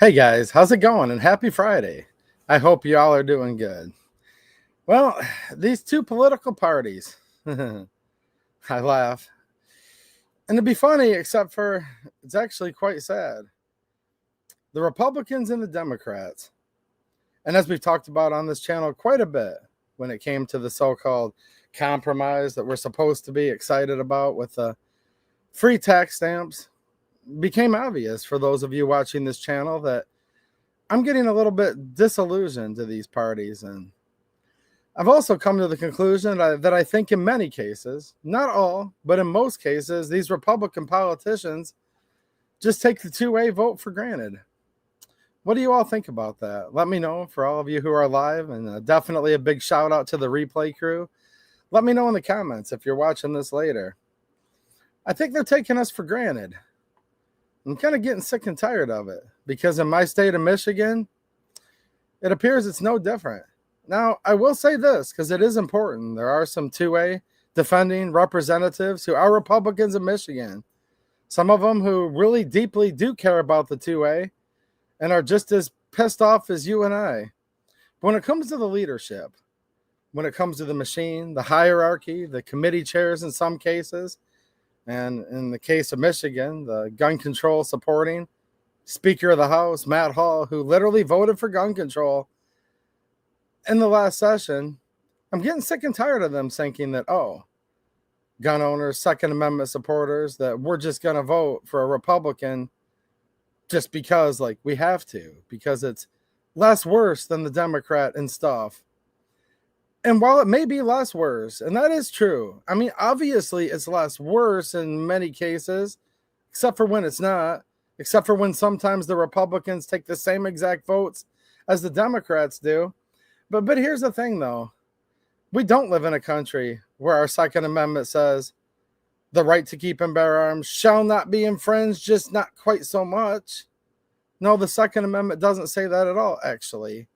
Hey guys, how's it going? And happy Friday. I hope you all are doing good. Well, these two political parties, I laugh. And to be funny, except for it's actually quite sad. The Republicans and the Democrats, and as we've talked about on this channel quite a bit when it came to the so called compromise that we're supposed to be excited about with the free tax stamps, became obvious for those of you watching this channel that I'm getting a little bit disillusioned to these parties. And I've also come to the conclusion that I think in many cases, not all, but in most cases, these Republican politicians just take the two-way vote for granted. What do you all think about that? Let me know for all of you who are live, and definitely a big shout out to the replay crew. Let me know in the comments if you're watching this later. I think they're taking us for granted. I'm kind of getting sick and tired of it because in my state of Michigan, it appears it's no different. Now, I will say this because it is important. There are some two-way defending representatives who are Republicans in Michigan. Some of them who really deeply do care about the two-way and are just as pissed off as you and I. But when it comes to the leadership, when it comes to the machine, the hierarchy, the committee chairs in some cases, and in the case of Michigan, the gun control supporting Speaker of the House, Matt Hall, who literally voted for gun control in the last session, I'm getting sick and tired of them thinking that, gun owners, Second Amendment supporters, that we're just going to vote for a Republican just because, we have to, because it's less worse than the Democrat and stuff. And while it may be less worse, and that is true, I mean, obviously it's less worse in many cases, except for when it's not, except for when sometimes the Republicans take the same exact votes as the Democrats do. But here's the thing, though. We don't live in a country where our Second Amendment says the right to keep and bear arms shall not be infringed, just not quite so much. No, the Second Amendment doesn't say that at all, actually.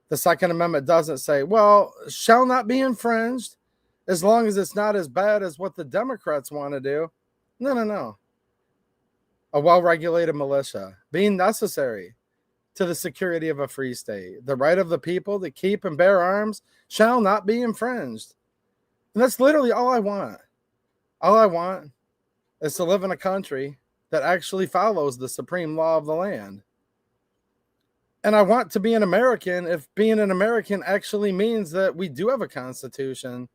The Second Amendment doesn't say, well, shall not be infringed as long as it's not as bad as what the Democrats want to do. No. A well-regulated militia being necessary to the security of a free state. The right of the people to keep and bear arms shall not be infringed. And that's literally all I want. All I want is to live in a country that actually follows the supreme law of the land. And I want to be an American if being an American actually means that we do have a constitution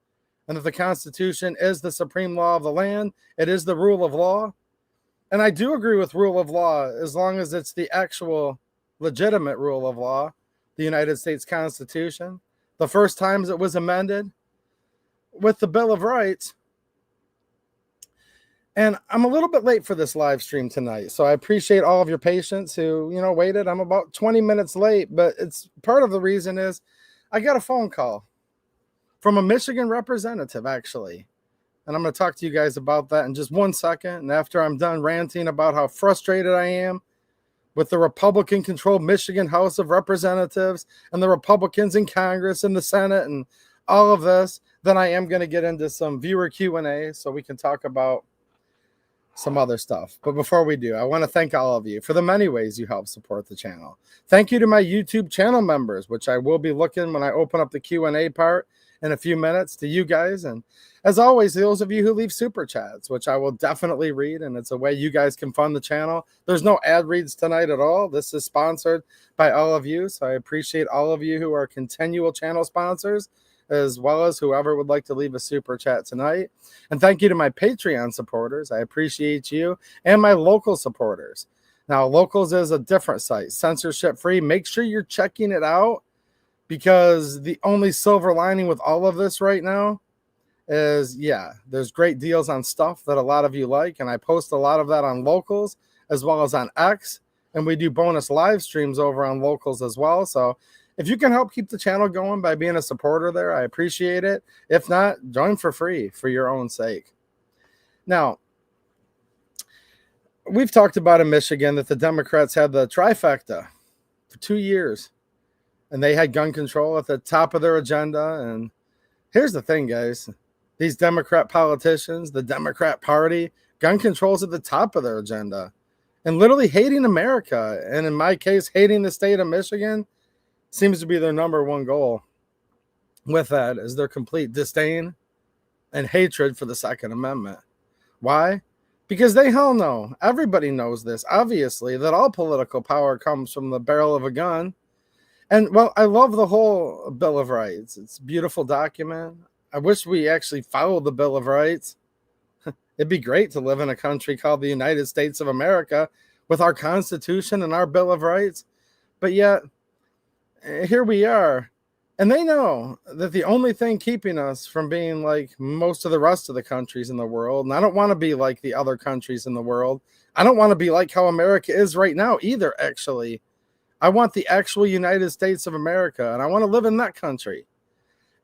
and that the Constitution is the supreme law of the land. It is the rule of law. And I do agree with rule of law as long as it's the actual legitimate rule of law, the United States Constitution. The first times it was amended with the Bill of Rights. And I'm a little bit late for this live stream tonight, so I appreciate all of your patience who, waited. I'm about 20 minutes late, but it's part of the reason is I got a phone call from a Michigan representative, actually. And I'm going to talk to you guys about that in just 1 second. And after I'm done ranting about how frustrated I am with the Republican-controlled Michigan House of Representatives and the Republicans in Congress and the Senate and all of this, then I am going to get into some viewer Q&A so we can talk about some other stuff. But before we do, I want to thank all of you for the many ways you help support the channel. Thank you to my YouTube channel members, which I will be looking when I open up the Q&A part in a few minutes, to you guys. And as always, those of you who leave super chats, which I will definitely read, and it's a way you guys can fund the channel. There's no ad reads tonight at all. This is sponsored by all of you, so I appreciate all of you who are continual channel sponsors, as well as whoever would like to leave a super chat tonight. And thank you to my Patreon supporters. I appreciate you. And my local supporters. Now, Locals is a different site, censorship free. Make sure you're checking it out, because the only silver lining with all of this right now is, there's great deals on stuff that a lot of you like. And I post a lot of that on Locals as well as on X. And we do bonus live streams over on Locals as well. So if you can help keep the channel going by being a supporter there, I appreciate it. If not, join for free for your own sake. Now, we've talked about in Michigan that the Democrats had the trifecta for 2 years, and they had gun control at the top of their agenda. And here's the thing, guys. These Democrat politicians, the Democrat Party, gun control is at the top of their agenda. and literally hating America. And in my case, hating the state of Michigan seems to be their number one goal. With that is their complete disdain and hatred for the Second Amendment. Why? Because they hell know, everybody knows this, obviously, that all political power comes from the barrel of a gun. And, well, I love the whole Bill of Rights. It's a beautiful document. I wish we actually followed the Bill of Rights. It'd be great to live in a country called the United States of America with our Constitution and our Bill of Rights. But yet, here we are. And they know that the only thing keeping us from being like most of the rest of the countries in the world, and I don't want to be like the other countries in the world. I don't want to be like how America is right now either, actually. I want the actual United States of America, and I want to live in that country.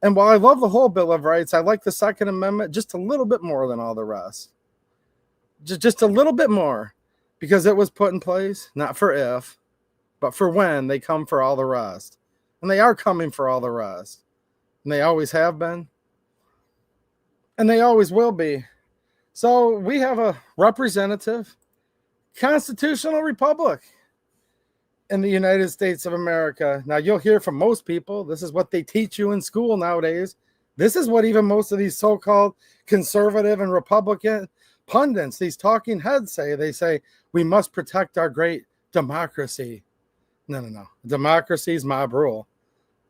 And while I love the whole Bill of Rights, I like the Second Amendment just a little bit more than all the rest. Just a little bit more, because it was put in place, not for if, but for when they come for all the rest. And they are coming for all the rest. And they always have been. And they always will be. So we have a representative constitutional republic in the United States of America. Now, you'll hear from most people, this is what they teach you in school nowadays. This is what even most of these so-called conservative and Republican pundits, these talking heads say. They say, we must protect our great democracy. No. Democracy is mob rule.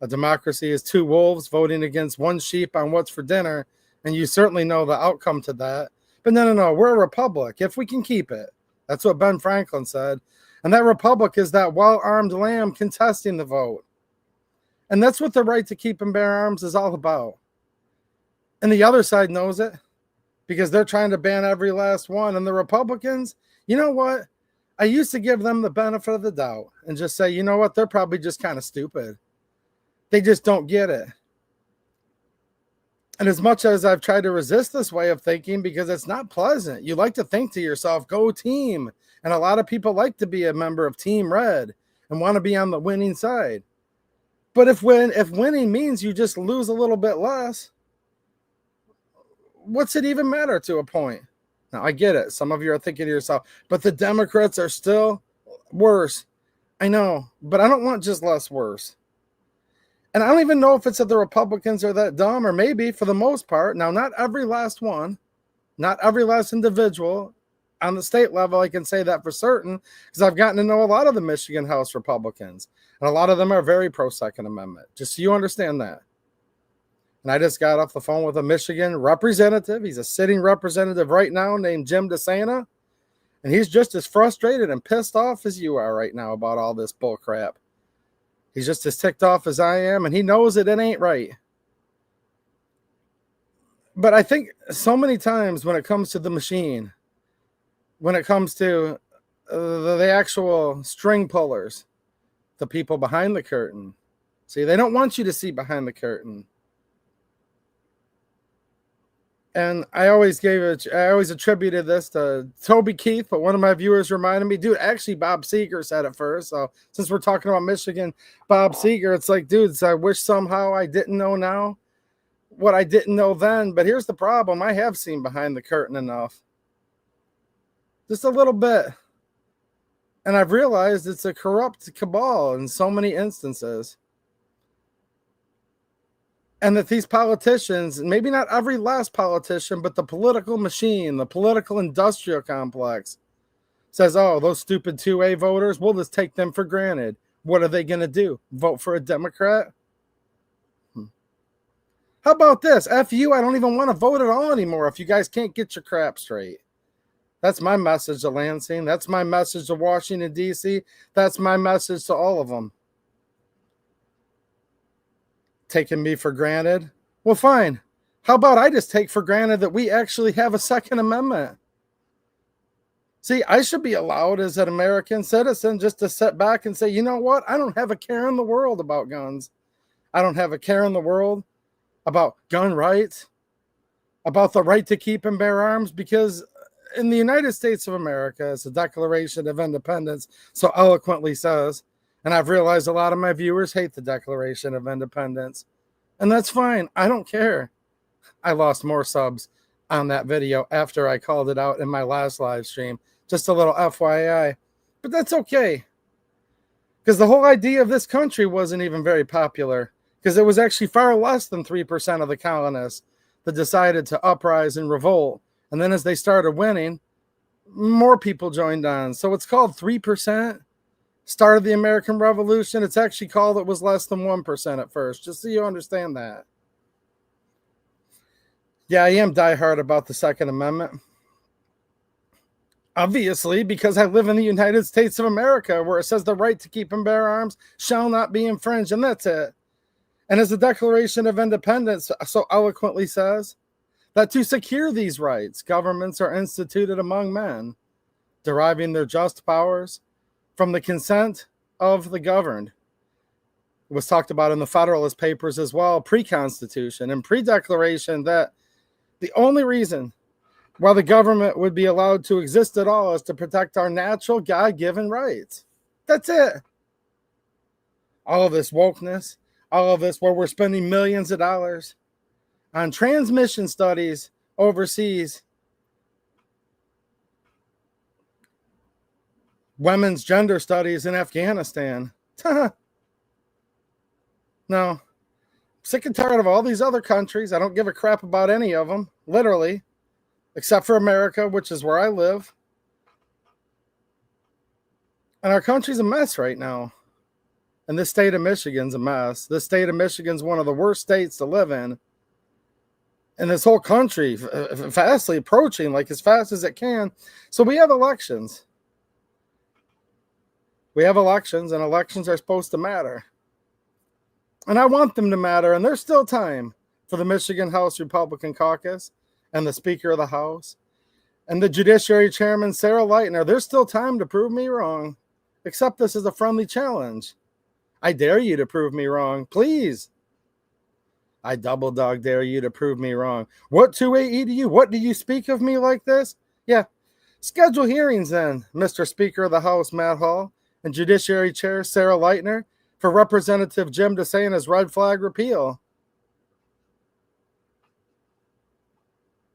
A democracy is two wolves voting against one sheep on what's for dinner, and you certainly know the outcome to that. But no, we're a republic, if we can keep it. That's what Ben Franklin said. And that republic is that well-armed lamb contesting the vote. And that's what the right to keep and bear arms is all about. And the other side knows it, because they're trying to ban every last one. And the Republicans, you know what? I used to give them the benefit of the doubt and just say, you know what? They're probably just kind of stupid. They just don't get it. And as much as I've tried to resist this way of thinking, because it's not pleasant, you like to think to yourself, go team. And a lot of people like to be a member of Team Red and want to be on the winning side. But if winning means you just lose a little bit less, what's it even matter to a point? Now, I get it. Some of you are thinking to yourself, but the Democrats are still worse. I know, but I don't want just less worse. And I don't even know if it's that the Republicans are that dumb, or maybe for the most part. Now, not every last one, not every last individual on the state level, I can say that for certain, because I've gotten to know a lot of the Michigan House Republicans, and a lot of them are very pro-Second Amendment, just so you understand that. And I just got off the phone with a Michigan representative. He's a sitting representative right now named Jim Desana, and he's just as frustrated and pissed off as you are right now about all this bull crap. He's just as ticked off as I am, and he knows that it ain't right. But I think so many times when it comes to the machine, when it comes to the actual string pullers, the people behind the curtain, see, they don't want you to see behind the curtain. And I always attributed this to Toby Keith, but one of my viewers reminded me, dude, actually Bob Seger said it first. So since we're talking about Michigan, Bob Seger, it's like, dudes, I wish somehow I didn't know now what I didn't know then. But here's the problem. I have seen behind the curtain enough. Just a little bit. And I've realized it's a corrupt cabal in so many instances. And that these politicians, maybe not every last politician, but the political machine, the political industrial complex, says, oh, those stupid 2A voters, we'll just take them for granted. What are they going to do? Vote for a Democrat? How about this? F you, I don't even want to vote at all anymore if you guys can't get your crap straight. That's my message to Lansing. That's my message to Washington, D.C. That's my message to all of them. Taking me for granted? Well, fine. How about I just take for granted that we actually have a Second Amendment? See, I should be allowed as an American citizen just to sit back and say, you know what? I don't have a care in the world about guns. I don't have a care in the world about gun rights, about the right to keep and bear arms, because in the United States of America, as the Declaration of Independence so eloquently says, and I've realized a lot of my viewers hate the Declaration of Independence. And that's fine. I don't care. I lost more subs on that video after I called it out in my last live stream Just a little FYI. But that's okay. Because the whole idea of this country wasn't even very popular. Because it was actually far less than 3% of the colonists that decided to uprise and revolt. And then as they started winning, more people joined on. So it's called 3%. Started the American Revolution. It's actually called, it was less than 1% at first, just so you understand that. Yeah, I am diehard about the Second Amendment. Obviously, because I live in the United States of America, where it says the right to keep and bear arms shall not be infringed, and that's it. And as the Declaration of Independence so eloquently says, that to secure these rights, governments are instituted among men, deriving their just powers from the consent of the governed. It was talked about in the Federalist Papers as well, pre-Constitution and pre-Declaration, that the only reason why the government would be allowed to exist at all is to protect our natural God-given rights. That's it. All of this wokeness, all of this where we're spending millions of dollars on transmission studies overseas, women's gender studies in Afghanistan. No. Sick and tired of all these other countries. I don't give a crap about any of them, literally, except for America, which is where I live. And our country's a mess right now. And this state of Michigan's a mess. This state of Michigan's one of the worst states to live in. And this whole country fastly approaching, like as fast as it can. So we have elections. We have elections, and elections are supposed to matter. And I want them to matter, and there's still time for the Michigan House Republican Caucus and the Speaker of the House and the Judiciary Chairman, Sarah Lightner. There's still time to prove me wrong, except this is a friendly challenge. I dare you to prove me wrong, please. I double dog dare you to prove me wrong. What 2AE do you? What do you speak of me like this? Yeah, schedule hearings then, Mr. Speaker of the House, Matt Hall, and Judiciary Chair, Sarah Lightner, for Representative Jim Desana's red flag repeal.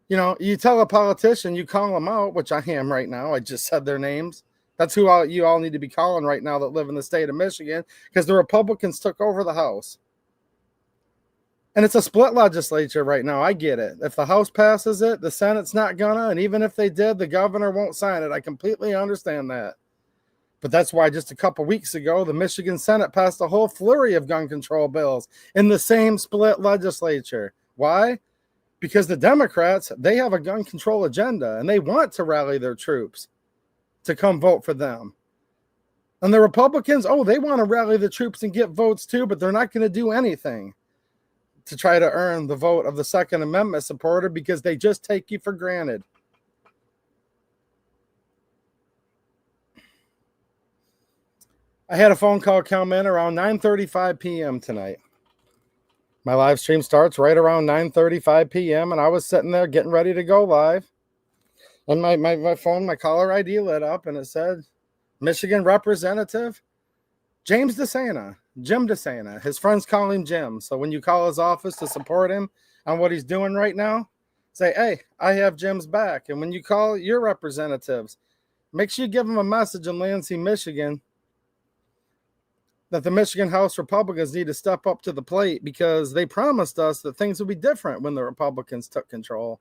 You know, you tell a politician, you call them out, which I am right now. I just said their names. That's who you all need to be calling right now that live in the state of Michigan, because the Republicans took over the House. And it's a split legislature right now. I get it. If the House passes it, the Senate's not gonna. And even if they did, the governor won't sign it. I completely understand that. But that's why just a couple weeks ago, the Michigan Senate passed a whole flurry of gun control bills in the same split legislature. Why? Because the Democrats, they have a gun control agenda, and they want to rally their troops to come vote for them. And the Republicans, they want to rally the troops and get votes too, but they're not going to do anything to try to earn the vote of the Second Amendment supporter, because they just take you for granted. I had a phone call come in around 9:35 p.m. tonight. My live stream starts right around 9:35 p.m. and I was sitting there getting ready to go live. And my phone, my caller ID lit up, and it said, Michigan Representative James Desana, Jim Desana. His friends call him Jim. So when you call his office to support him on what he's doing right now, say, hey, I have Jim's back. And when you call your representatives, make sure you give them a message in Lansing, Michigan, that the Michigan House Republicans need to step up to the plate, because they promised us that things would be different when the Republicans took control.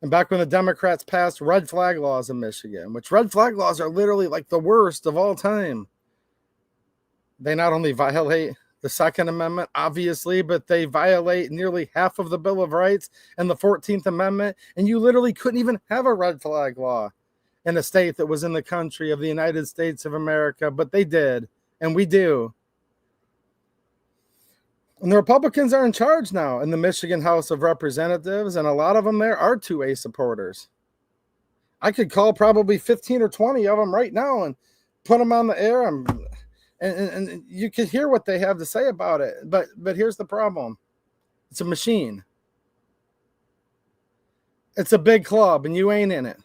And back when the Democrats passed red flag laws in Michigan, which red flag laws are literally like the worst of all time. They not only violate the Second Amendment, obviously, but they violate nearly half of the Bill of Rights and the 14th Amendment. And you literally couldn't even have a red flag law in a state that was in the country of the United States of America, but they did. And we do. And the Republicans are in charge now in the Michigan House of Representatives, and a lot of them there are 2A supporters. I could call probably 15 or 20 of them right now and put them on the air, and you could hear what they have to say about it. But here's the problem. It's a machine. It's a big club, and you ain't in it.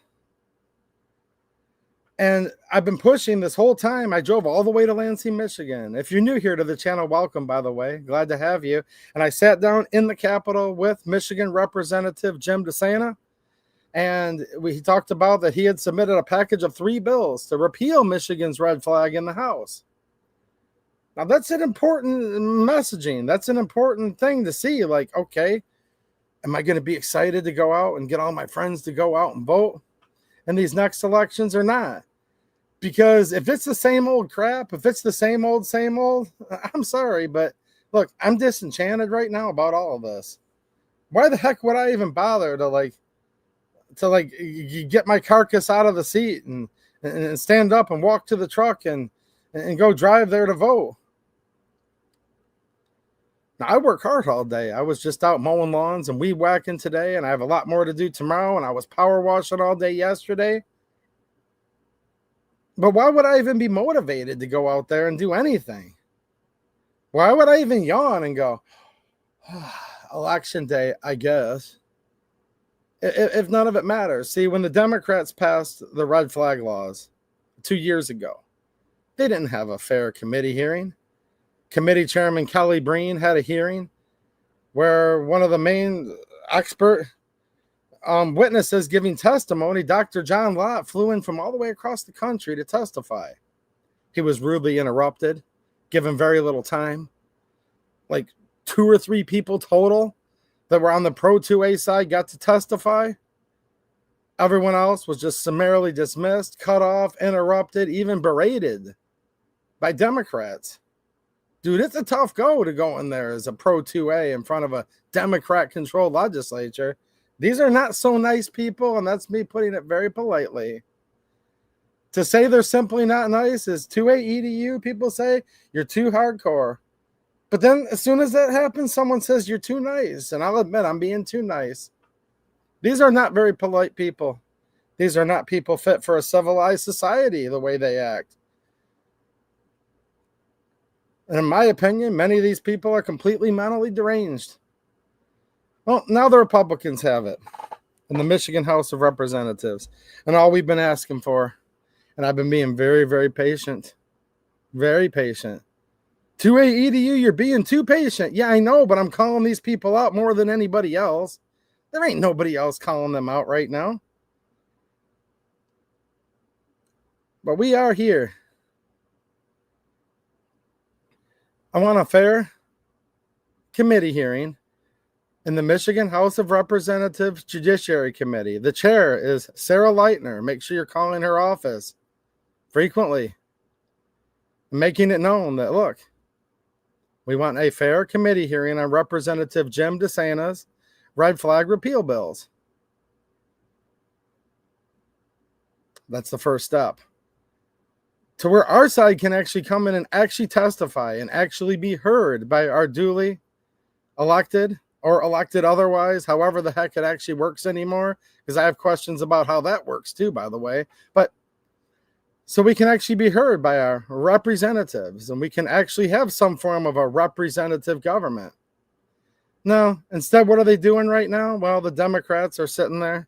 And I've been pushing this whole time. I drove all the way to Lansing, Michigan. If you're new here to the channel, welcome, by the way. Glad to have you. And I sat down in the Capitol with Michigan Representative Jim Desana. And he talked about that he had submitted a package of 3 bills to repeal Michigan's red flag in the House. Now, that's an important messaging. That's an important thing to see. Like, okay, am I going to be excited to go out and get all my friends to go out and vote in these next elections or not? Because if it's the same old crap, if it's the same old, I'm sorry, but look, I'm disenchanted right now about all of this. Why the heck would I even bother to get my carcass out of the seat and stand up and walk to the truck and go drive there to vote? Now, I work hard all day. I was just out mowing lawns and weed whacking today, and I have a lot more to do tomorrow, and I was power washing all day yesterday. But why would I even be motivated to go out there and do anything? Why would I even yawn and go, election day, I guess, if none of it matters? See, when the Democrats passed the red flag laws 2 years ago, they didn't have a fair committee hearing. Committee Chairman Kelly Breen had a hearing where one of the main expert witnesses giving testimony, Dr. John Lott, flew in from all the way across the country to testify. He was rudely interrupted, given very little time. Like 2 or 3 people total that were on the Pro 2A side got to testify. Everyone else was just summarily dismissed, cut off, interrupted, even berated by Democrats. Dude, it's a tough go to go in there as a Pro 2A in front of a Democrat-controlled legislature. These are not so nice people, and that's me putting it very politely. To say they're simply not nice is 2A EDU, people say, you're too hardcore. But then as soon as that happens, someone says you're too nice, and I'll admit I'm being too nice. These are not very polite people. These are not people fit for a civilized society, the way they act. And in my opinion, many of these people are completely mentally deranged. Well, now the Republicans have it in the Michigan House of Representatives, and all we've been asking for, and I've been being very, very patient, very patient. 2A EDU, you're being too patient. Yeah, I know, but I'm calling these people out more than anybody else. There ain't nobody else calling them out right now. But we are here. I want a fair committee hearing in the Michigan House of Representatives Judiciary Committee. The chair is Sarah Leitner. Make sure you're calling her office frequently, making it known that, look, we want a fair committee hearing on Representative Jim Desana's red flag repeal bills. That's the first step. To where our side can actually come in and actually testify and actually be heard by our duly elected or elected otherwise, however the heck it actually works anymore, because I have questions about how that works too, by the way. But so we can actually be heard by our representatives, and we can actually have some form of a representative government. No, instead, what are they doing right now? Well, the Democrats are sitting there.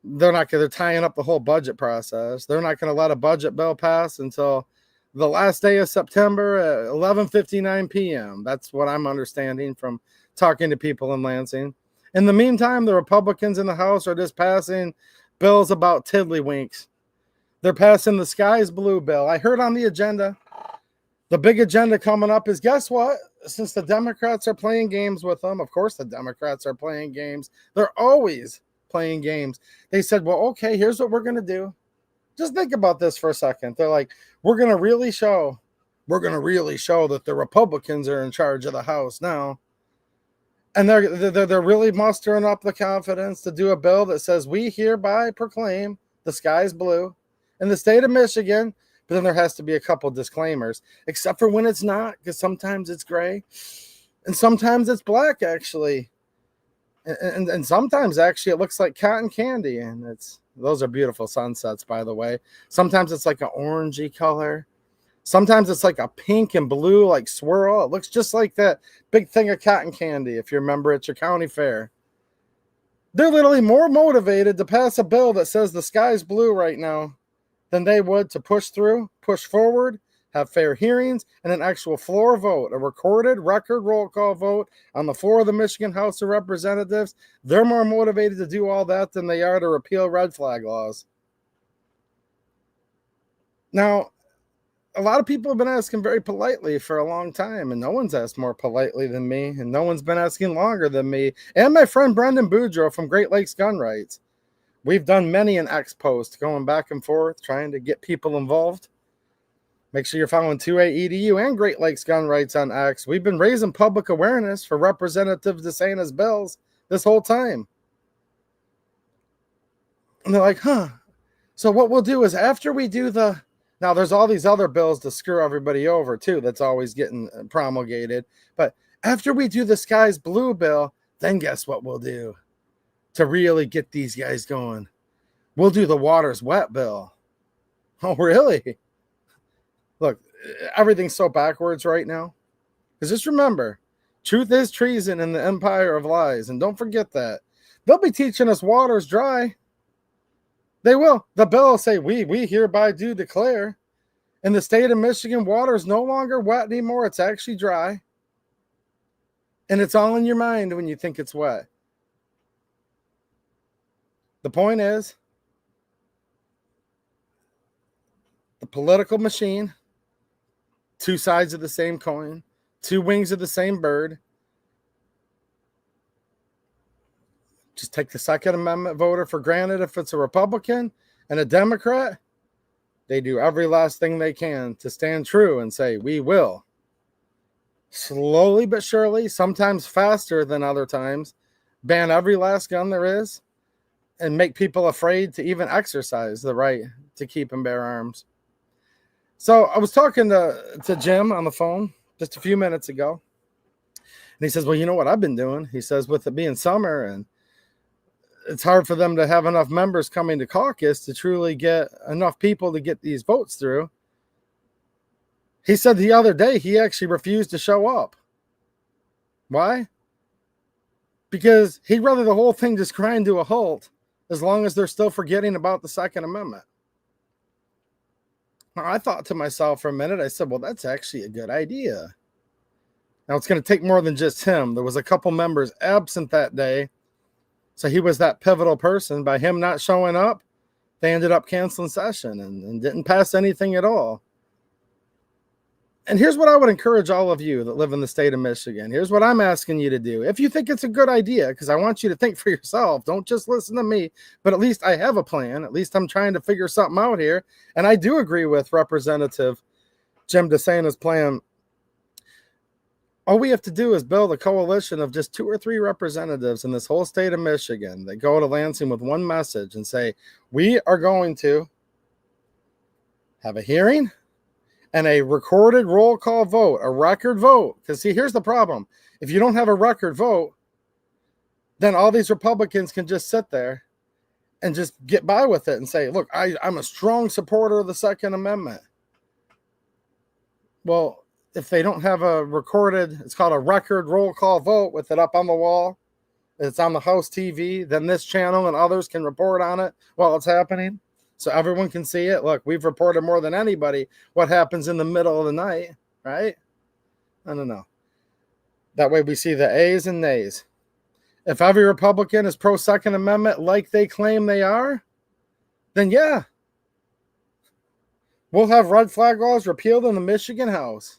They're tying up the whole budget process. They're not going to let a budget bill pass until the last day of September at 11:59 p.m. That's what I'm understanding from talking to people in Lansing. In the meantime, the Republicans in the House are just passing bills about tiddlywinks. They're passing the Sky's Blue bill. I heard on the agenda, the big agenda coming up is, guess what? Since the Democrats are playing games with them, of course the Democrats are playing games. They're always playing games. They said, well, okay, here's what we're going to do. Just think about this for a second. They're like, we're going to really show that the Republicans are in charge of the House now. And they're really mustering up the confidence to do a bill that says we hereby proclaim the sky's blue in the state of Michigan. But then there has to be a couple disclaimers, except for when it's not, because sometimes it's gray and sometimes it's black, actually. And sometimes actually it looks like cotton candy, and those are beautiful sunsets, by the way. Sometimes it's like an orangey color. Sometimes it's like a pink and blue like swirl. It looks just like that big thing of cotton candy, if you remember at your county fair. They're literally more motivated to pass a bill that says the sky's blue right now than they would to push forward, have fair hearings, and an actual floor vote, a recorded record roll call vote on the floor of the Michigan House of Representatives. They're more motivated to do all that than they are to repeal red flag laws. Now, a lot of people have been asking very politely for a long time, and no one's asked more politely than me, and no one's been asking longer than me, and my friend Brendan Boudreaux from Great Lakes Gun Rights. We've done many an X post going back and forth, trying to get people involved. Make sure you're following 2A-EDU and Great Lakes Gun Rights on X. We've been raising public awareness for Representative Desana's bills this whole time. And they're like, so what we'll do is after we do the... Now, there's all these other bills to screw everybody over, too, that's always getting promulgated. But after we do the Sky's Blue bill, then guess what we'll do to really get these guys going? We'll do the Water's Wet bill. Oh, really? Look, everything's so backwards right now. Because just remember, truth is treason in the empire of lies. And don't forget that. They'll be teaching us water's dry. They will. The bill will say, we hereby do declare in the state of Michigan, water is no longer wet anymore. It's actually dry. And it's all in your mind when you think it's wet. The point is, the political machine, two sides of the same coin, two wings of the same bird. Just take the Second Amendment voter for granted if it's a Republican and a Democrat. They do every last thing they can to stand true and say, we will. Slowly but surely, sometimes faster than other times, ban every last gun there is and make people afraid to even exercise the right to keep and bear arms. So I was talking to Jim on the phone just a few minutes ago. And he says, well, you know what I've been doing? He says, with it being summer and it's hard for them to have enough members coming to caucus to truly get enough people to get these votes through. He said the other day he actually refused to show up. Why? Because he'd rather the whole thing just grind to a halt as long as they're still forgetting about the Second Amendment. Now, I thought to myself for a minute, I said, well, that's actually a good idea. Now, it's going to take more than just him. There was a couple members absent that day. So he was that pivotal person. By him not showing up, they ended up canceling session and didn't pass anything at all. And here's what I would encourage all of you that live in the state of Michigan. Here's what I'm asking you to do. If you think it's a good idea, because I want you to think for yourself, don't just listen to me, but at least I have a plan. At least I'm trying to figure something out here. And I do agree with Representative Jim Desana's plan. All we have to do is build a coalition of just 2 or 3 representatives in this whole state of Michigan that go to Lansing with one message and say, we are going to have a hearing and a recorded roll call vote, a record vote. Because see, here's the problem. If you don't have a record vote, then all these Republicans can just sit there and just get by with it and say, look, I'm a strong supporter of the Second Amendment. Well, if they don't have a recorded, it's called a record roll call vote with it up on the wall, it's on the House TV, then this channel and others can report on it while it's happening. So everyone can see it. Look, we've reported more than anybody what happens in the middle of the night, right? I don't know. That way we see the A's and nays. If every Republican is pro-Second Amendment like they claim they are, then yeah. We'll have red flag laws repealed in the Michigan House.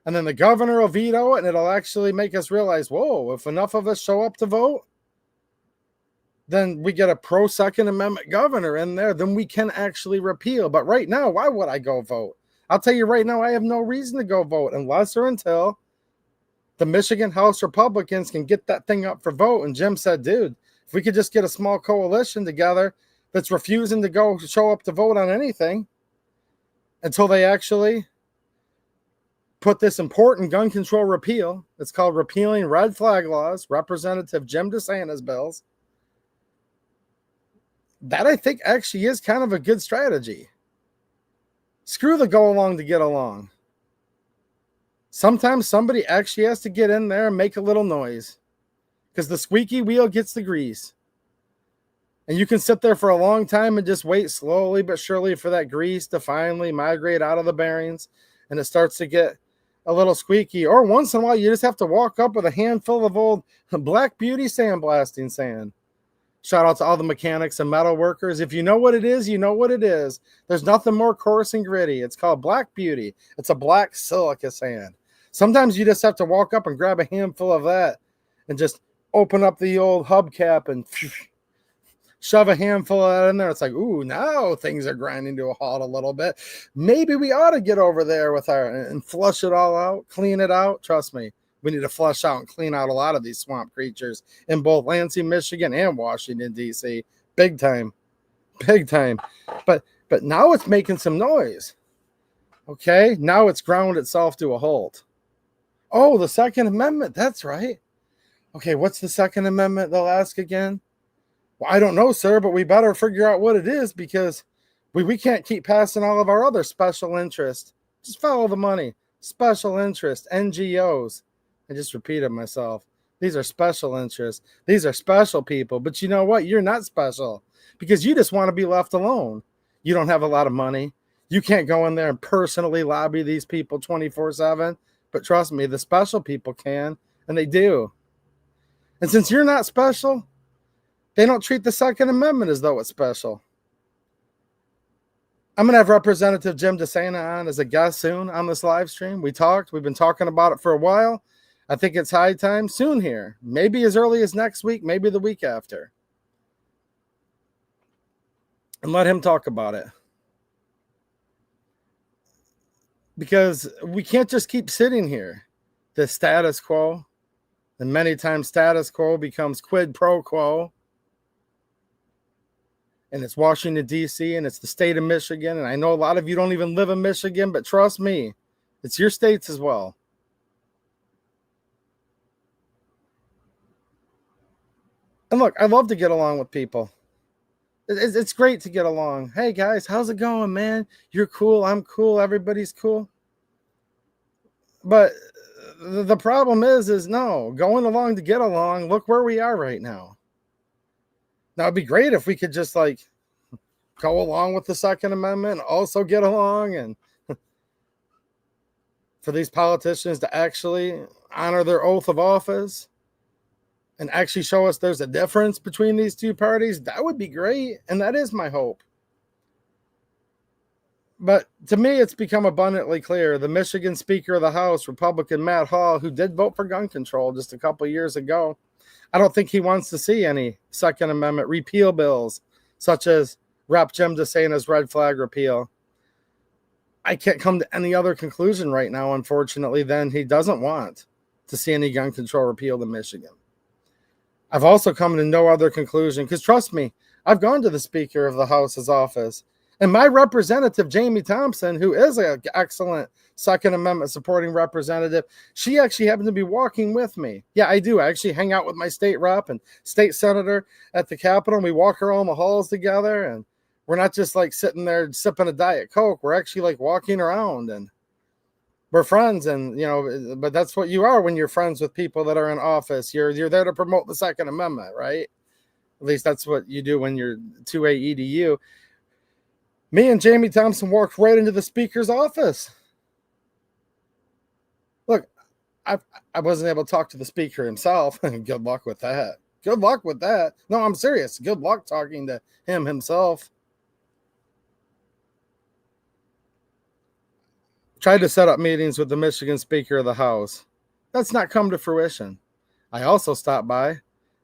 And then the governor will veto it, and it'll actually make us realize, whoa, if enough of us show up to vote, then we get a pro-Second Amendment governor in there, then we can actually repeal. But right now, why would I go vote? I'll tell you right now, I have no reason to go vote unless or until the Michigan House Republicans can get that thing up for vote. And Jim said, dude, if we could just get a small coalition together that's refusing to go show up to vote on anything until they actually put this important gun control repeal, it's called repealing red flag laws, Representative Jim Desana's bills, that I think actually is kind of a good strategy. Screw the go along to get along. Sometimes somebody actually has to get in there and make a little noise because the squeaky wheel gets the grease. And you can sit there for a long time and just wait slowly but surely for that grease to finally migrate out of the bearings, and it starts to get a little squeaky. Or once in a while, you just have to walk up with a handful of old Black Beauty sandblasting sand. Shout out to all the mechanics and metal workers. If you know what it is, you know what it is. There's nothing more coarse and gritty. It's called Black Beauty. It's a black silica sand. Sometimes you just have to walk up and grab a handful of that and just open up the old hubcap and shove a handful of that in there. It's like, ooh, now things are grinding to a halt a little bit. Maybe we ought to get over there with and flush it all out, clean it out. Trust me. We need to flush out and clean out a lot of these swamp creatures in both Lansing, Michigan and Washington, D.C. Big time. Big time. But now it's making some noise. Okay? Now it's ground itself to a halt. Oh, the Second Amendment. That's right. Okay, what's the Second Amendment, they'll ask again? Well, I don't know, sir, but we better figure out what it is because we can't keep passing all of our other special interests. Just follow the money. Special interest, NGOs. I just repeated myself. These are special interests. These are special people. But you know what? You're not special because you just want to be left alone. You don't have a lot of money. You can't go in there and personally lobby these people 24/7. But trust me, the special people can, and they do. And since you're not special, they don't treat the Second Amendment as though it's special. I'm going to have Representative Jim Desana on as a guest soon on this live stream. We've been talking about it for a while. I think it's high time soon here. Maybe as early as next week, maybe the week after. And let him talk about it. Because we can't just keep sitting here. The status quo. And many times status quo becomes quid pro quo. And it's Washington, D.C., and it's the state of Michigan. And I know a lot of you don't even live in Michigan, but trust me, it's your states as well. And look, I love to get along with people. It's great to get along. Hey, guys, how's it going, man? You're cool. I'm cool. Everybody's cool. But the problem is no, going along to get along, look where we are right now. Now, it'd be great if we could just, go along with the Second Amendment and also get along, and for these politicians to actually honor their oath of office and actually show us there's a difference between these two parties. That would be great, and that is my hope. But to me, it's become abundantly clear. The Michigan Speaker of the House, Republican Matt Hall, who did vote for gun control just a couple years ago, I don't think he wants to see any Second Amendment repeal bills, such as Rep. Jim Desana's red flag repeal. I can't come to any other conclusion right now, unfortunately, than he doesn't want to see any gun control repealed in Michigan. I've also come to no other conclusion, because trust me, I've gone to the Speaker of the House's office, and my representative, Jamie Thompson, who is an excellent Second Amendment supporting representative, she actually happened to be walking with me. Yeah, I do. I actually hang out with my state rep and state senator at the Capitol, and we walk around the halls together, and we're not just sitting there sipping a Diet Coke. We're actually walking around, and we're friends. And, but that's what you are when you're friends with people that are in office. You're there to promote the Second Amendment, right? At least that's what you do when you're 2A EDU. Me and Jamie Thompson walked right into the Speaker's office. Look, I wasn't able to talk to the Speaker himself. Good luck with that. Good luck with that. No, I'm serious. Good luck talking to him himself. Tried to set up meetings with the Michigan Speaker of the House. That's not come to fruition. I also stopped by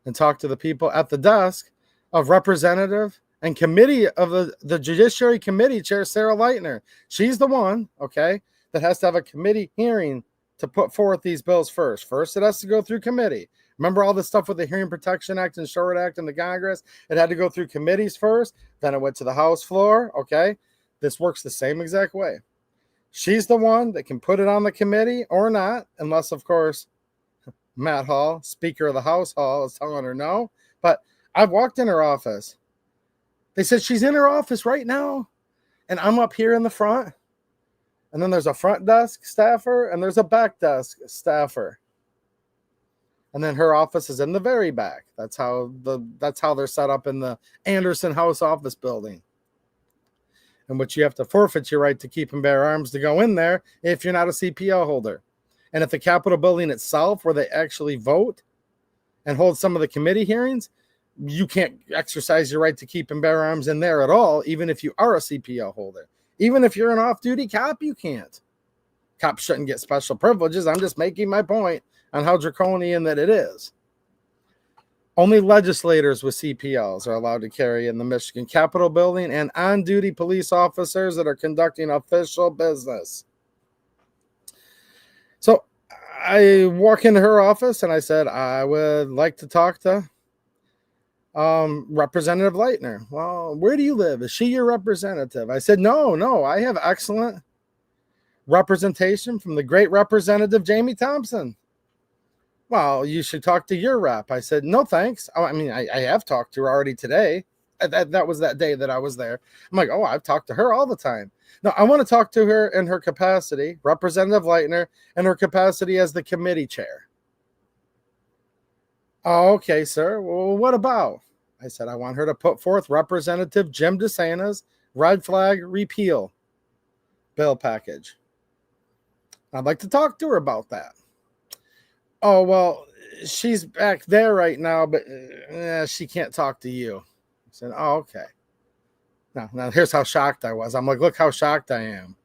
and talked to the people at the desk of Representative and committee of the Judiciary Committee Chair, Sarah Leitner. She's the one, okay, that has to have a committee hearing to put forth these bills first. First, it has to go through committee. Remember all the stuff with the Hearing Protection Act and Short Act in the Congress? It had to go through committees first, then it went to the House floor, okay? This works the same exact way. She's the one that can put it on the committee or not, unless, of course, Matt Hall, Speaker of the House Hall, is telling her no. But I've walked in her office. They said she's in her office right now, and I'm up here in the front. And then there's a front desk staffer, and there's a back desk staffer. And then her office is in the very back. That's how they're set up in the Anderson House office building, in which you have to forfeit your right to keep and bear arms to go in there if you're not a CPO holder. And at the Capitol building itself, where they actually vote and hold some of the committee hearings, you can't exercise your right to keep and bear arms in there at all, even if you are a CPO holder. Even if you're an off-duty cop, you can't. Cops shouldn't get special privileges. I'm just making my point on how draconian that it is. Only legislators with CPLs are allowed to carry in the Michigan Capitol building, and on-duty police officers that are conducting official business. So I walk into her office and I said, I would like to talk to Representative Leitner. Well, where do you live? Is she your representative? I said, no, I have excellent representation from the great Representative Jamie Thompson. Well, you should talk to your rep. I said, no, thanks. I mean, I have talked to her already today. That was that day that I was there. I'm like, oh, I've talked to her all the time. No, I want to talk to her in her capacity, Representative Leitner, in her capacity as the committee chair. Oh, okay, sir. Well, what about? I said, I want her to put forth Representative Jim Desana's red flag repeal bill package. I'd like to talk to her about that. Oh, well, she's back there right now, but she can't talk to you. I said, oh, okay. Now here's how shocked I was. I'm like, look how shocked I am.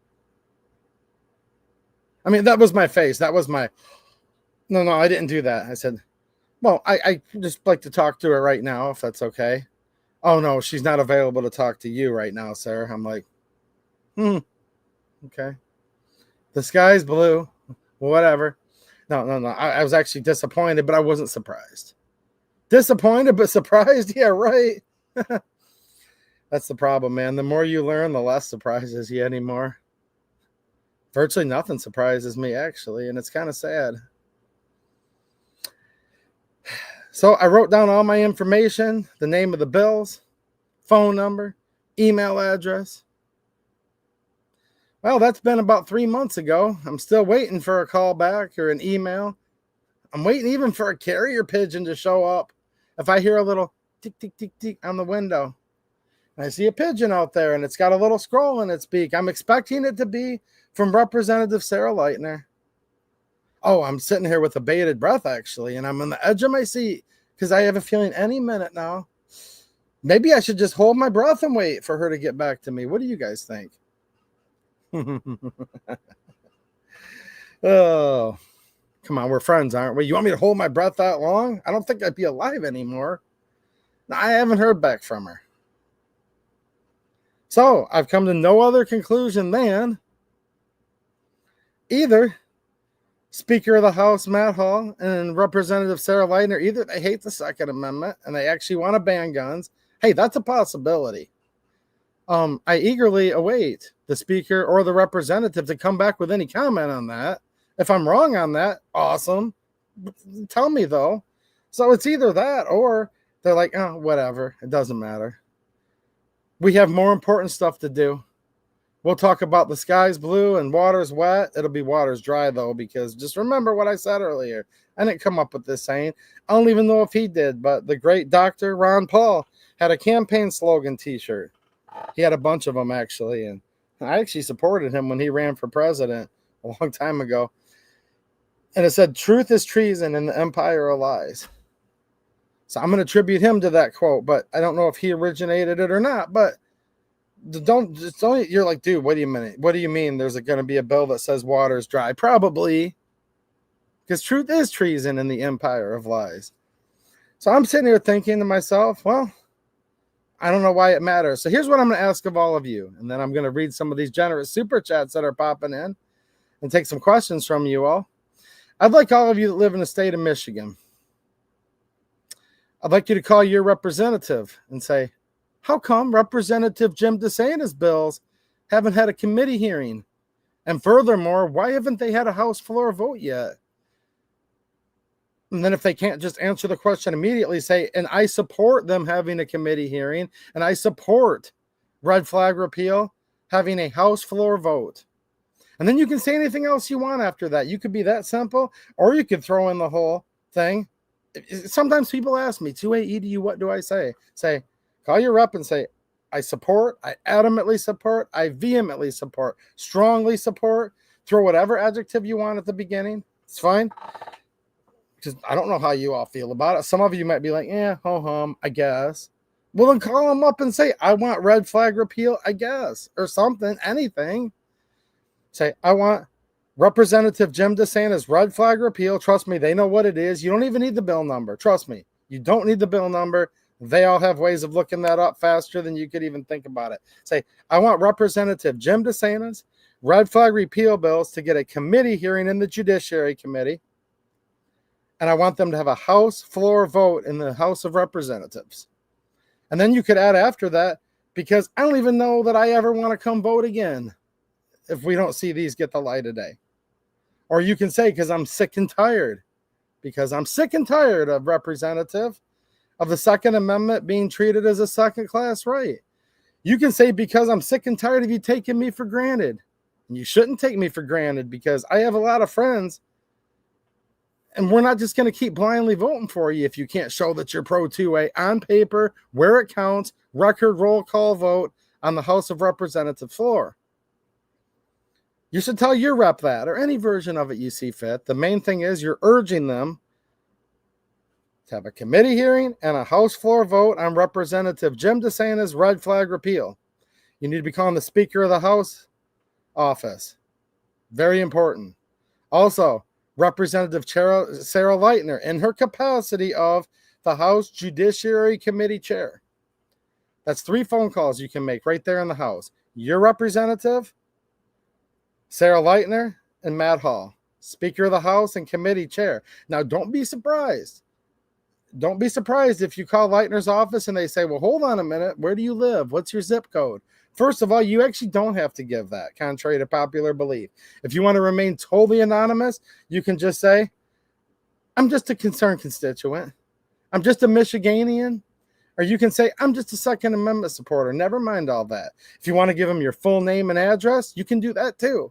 I mean, that was my face. That was my, no, I didn't do that. I said, well, I just like to talk to her right now, if that's okay. Oh, no, she's not available to talk to you right now, sir. I'm like, okay. The sky's blue. Whatever. No. I was actually disappointed, but I wasn't surprised. Disappointed, but surprised? Yeah, right. That's the problem, man. The more you learn, the less surprises you anymore. Virtually nothing surprises me, actually, and it's kind of sad. So I wrote down all my information, the name of the bills, phone number, email address. Well, that's been about 3 months ago. I'm still waiting for a call back or an email. I'm waiting even for a carrier pigeon to show up. If I hear a little tick, tick, tick, tick on the window, I see a pigeon out there and it's got a little scroll in its beak. I'm expecting it to be from Representative Sarah Leitner. Oh, I'm sitting here with a bated breath, actually, and I'm on the edge of my seat because I have a feeling any minute now, maybe I should just hold my breath and wait for her to get back to me. What do you guys think? Oh, come on, we're friends, aren't we? You want me to hold my breath that long? I don't think I'd be alive anymore. No, I haven't heard back from her. So I've come to no other conclusion than either Speaker of the House Matt Hall and Representative Sarah Leitner, either they hate the Second Amendment and they actually want to ban guns. Hey, that's a possibility. I eagerly await the speaker or the representative to come back with any comment on that. If I'm wrong on that, awesome. Tell me, though. So it's either that or they're like, oh, whatever. It doesn't matter. We have more important stuff to do. We'll talk about the sky's blue and water's wet. It'll be water's dry, though, because just remember what I said earlier. I didn't come up with this saying. I don't even know if he did, but the great Dr. Ron Paul had a campaign slogan t-shirt. He had a bunch of them, actually, and I actually supported him when he ran for president a long time ago. And it said, truth is treason in the empire of lies. So I'm going to attribute him to that quote, but I don't know if he originated it or not. But don't you're like, dude, wait a minute. What do you mean there's going to be a bill that says water is dry? Probably, because truth is treason in the empire of lies. So I'm sitting here thinking to myself, well, I don't know why it matters. So here's what I'm going to ask of all of you. And then I'm going to read some of these generous super chats that are popping in and take some questions from you all. I'd like all of you that live in the state of Michigan, I'd like you to call your representative and say, how come Representative Jim Desana's bills haven't had a committee hearing? And furthermore, why haven't they had a House floor vote yet? And then if they can't just answer the question immediately, say, and I support them having a committee hearing, and I support red flag repeal having a House floor vote. And then you can say anything else you want after that. You could be that simple, or you could throw in the whole thing. Sometimes people ask me, 2A EDU, what do I say? Say, call your rep and say, I support, I adamantly support, I vehemently support, strongly support. Throw whatever adjective you want at the beginning. It's fine. Because I don't know how you all feel about it. Some of you might be like, yeah, ho-hum, I guess. Well, then call them up and say, I want red flag repeal, I guess, or something, anything. Say, I want Representative Jim Desana's red flag repeal. Trust me, they know what it is. You don't even need the bill number. Trust me, you don't need the bill number. They all have ways of looking that up faster than you could even think about it. Say, I want Representative Jim Desana's red flag repeal bills to get a committee hearing in the Judiciary Committee. And I want them to have a House floor vote in the House of Representatives. And then you could add after that, because I don't even know that I ever want to come vote again if we don't see these get the light of day. Or you can say, because I'm sick and tired. Because I'm sick and tired of Representative, of the Second Amendment being treated as a second-class right. You can say, because I'm sick and tired of you taking me for granted. And you shouldn't take me for granted, because I have a lot of friends, and we're not just going to keep blindly voting for you if you can't show that you're pro 2A on paper, where it counts, record roll call vote on the House of Representatives floor. You should tell your rep that, or any version of it you see fit. The main thing is you're urging them to have a committee hearing and a House floor vote on Representative Jim Desana's red flag repeal. You need to be calling the Speaker of the House office. Very important. Also, Representative Sarah Lightner, in her capacity of the House Judiciary Committee Chair. That's 3 phone calls you can make right there in the House. Your representative, Sarah Lightner, and Matt Hall, Speaker of the House and Committee Chair. Now, don't be surprised. Don't be surprised if you call Lightner's office and they say, well, hold on a minute. Where do you live? What's your zip code? First of all, you actually don't have to give that, contrary to popular belief. If you want to remain totally anonymous, you can just say, I'm just a concerned constituent. I'm just a Michiganian. Or you can say, I'm just a Second Amendment supporter. Never mind all that. If you want to give them your full name and address, you can do that too.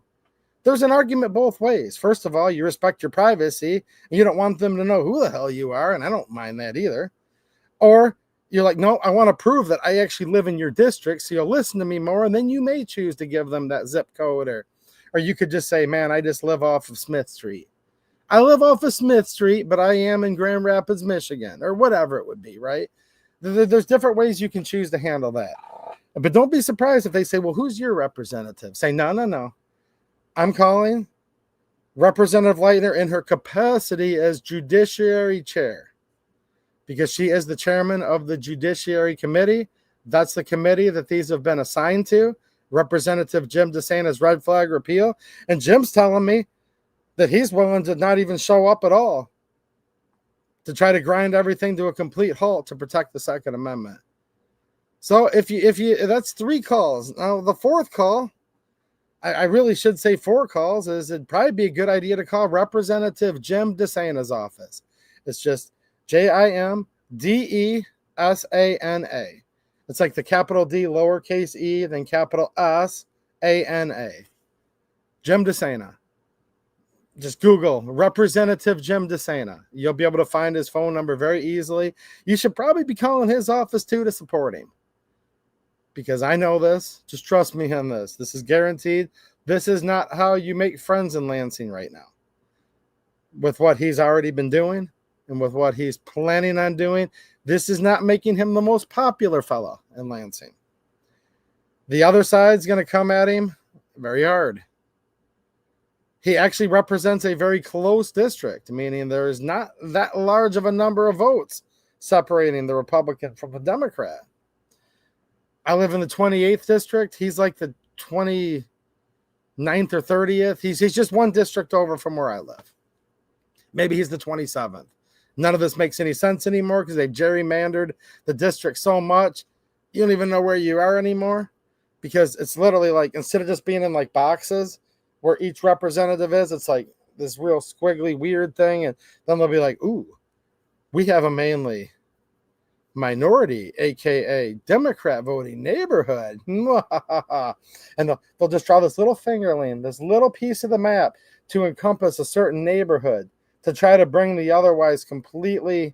There's an argument both ways. First of all, you respect your privacy, and you don't want them to know who the hell you are, and I don't mind that either. Or you're like, no, I want to prove that I actually live in your district, so you'll listen to me more, and then you may choose to give them that zip code. Or you could just say, man, I just live off of Smith Street. I live off of Smith Street, but I am in Grand Rapids, Michigan, or whatever it would be, right? There's different ways you can choose to handle that. But don't be surprised if they say, well, who's your representative? Say, no. I'm calling Representative Lightner in her capacity as Judiciary Chair, because she is the chairman of the Judiciary Committee. That's the committee that these have been assigned to. Representative Jim Desana's red flag repeal. And Jim's telling me that he's willing to not even show up at all to try to grind everything to a complete halt to protect the Second Amendment. So if you that's 3 calls. Now the 4th call, I really should say 4 calls, is it'd probably be a good idea to call Representative Jim Desana's office. It's just JimDesana. It's like the capital D, lowercase e, then capital S-A-N-A. Jim Desana. Just Google Representative Jim Desana. You'll be able to find his phone number very easily. You should probably be calling his office too to support him, because I know this. Just trust me on this. This is guaranteed. This is not how you make friends in Lansing right now. With what he's already been doing and with what he's planning on doing, this is not making him the most popular fellow in Lansing. The other side's going to come at him very hard. He actually represents a very close district, meaning there is not that large of a number of votes separating the Republican from the Democrat. I live in the 28th district. He's like the 29th or 30th. He's just one district over from where I live. Maybe he's the 27th. None of this makes any sense anymore because they've gerrymandered the district so much, you don't even know where you are anymore, because it's literally like, instead of just being in like boxes where each representative is, it's like this real squiggly weird thing. And then they'll be like, ooh, we have a mainly minority, aka Democrat voting neighborhood. And they'll just draw this little fingerling, this little piece of the map to encompass a certain neighborhood to try to bring the otherwise completely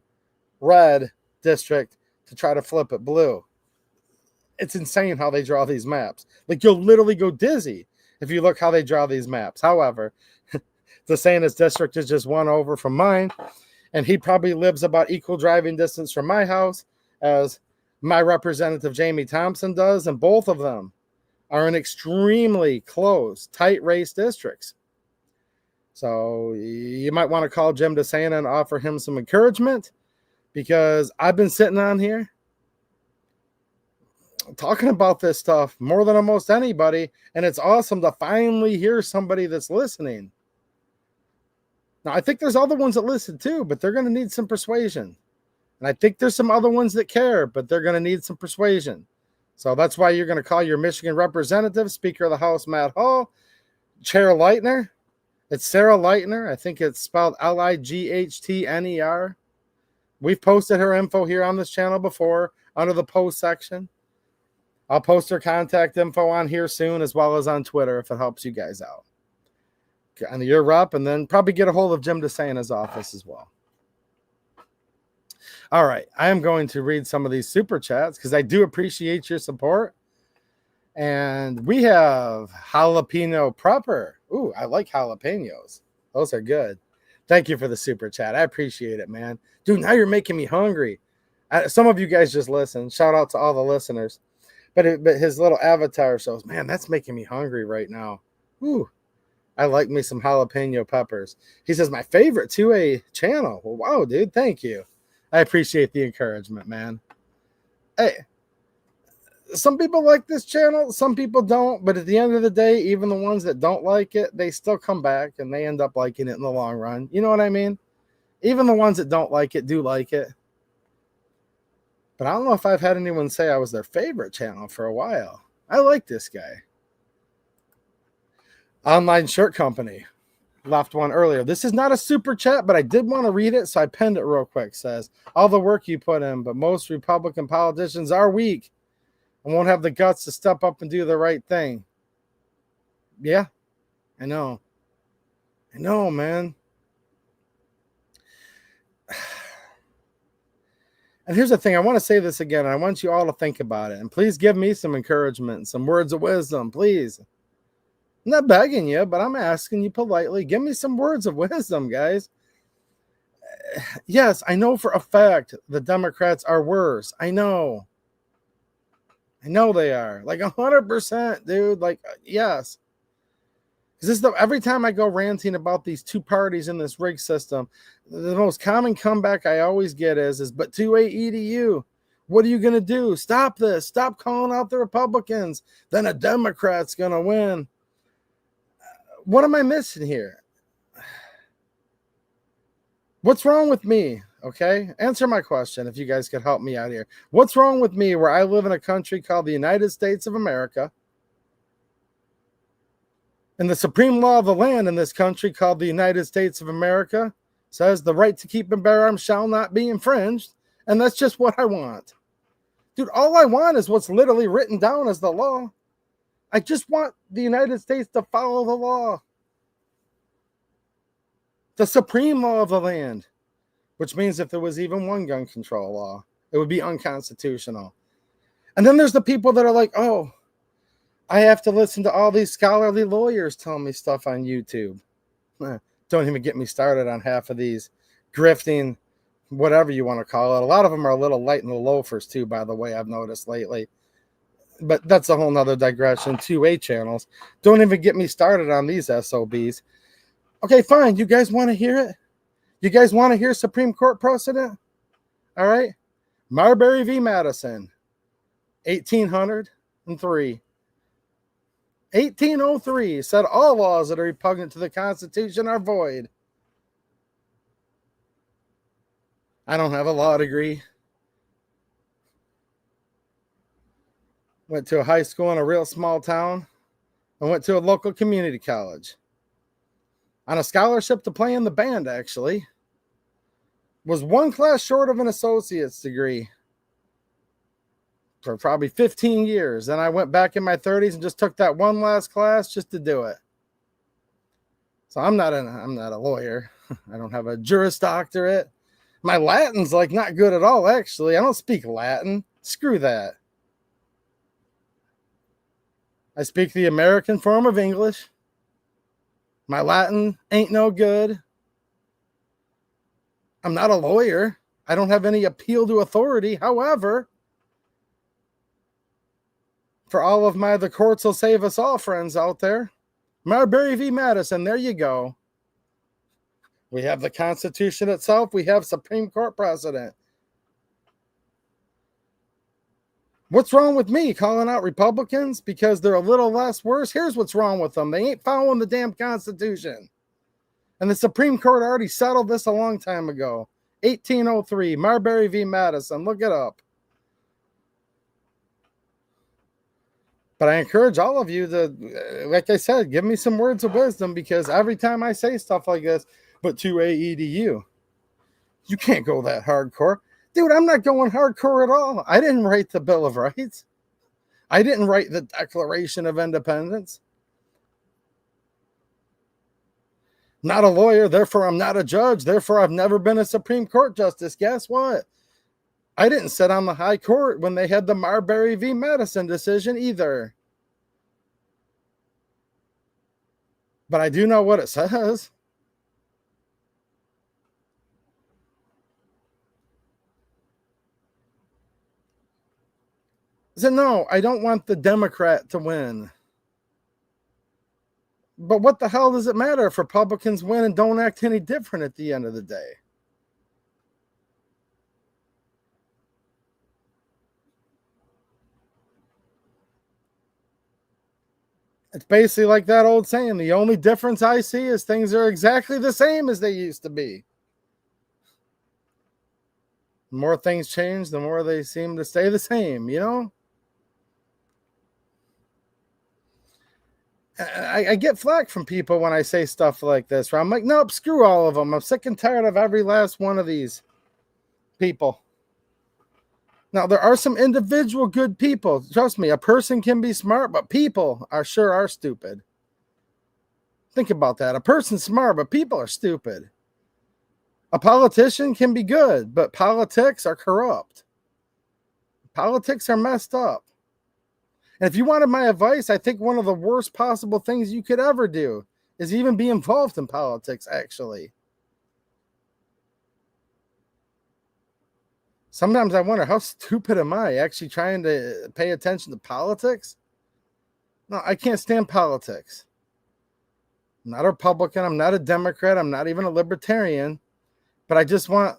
red district to try to flip it blue. It's insane how they draw these maps. Like, you'll literally go dizzy if you look how they draw these maps. However, DeSantis district is just one over from mine, and he probably lives about equal driving distance from my house as my representative Jamie Thompson does, and both of them are in extremely close, tight race districts. So you might want to call Jim Desana and offer him some encouragement, because I've been sitting on here talking about this stuff more than almost anybody, and it's awesome to finally hear somebody that's listening. Now, I think there's other ones that listen too, but they're going to need some persuasion. And I think there's some other ones that care, but they're going to need some persuasion. So that's why you're going to call your Michigan representative, Speaker of the House, Matt Hall, Chair Lightner. It's Sarah Lightner. I think it's spelled Lightner. We've posted her info here on this channel before under the post section. I'll post her contact info on here soon, as well as on Twitter, if it helps you guys out. And you're up, and then probably get a hold of Jim Desana's office as well. All right, I am going to read some of these super chats because I do appreciate your support. And we have Jalapeno Prepper. Ooh, I like jalapenos. Those are good. Thank you for the super chat. I appreciate it, man. Dude, now you're making me hungry. Some of you guys just listen. Shout out to all the listeners. But his little avatar shows, man, that's making me hungry right now. Ooh, I like me some jalapeno peppers. He says, my favorite 2A channel. Well, wow, dude, thank you. I appreciate the encouragement, man. Hey, some people like this channel, some people don't, but at the end of the day, even the ones that don't like it, they still come back and they end up liking it in the long run. You know what I mean? Even the ones that don't like it do like it. But I don't know if I've had anyone say I was their favorite channel for a while. I like this guy. Online Shirt Company left one earlier. This is not a super chat, but I did want to read it, so I penned it real quick. It says, all the work you put in, but most Republican politicians are weak and won't have the guts to step up and do the right thing. Yeah, I know. I know, man. And here's the thing. I want to say this again. And I want you all to think about it. And please give me some encouragement, some words of wisdom, please. I'm not begging you, but I'm asking you politely. Give me some words of wisdom, guys. Yes, I know for a fact the Democrats are worse. I know. I know they are. Like 100%, dude. Like, yes. Because every time I go ranting about these two parties in this rig system, the most common comeback I always get is but 2A EDU. What are you going to do? Stop this. Stop calling out the Republicans. Then a Democrat's going to win. What am I missing here? What's wrong with me? Okay, answer my question if you guys could help me out here. What's wrong with me where I live in a country called the United States of America, and the supreme law of the land in this country called the United States of America says the right to keep and bear arms shall not be infringed, and that's just what I want. Dude, all I want is what's literally written down as the law. I just want the United States to follow the law. The supreme law of the land. Which means if there was even one gun control law, it would be unconstitutional. And then there's the people that are like, oh, I have to listen to all these scholarly lawyers tell me stuff on YouTube. Don't even get me started on half of these grifting, whatever you want to call it. A lot of them are a little light in the loafers too, by the way, I've noticed lately. But that's a whole nother digression. 2A channels. Don't even get me started on these SOBs. Okay, fine. You guys want to hear it? You guys want to hear Supreme Court precedent? All right. Marbury v. Madison, 1803. 1803 said all laws that are repugnant to the Constitution are void. I don't have a law degree. Went to a high school in a real small town. I went to a local community college. On a scholarship to play in the band, actually. Was one class short of an associate's degree for probably 15 years. Then I went back in my 30s and just took that one last class just to do it. So I'm not a lawyer. I don't have a Juris Doctorate. My Latin's like not good at all, actually. I don't speak Latin. Screw that. I speak the American form of English. My Latin ain't no good. I'm not a lawyer. I don't have any appeal to authority. However, for all of my the courts will save us all friends out there, Marbury v. Madison, there you go. We have the Constitution itself. We have Supreme Court precedent. What's wrong with me calling out Republicans because they're a little less worse? Here's what's wrong with them. They ain't following the damn Constitution. And the Supreme Court already settled this a long time ago. 1803, Marbury v. Madison. Look it up. But I encourage all of you to, like I said, give me some words of wisdom, because every time I say stuff like this, but to AEDU, you can't go that hardcore. Dude, I'm not going hardcore at all. I didn't write the Bill of Rights. I didn't write the Declaration of Independence. Not a lawyer, therefore I'm not a judge. Therefore, I've never been a Supreme Court justice. Guess what? I didn't sit on the high court when they had the Marbury v. Madison decision either. But I do know what it says. So no, I don't want the Democrat to win. But what the hell does it matter if Republicans win and don't act any different at the end of the day? It's basically like that old saying, the only difference I see is things are exactly the same as they used to be. The more things change, the more they seem to stay the same, you know? I get flack from people when I say stuff like this, where I'm like, nope, screw all of them. I'm sick and tired of every last one of these people. Now, there are some individual good people. Trust me, a person can be smart, but people are stupid. Think about that. A person's smart, but people are stupid. A politician can be good, but politics are corrupt. Politics are messed up. And if you wanted my advice, I think one of the worst possible things you could ever do is even be involved in politics, actually. Sometimes I wonder, how stupid am I actually trying to pay attention to politics? No, I can't stand politics. I'm not a Republican. I'm not a Democrat. I'm not even a libertarian. But I just want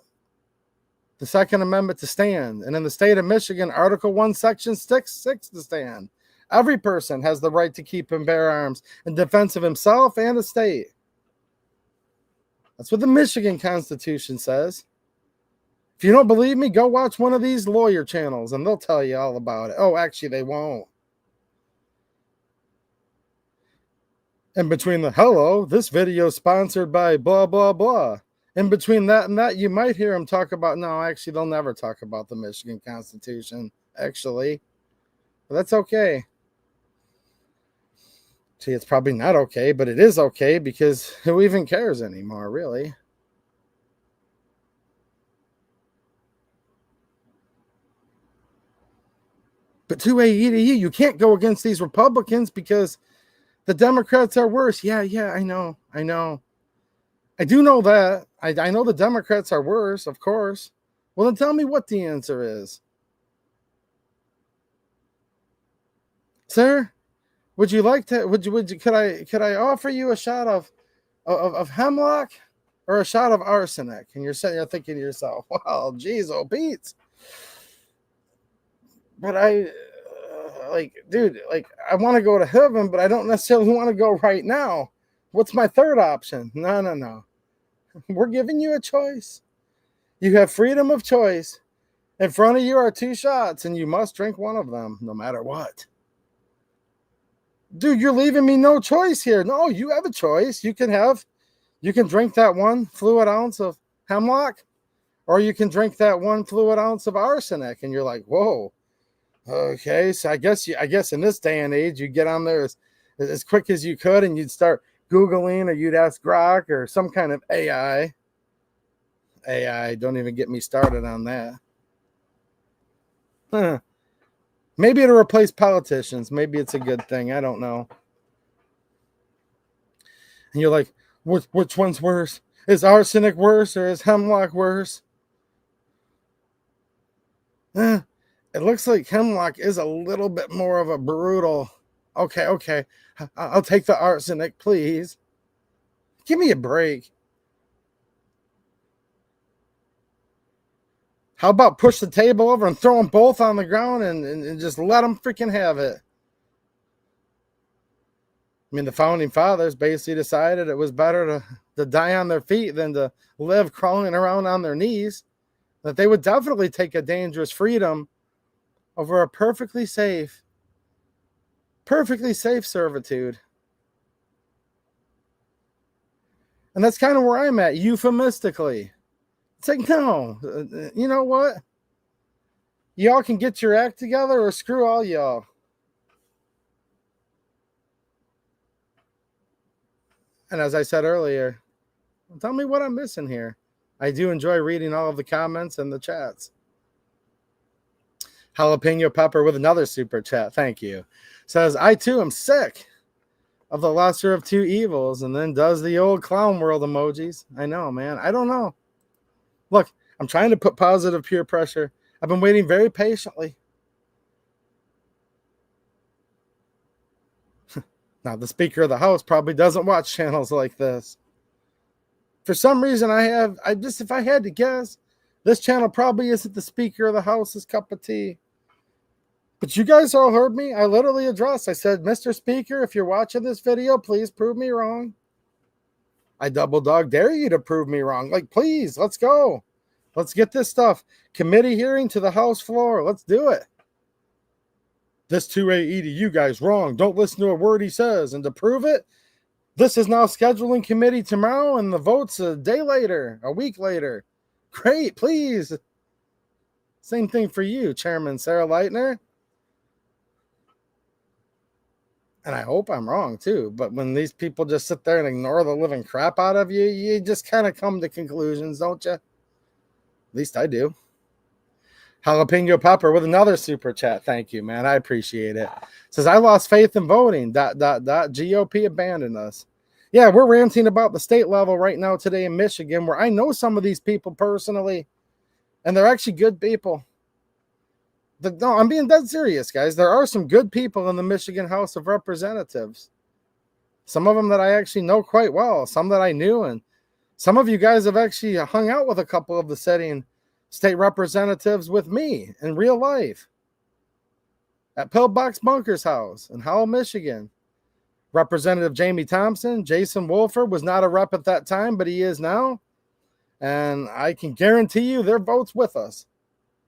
the Second Amendment to stand. And in the state of Michigan, Article 1, Section 6 to stand. Every person has the right to keep and bear arms in defense of himself and the state. That's what the Michigan Constitution says. If you don't believe me, go watch one of these lawyer channels and they'll tell you all about it. Oh, actually, they won't. In between the hello, this video is sponsored by blah, blah, blah. In between that and that, you might hear them talk about, no, actually, they'll never talk about the Michigan Constitution, actually. But that's okay. See, it's probably not okay, but it is okay, because who even cares anymore, really? But to AEDU, you can't go against these Republicans because the Democrats are worse. Yeah, I know. I do know that. I know the Democrats are worse, of course. Well, then tell me what the answer is. Sir, would you like to, could I offer you a shot of hemlock or a shot of arsenic? And you're sitting there thinking to yourself, well, geez, oh, Pete. But I want to go to heaven, but I don't necessarily want to go right now. What's my third option? No. We're giving you a choice. You have freedom of choice. In front of you are 2 shots, and you must drink one of them, no matter what. Dude, you're leaving me no choice here. No, you have a choice. You can drink that 1 fluid ounce of hemlock, or you can drink that 1 fluid ounce of arsenic. And you're like, whoa. Okay, so I guess in this day and age, you get on there as quick as you could, and you'd start Googling, or you'd ask Grok or some kind of AI. AI, don't even get me started on that. Huh. Maybe it'll replace politicians. Maybe it's a good thing. I don't know. And you're like, which one's worse? Is arsenic worse or is hemlock worse? It looks like hemlock is a little bit more of a brutal. Okay. I'll take the arsenic, please. Give me a break. How about push the table over and throw them both on the ground and just let them freaking have it? I mean, the founding fathers basically decided it was better to die on their feet than to live crawling around on their knees. That they would definitely take a dangerous freedom over a perfectly safe servitude. And that's kind of where I'm at, euphemistically. It's like, no, you know what? Y'all can get your act together or screw all y'all. And as I said earlier, tell me what I'm missing here. I do enjoy reading all of the comments and the chats. Jalapeno Pepper with another super chat. Thank you. Says, I too am sick of the lesser of two evils, and then does the old clown world emojis. I know, man. I don't know. Look, I'm trying to put positive peer pressure. I've been waiting very patiently. Now, the Speaker of the House probably doesn't watch channels like this. For some reason, if I had to guess, this channel probably isn't the Speaker of the House's cup of tea. But you guys all heard me. I literally addressed. I said, Mr. Speaker, if you're watching this video, please prove me wrong. I double dog dare you to prove me wrong. Like, please, let's go. Let's get this stuff. Committee hearing to the House floor. Let's do it. This 2AE to you guys wrong. Don't listen to a word he says. And to prove it, this is now scheduling committee tomorrow, and the vote's a day later, a week later. Great, please. Same thing for you, Chairman Sarah Leitner. And I hope I'm wrong too, but when these people just sit there and ignore the living crap out of you, you just kind of come to conclusions, don't you? At least I do. Jalapeno Pepper with another super chat. Thank you, man. I appreciate it. Says, I lost faith in voting. ... GOP abandoned us. Yeah, we're ranting about the state level right now today in Michigan, where I know some of these people personally, and they're actually good people. No, I'm being dead serious, guys. There are some good people in the Michigan House of Representatives. Some of them that I actually know quite well, some that I knew, and some of you guys have actually hung out with a couple of the sitting state representatives with me in real life at Pillbox Bunker's house in Howell, Michigan. Representative Jamie Thompson, Jason Wolford was not a rep at that time, but he is now. And I can guarantee you their vote's with us.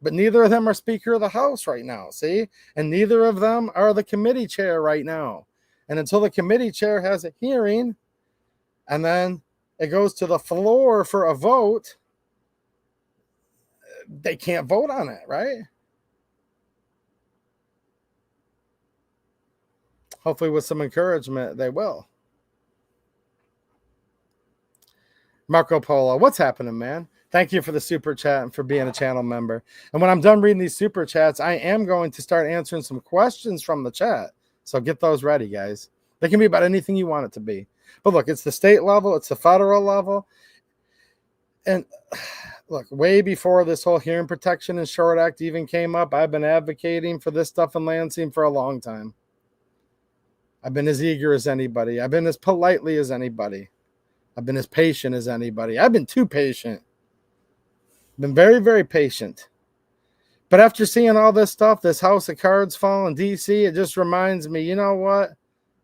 But neither of them are Speaker of the House right now, see? And neither of them are the committee chair right now. And until the committee chair has a hearing, and then it goes to the floor for a vote, they can't vote on it, right? Hopefully with some encouragement, they will. Marco Polo, what's happening, man? Thank you for the super chat and for being a channel member. And when I'm done reading these super chats, I am going to start answering some questions from the chat. So get those ready, guys. They can be about anything you want it to be. But look, it's the state level. It's the federal level. And look, way before this whole hearing protection and short act even came up, I've been advocating for this stuff in Lansing for a long time. I've been as eager as anybody. I've been as politely as anybody. I've been as patient as anybody. I've been too patient. Been very, very patient. But after seeing all this stuff, this house of cards fall in DC, it just reminds me, you know what?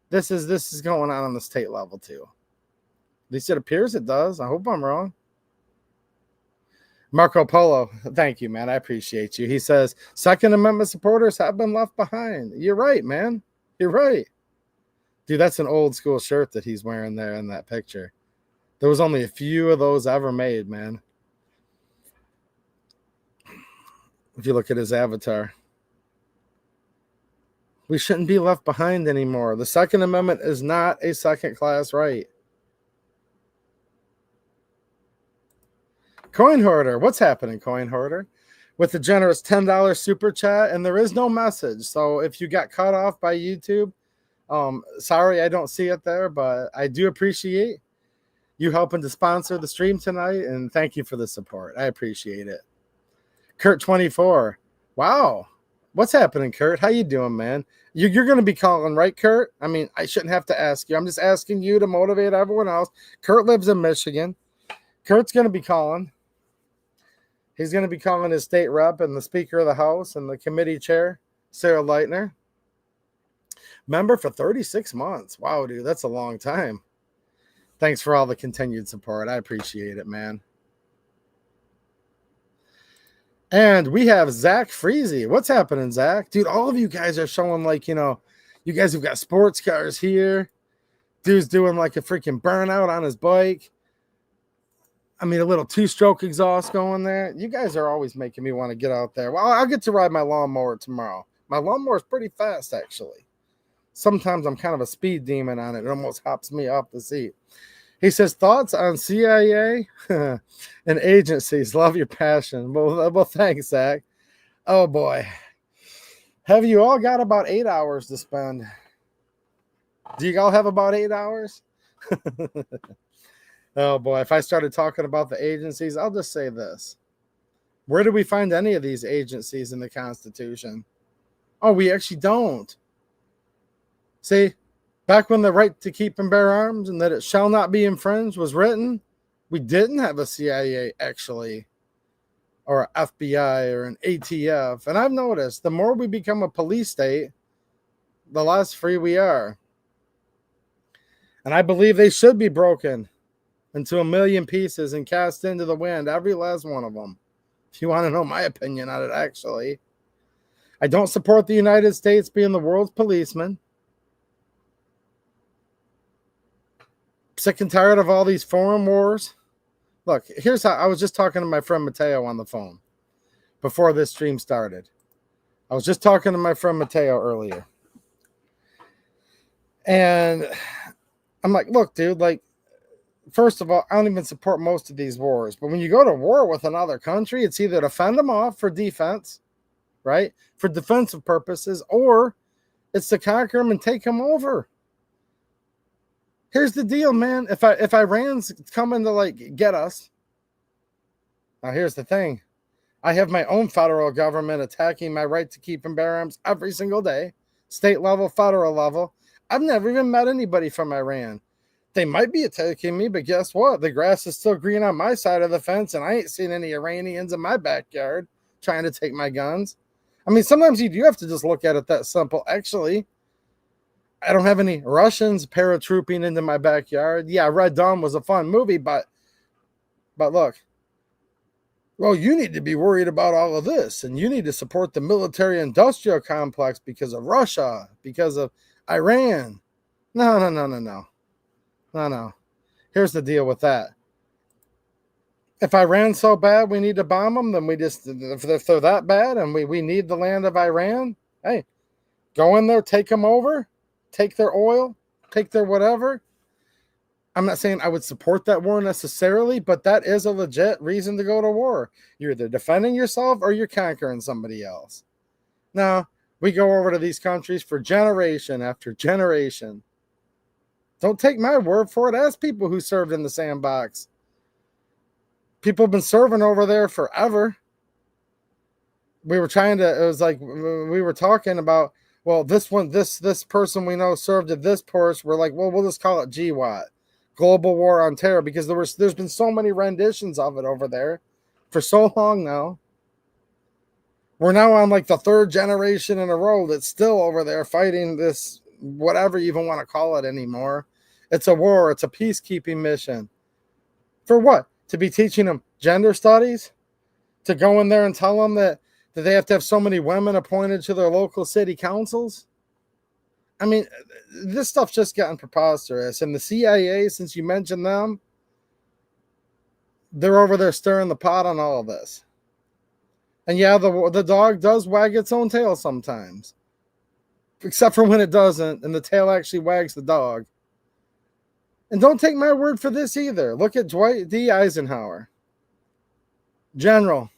This is going on the state level too. At least it appears it does. I hope I'm wrong. Marco Polo, thank you, man. I appreciate you. He says, Second Amendment supporters have been left behind. You're right, man. You're right. Dude, that's an old school shirt that he's wearing there in that picture. There was only a few of those ever made, man. If you look at his avatar. We shouldn't be left behind anymore. The Second Amendment is not a second-class right. Coin Hoarder, what's happening, Coin Hoarder? With the generous $10 super chat, and there is no message. So if you got cut off by YouTube, sorry I don't see it there, but I do appreciate you helping to sponsor the stream tonight, and thank you for the support. I appreciate it. Kurt24, wow, what's happening, Kurt? How you doing, man? You're going to be calling, right, Kurt? I mean, I shouldn't have to ask you. I'm just asking you to motivate everyone else. Kurt lives in Michigan. Kurt's going to be calling. He's going to be calling his state rep and the Speaker of the House and the committee chair, Sarah Leitner. Member for 36 months. Wow, dude, that's a long time. Thanks for all the continued support. I appreciate it, man. And we have Zach Freezy. What's happening, Zach? Dude, all of you guys are showing like, you guys have got sports cars here. Dude's doing like a freaking burnout on his bike. I mean, a little two-stroke exhaust going there. You guys are always making me want to get out there. Well, I'll get to ride my lawnmower tomorrow. My lawnmower is pretty fast, actually. Sometimes I'm kind of a speed demon on it. It almost hops me off the seat. He says, thoughts on CIA and agencies. Love your passion. Well, thanks, Zach. Oh, boy. Have you all got about 8 hours to spend? Do you all have about 8 hours? Oh, boy. If I started talking about the agencies, I'll just say this. Where do we find any of these agencies in the Constitution? Oh, we actually don't. See, back when the right to keep and bear arms and that it shall not be infringed was written, we didn't have a CIA, actually, or an FBI or an ATF. And I've noticed the more we become a police state, the less free we are. And I believe they should be broken into a million pieces and cast into the wind, every last one of them. If you want to know my opinion on it, actually. I don't support the United States being the world's policeman. Sick and tired of all these foreign wars. Look, here's how I was just talking to my friend Mateo on the phone before this stream started. I was just talking to my friend Mateo earlier. And I'm like, look, dude, like, first of all, I don't even support most of these wars. But when you go to war with another country, it's either to fend them off for defense, right? For defensive purposes, or it's to conquer them and take them over. Here's the deal, man. If Iran's coming to like get us, now here's the thing. I have my own federal government attacking my right to keep and bear arms every single day, state level, federal level. I've never even met anybody from Iran. They might be attacking me, but guess what? The grass is still green on my side of the fence, and I ain't seen any Iranians in my backyard trying to take my guns. I mean, sometimes you do have to just look at it that simple. Actually, I don't have any Russians paratrooping into my backyard. Yeah, Red Dawn was a fun movie, but look, well, you need to be worried about all of this, and you need to support the military-industrial complex because of Russia, because of Iran. No. Here's the deal with that. If Iran's so bad we need to bomb them, then if they're that bad and we need the land of Iran, hey, go in there, take them over, take their oil, take their whatever. I'm not saying I would support that war necessarily, but that is a legit reason to go to war. You're either defending yourself or you're conquering somebody else. Now, we go over to these countries for generation after generation. Don't take my word for it. Ask people who served in the sandbox. People have been serving over there forever. We were talking about, well, this person we know served at this course. We're like, well, we'll just call it GWAT, Global War on Terror, because there's been so many renditions of it over there for so long now. We're now on like the third generation in a row that's still over there fighting this, whatever you even want to call it anymore. It's a war. It's a peacekeeping mission. For what? To be teaching them gender studies? To go in there and tell them that they have to have so many women appointed to their local city councils? I mean, this stuff's just gotten preposterous. And the CIA, since you mentioned them, they're over there stirring the pot on all of this. And yeah, the dog does wag its own tail sometimes. except for when it doesn't and the tail actually wags the dog. And don't take my word for this either. Look at Dwight D. Eisenhower. General.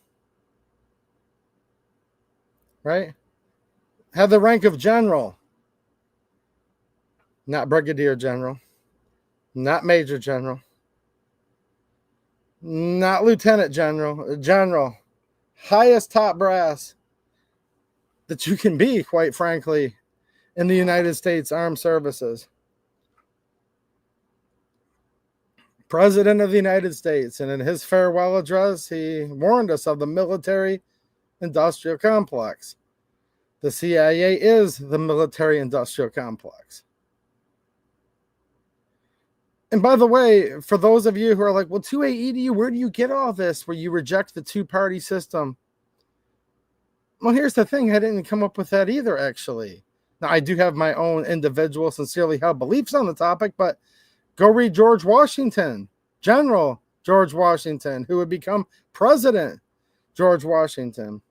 Right? Had the rank of general. Not brigadier general. Not major general. Not lieutenant general. General. Highest top brass that you can be, quite frankly, in the United States Armed Services. President of the United States, and in his farewell address, he warned us of the military-industrial complex. The CIA is the military-industrial complex. And by the way, for those of you who are like, well, 2A Edu, where do you get all this where you reject the two-party system? Well, here's the thing. I didn't come up with that either, actually. Now, I do have my own individual, sincerely held beliefs on the topic, but go read George Washington, General George Washington, who would become President George Washington.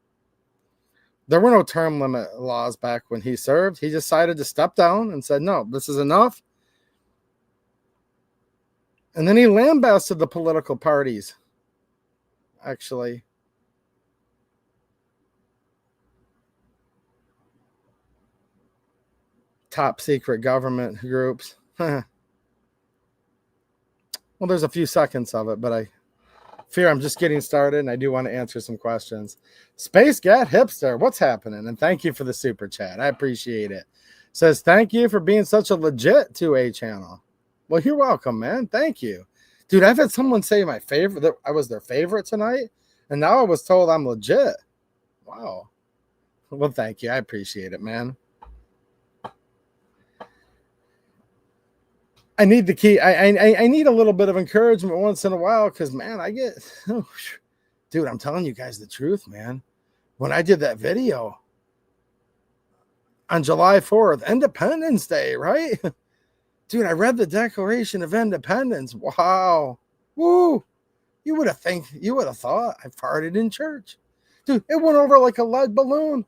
There were no term limit laws back when he served. He decided to step down and said, no, this is enough. And then he lambasted the political parties, actually. Top secret government groups. Well, there's a few seconds of it, but I fear I'm just getting started, and I do want to answer some questions. Space Gat Hipster, what's happening? And thank you for the super chat. I appreciate it. Says, thank you for being such a legit 2A channel. Well, you're welcome, man. Thank you. Dude, I've had someone say my favorite, that I was their favorite tonight, and now I was told I'm legit. Wow. Well, thank you. I appreciate it, man. I need the key. I need a little bit of encouragement once in a while because, man, I get, dude, I'm telling you guys the truth, man. When I did that video on July 4th, Independence Day, right? Dude, I read the Declaration of Independence. Wow. Woo. You would have thought I farted in church. Dude, it went over like a lead balloon.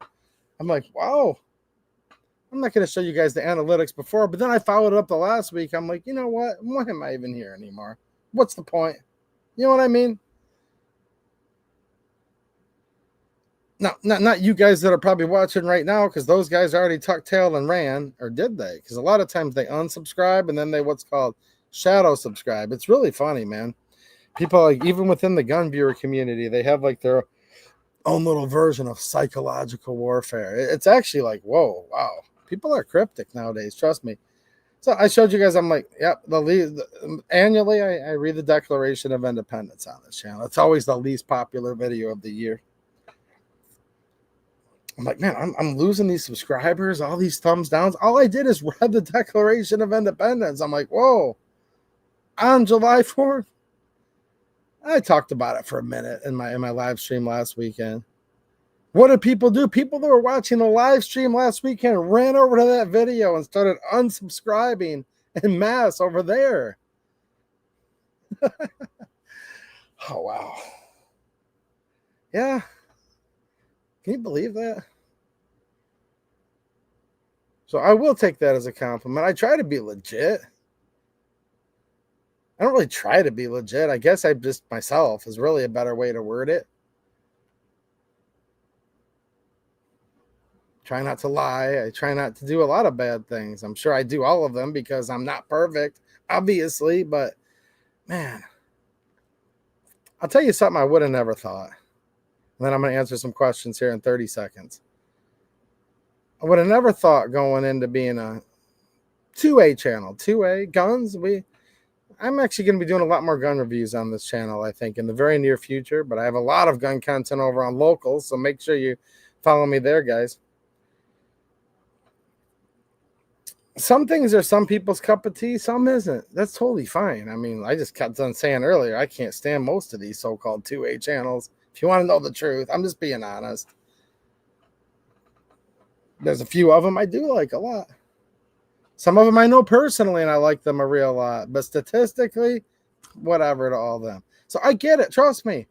I'm like, wow. I'm not going to show you guys the analytics before, but then I followed it up the last week. I'm like, you know what? Why am I even here anymore? What's the point? You know what I mean? No, not you guys that are probably watching right now, because those guys already tucked tail and ran, or did they? Because a lot of times they unsubscribe and then they what's called shadow subscribe. It's really funny, man. People, like, even within the gun viewer community, they have like their own little version of psychological warfare. It's actually like, whoa, wow. People are cryptic nowadays, trust me. So I showed you guys, I'm like, yep, annually I read the Declaration of Independence on this channel. It's always the least popular video of the year. I'm like, man, I'm losing these subscribers, all these thumbs downs. All I did is read the Declaration of Independence. I'm like, whoa, on July 4th. I talked about it for a minute in my live stream last weekend. What did people do? People that were watching the live stream last weekend ran over to that video and started unsubscribing en masse over there. Oh, wow. Yeah. Can you believe that? So I will take that as a compliment. I try to be legit. I don't really try to be legit. I guess I just myself is really a better way to word it. Try not to lie. I try not to do a lot of bad things. I'm sure I do all of them because I'm not perfect, obviously. But, man, I'll tell you something I would have never thought. And then I'm going to answer some questions here in 30 seconds. I would have never thought going into being a 2A channel. 2A, guns. I'm actually going to be doing a lot more gun reviews on this channel, I think, in the very near future. But I have a lot of gun content over on Locals, so make sure you follow me there, guys. Some things are some people's cup of tea, some isn't. That's totally fine. I mean, I just kept on saying earlier, I can't stand most of these so-called 2A channels. If you want to know the truth, I'm just being honest. There's a few of them I do like a lot. Some of them I know personally, and I like them a real lot. But statistically, whatever to all of them. So I get it. Trust me.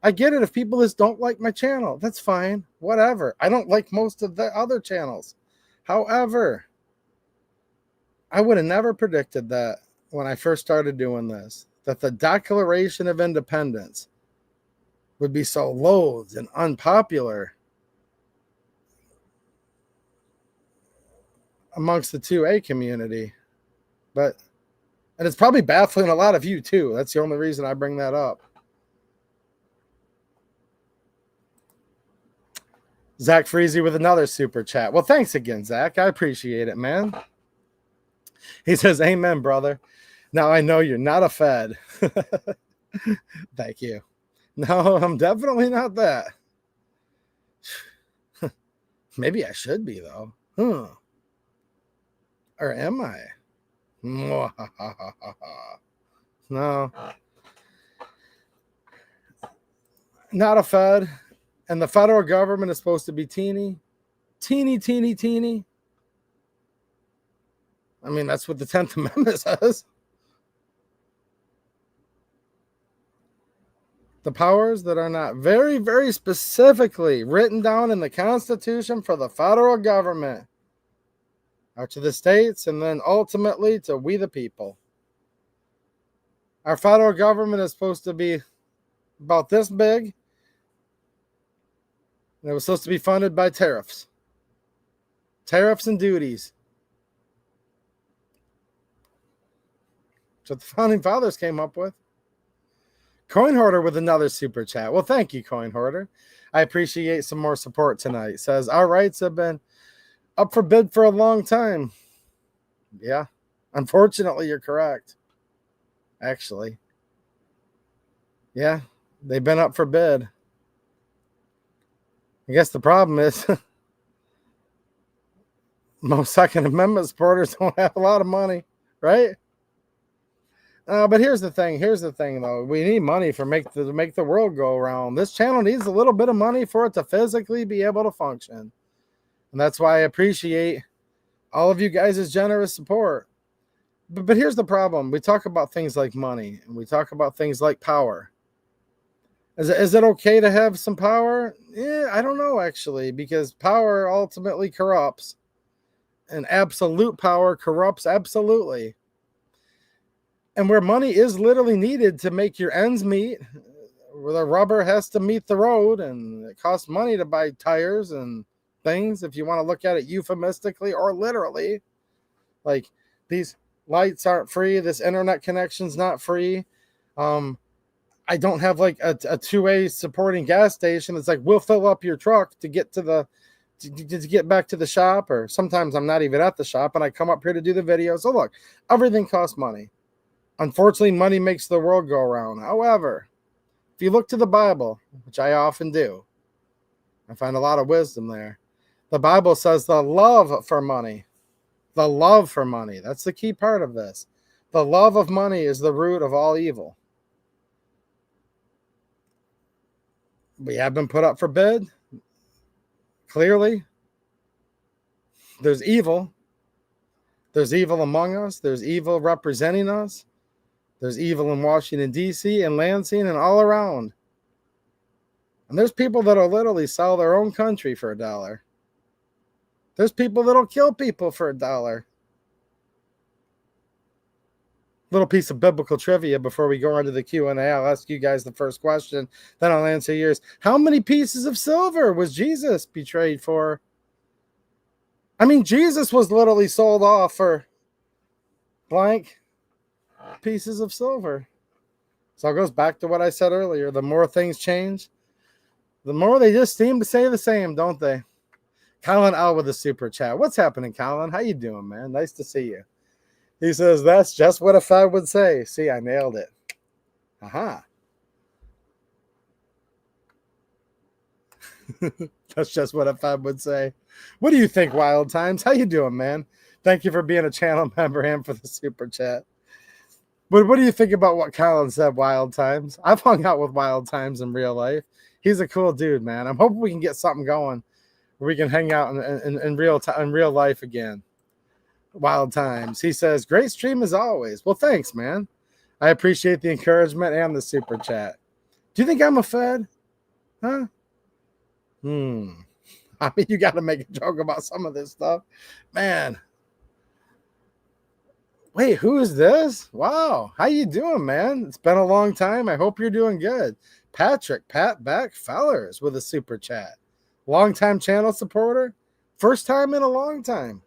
I get it if people just don't like my channel. That's fine. Whatever. I don't like most of the other channels. However, I would have never predicted that when I first started doing this, that the Declaration of Independence would be so loathed and unpopular amongst the 2A community. And it's probably baffling a lot of you too. That's the only reason I bring that up. Zach Freezy with another super chat. Well, thanks again, Zach. I appreciate it, man. He says, amen, brother. Now I know you're not a Fed. Thank you. No, I'm definitely not that. Maybe I should be, though. Or am I? No. Not a Fed. And the federal government is supposed to be teeny. I mean, that's what the 10th Amendment says. The powers that are not very, very specifically written down in the Constitution for the federal government are to the states and then ultimately to we the people. Our federal government is supposed to be about this big. And it was supposed to be funded by tariffs. Tariffs and duties. That's what the founding fathers came up with. Coin Hoarder with another super chat. Well, thank you, Coin Hoarder. I appreciate some more support tonight. Says, our rights have been up for bid for a long time. Yeah. Unfortunately, you're correct. Actually. Yeah. They've been up for bid. I guess the problem is most Second Amendment supporters don't have a lot of money, right? But here's the thing. Though. We need money to make the world go around. This channel needs a little bit of money for it to physically be able to function. And that's why I appreciate all of you guys' generous support. But here's the problem. We talk about things like money, and we talk about things like power. Is it okay to have some power? Yeah, I don't know, actually, because power ultimately corrupts. And absolute power corrupts absolutely. And where money is literally needed to make your ends meet, where the rubber has to meet the road, and it costs money to buy tires and things, if you want to look at it euphemistically or literally. Like, these lights aren't free, this internet connection's not free. I don't have like a 2A supporting gas station. It's like, we'll fill up your truck to get to get back to the shop, or sometimes I'm not even at the shop and I come up here to do the video. So look, everything costs money. Unfortunately, money makes the world go around. However, if you look to the Bible, which I often do, I find a lot of wisdom there. The Bible says the love for money, that's the key part of this. The love of money is the root of all evil. We have been put up for bid. Clearly, there's evil. There's evil among us. There's evil representing us. There's evil in Washington, D.C. and Lansing and all around. And there's people that'll literally sell their own country for $1. There's people that'll kill people for $1. Little piece of biblical trivia before we go on to the Q&A. I'll ask you guys the first question, then I'll answer yours. How many pieces of silver was Jesus betrayed for? I mean, Jesus was literally sold off for blank pieces of silver. So it goes back to what I said earlier. The more things change, the more they just seem to say the same, don't they? Colin L with a super chat. What's happening, Colin? How you doing, man? Nice to see you. He says, that's just what a Fed would say. See, I nailed it. Aha. That's just what a Fed would say. What do you think, Wild Times? How you doing, man? Thank you for being a channel member and for the super chat. But what do you think about what Colin said, Wild Times? I've hung out with Wild Times in real life. He's a cool dude, man. I'm hoping we can get something going where we can hang out in real life again. Wild Times. He says, great stream as always. Well, thanks, man. I appreciate the encouragement and the super chat. Do you think I'm a Fed? Huh? I mean, you got to make a joke about some of this stuff. Man. Wait, who is this? Wow. How you doing, man? It's been a long time. I hope you're doing good. Patrick, Pat Back Fellers with a super chat. Long-time channel supporter. First time in a long time.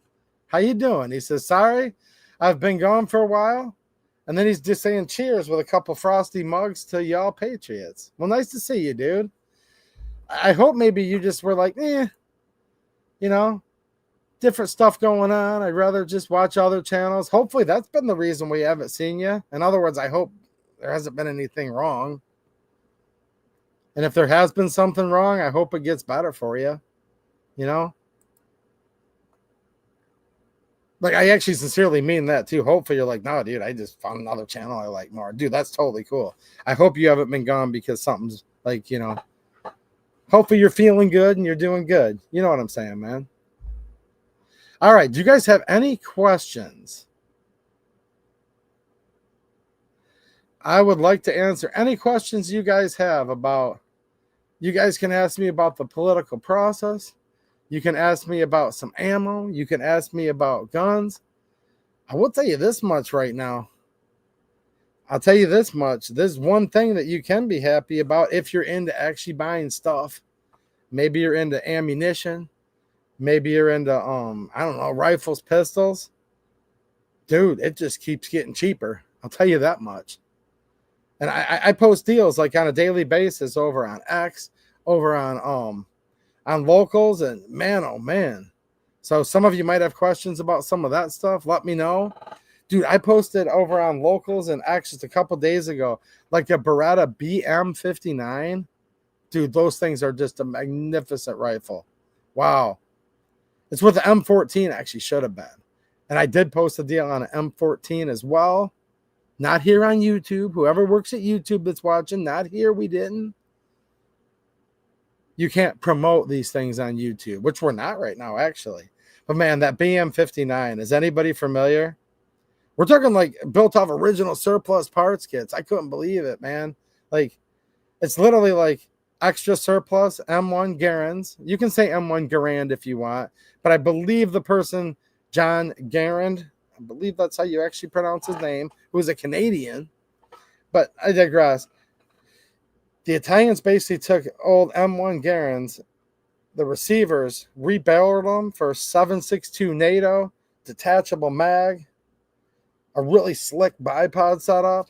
How you doing? He says, sorry, I've been gone for a while. And then he's just saying cheers with a couple frosty mugs to y'all Patriots. Well, nice to see you, dude. I hope maybe you just were like, you know, different stuff going on. I'd rather just watch other channels. Hopefully that's been the reason we haven't seen you. In other words, I hope there hasn't been anything wrong. And if there has been something wrong, I hope it gets better for you. You know? Like, I actually sincerely mean that too. Hopefully you're like, no, dude, I just found another channel I like more. Dude, that's totally cool. I hope you haven't been gone because something's like, you know, hopefully you're feeling good and you're doing good. You know what I'm saying, man? All right. Do you guys have any questions? I would like to answer any questions you guys have about, you guys can ask me about the political process. You can ask me about some ammo. You can ask me about guns. I will tell you this much right now. I'll tell you this much. There's one thing that you can be happy about if you're into actually buying stuff. Maybe you're into ammunition. Maybe you're into, I don't know, rifles, pistols. Dude, it just keeps getting cheaper. I'll tell you that much. And I post deals like on a daily basis over on X, over on locals, and man, oh man. So some of you might have questions about some of that stuff. Let me know. Dude, I posted over on locals and X just a couple days ago, like a Beretta BM59. Dude, those things are just a magnificent rifle. Wow. It's what the M14 actually should have been. And I did post a deal on an M14 as well. Not here on YouTube. Whoever works at YouTube that's watching, not here, we didn't. You can't promote these things on YouTube, which we're not right now, actually. But man, that BM59, is anybody familiar? We're talking like built off original surplus parts kits. I couldn't believe it, man. Like, it's literally like extra surplus M1 Garand. You can say M1 Garand if you want, but I believe the person, John Garand, I believe that's how you actually pronounce his name, who's a Canadian. But I digress. The Italians basically took old M1 Garands, the receivers, rebarreled them for 7.62 NATO, detachable mag, a really slick bipod setup,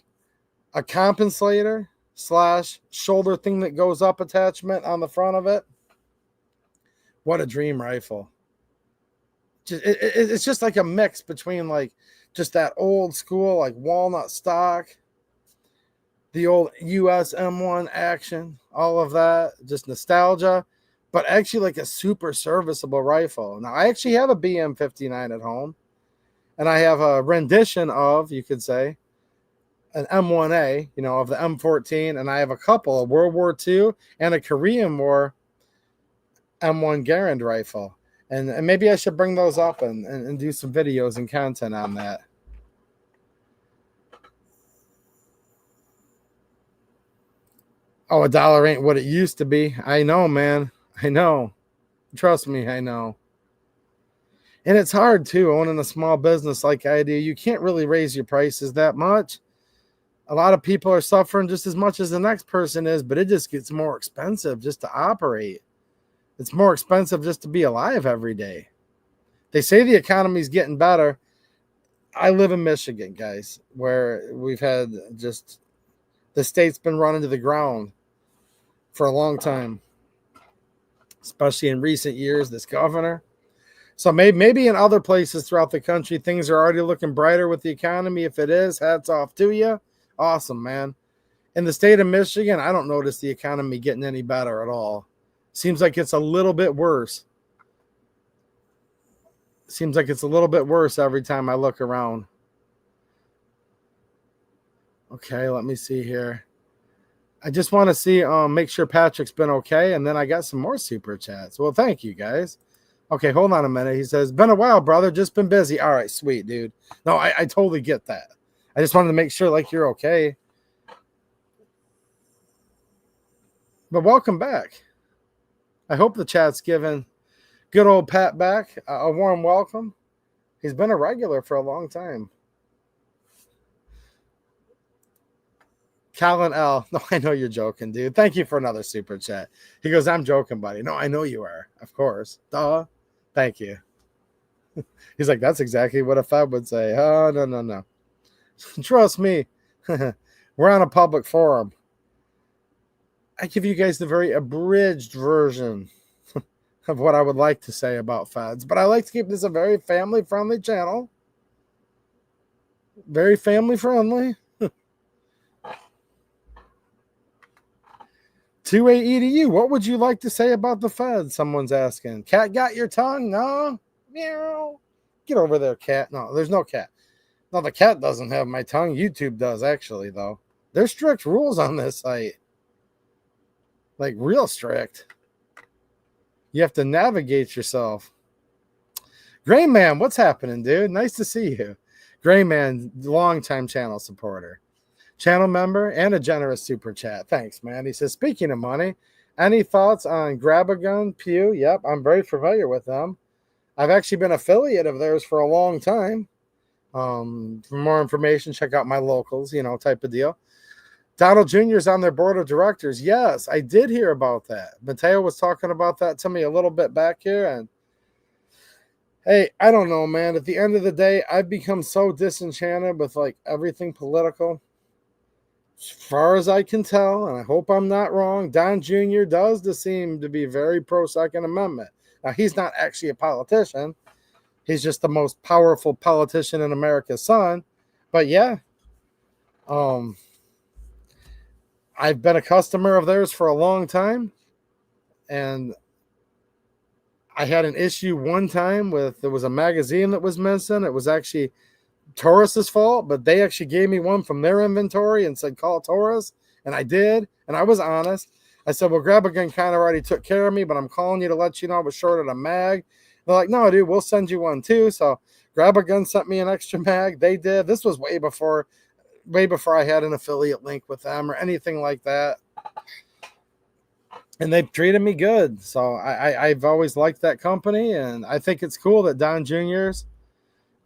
a compensator / shoulder thing that goes up attachment on the front of it. What a dream rifle. It's just like a mix between like just that old school like walnut stock, the old US M1 action, all of that, just nostalgia, but actually like a super serviceable rifle. Now, I actually have a BM59 at home, and I have a rendition of, you could say, an M1A, you know, of the M14, and I have a couple, a World War II and a Korean War M1 Garand rifle. And maybe I should bring those up and do some videos and content on that. Oh, $1 ain't what it used to be. I know, man. I know. Trust me, I know. And it's hard, too, owning a small business like I do. You can't really raise your prices that much. A lot of people are suffering just as much as the next person is, but it just gets more expensive just to operate. It's more expensive just to be alive every day. They say the economy's getting better. I live in Michigan, guys, where we've had just the state's been run into the ground for a long time, especially in recent years, this governor. So maybe in other places throughout the country, things are already looking brighter with the economy. If it is, hats off to you. Awesome, man. In the state of Michigan, I don't notice the economy getting any better at all. Seems like it's a little bit worse. Seems like it's a little bit worse every time I look around. Okay, let me see here. I just want to see, make sure Patrick's been okay, and then I got some more super chats. Well, thank you, guys. Okay, hold on a minute. He says, been a while, brother. Just been busy. All right, sweet, dude. No, I totally get that. I just wanted to make sure, like, you're okay. But welcome back. I hope the chat's given Good old Pat back. A warm welcome. He's been a regular for a long time. Colin L. No, I know you're joking, dude. Thank you for another super chat. He goes, I'm joking, buddy. No, I know you are. Of course. Duh. Thank you. He's like, that's exactly what a Fed would say. Oh, no. Trust me. We're on a public forum. I give you guys the very abridged version of what I would like to say about Feds, but I like to keep this a very family-friendly channel. Very family-friendly. 2A Edu, what would you like to say about the Fed? Someone's asking. Cat got your tongue? No? Meow. Get over there, cat. No, there's no cat. No, the cat doesn't have my tongue. YouTube does, actually, though. There's strict rules on this site. Like, real strict. You have to navigate yourself. Gray Man, what's happening, dude? Nice to see you. Gray Man, longtime channel supporter. Channel member and a generous super chat. Thanks, man. He says, speaking of money, any thoughts on Grab-A-Gun, Pew? Yep, I'm very familiar with them. I've actually been affiliate of theirs for a long time. For more information, check out my locals, type of deal. Donald Jr. is on their board of directors. Yes, I did hear about that. Mateo was talking about that to me a little bit back here. And hey, I don't know, man. At the end of the day, I've become so disenchanted with like everything political. As far as I can tell, and I hope I'm not wrong, Don Jr. does seem to be very pro-Second Amendment. Now, he's not actually a politician. He's just the most powerful politician in America's son. But yeah, I've been a customer of theirs for a long time. And I had an issue one time with, there was a magazine that was missing. It was actually Taurus's fault, but they actually gave me one from their inventory and said, call Taurus. And I did. And I was honest. I said, well, Grab-A-Gun kind of already took care of me, but I'm calling you to let you know I was short of a mag. They're like, no, dude, we'll send you one too. So Grab-A-Gun sent me an extra mag. They did. This was way before I had an affiliate link with them or anything like that. And they've treated me good. So I've always liked that company. And I think it's cool that Don Jr.'s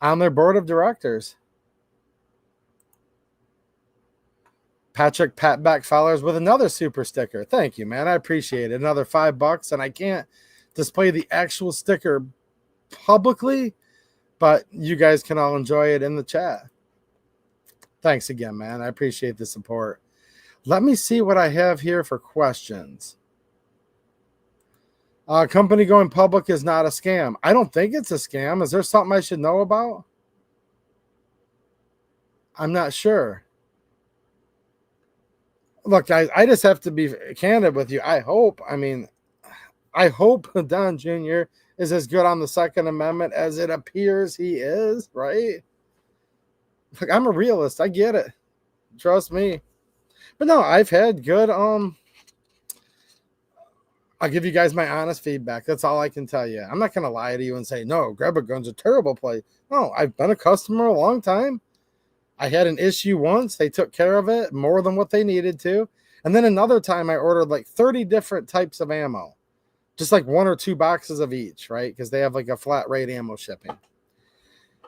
on their board of directors. Patrick Patback Fowlers with another super sticker. Thank you, man. I appreciate it. Another $5. And I can't display the actual sticker publicly, but you guys can all enjoy it in the chat. Thanks again, man. I appreciate the support. Let me see what I have here for questions. Company going public is not a scam. I don't think it's a scam. Is there something I should know about? I'm not sure. Look, guys, I just have to be candid with you. I hope Don Jr. is as good on the Second Amendment as it appears he is, right? Look, I'm a realist. I get it. Trust me. But no, I've had good, I'll give you guys my honest feedback. That's all I can tell you. I'm not going to lie to you and say, no, Grab-A-Gun's a terrible place. No, I've been a customer a long time. I had an issue once. They took care of it more than what they needed to. And then another time I ordered like 30 different types of ammo. Just like 1 or 2 boxes of each, right? Because they have like a flat rate ammo shipping.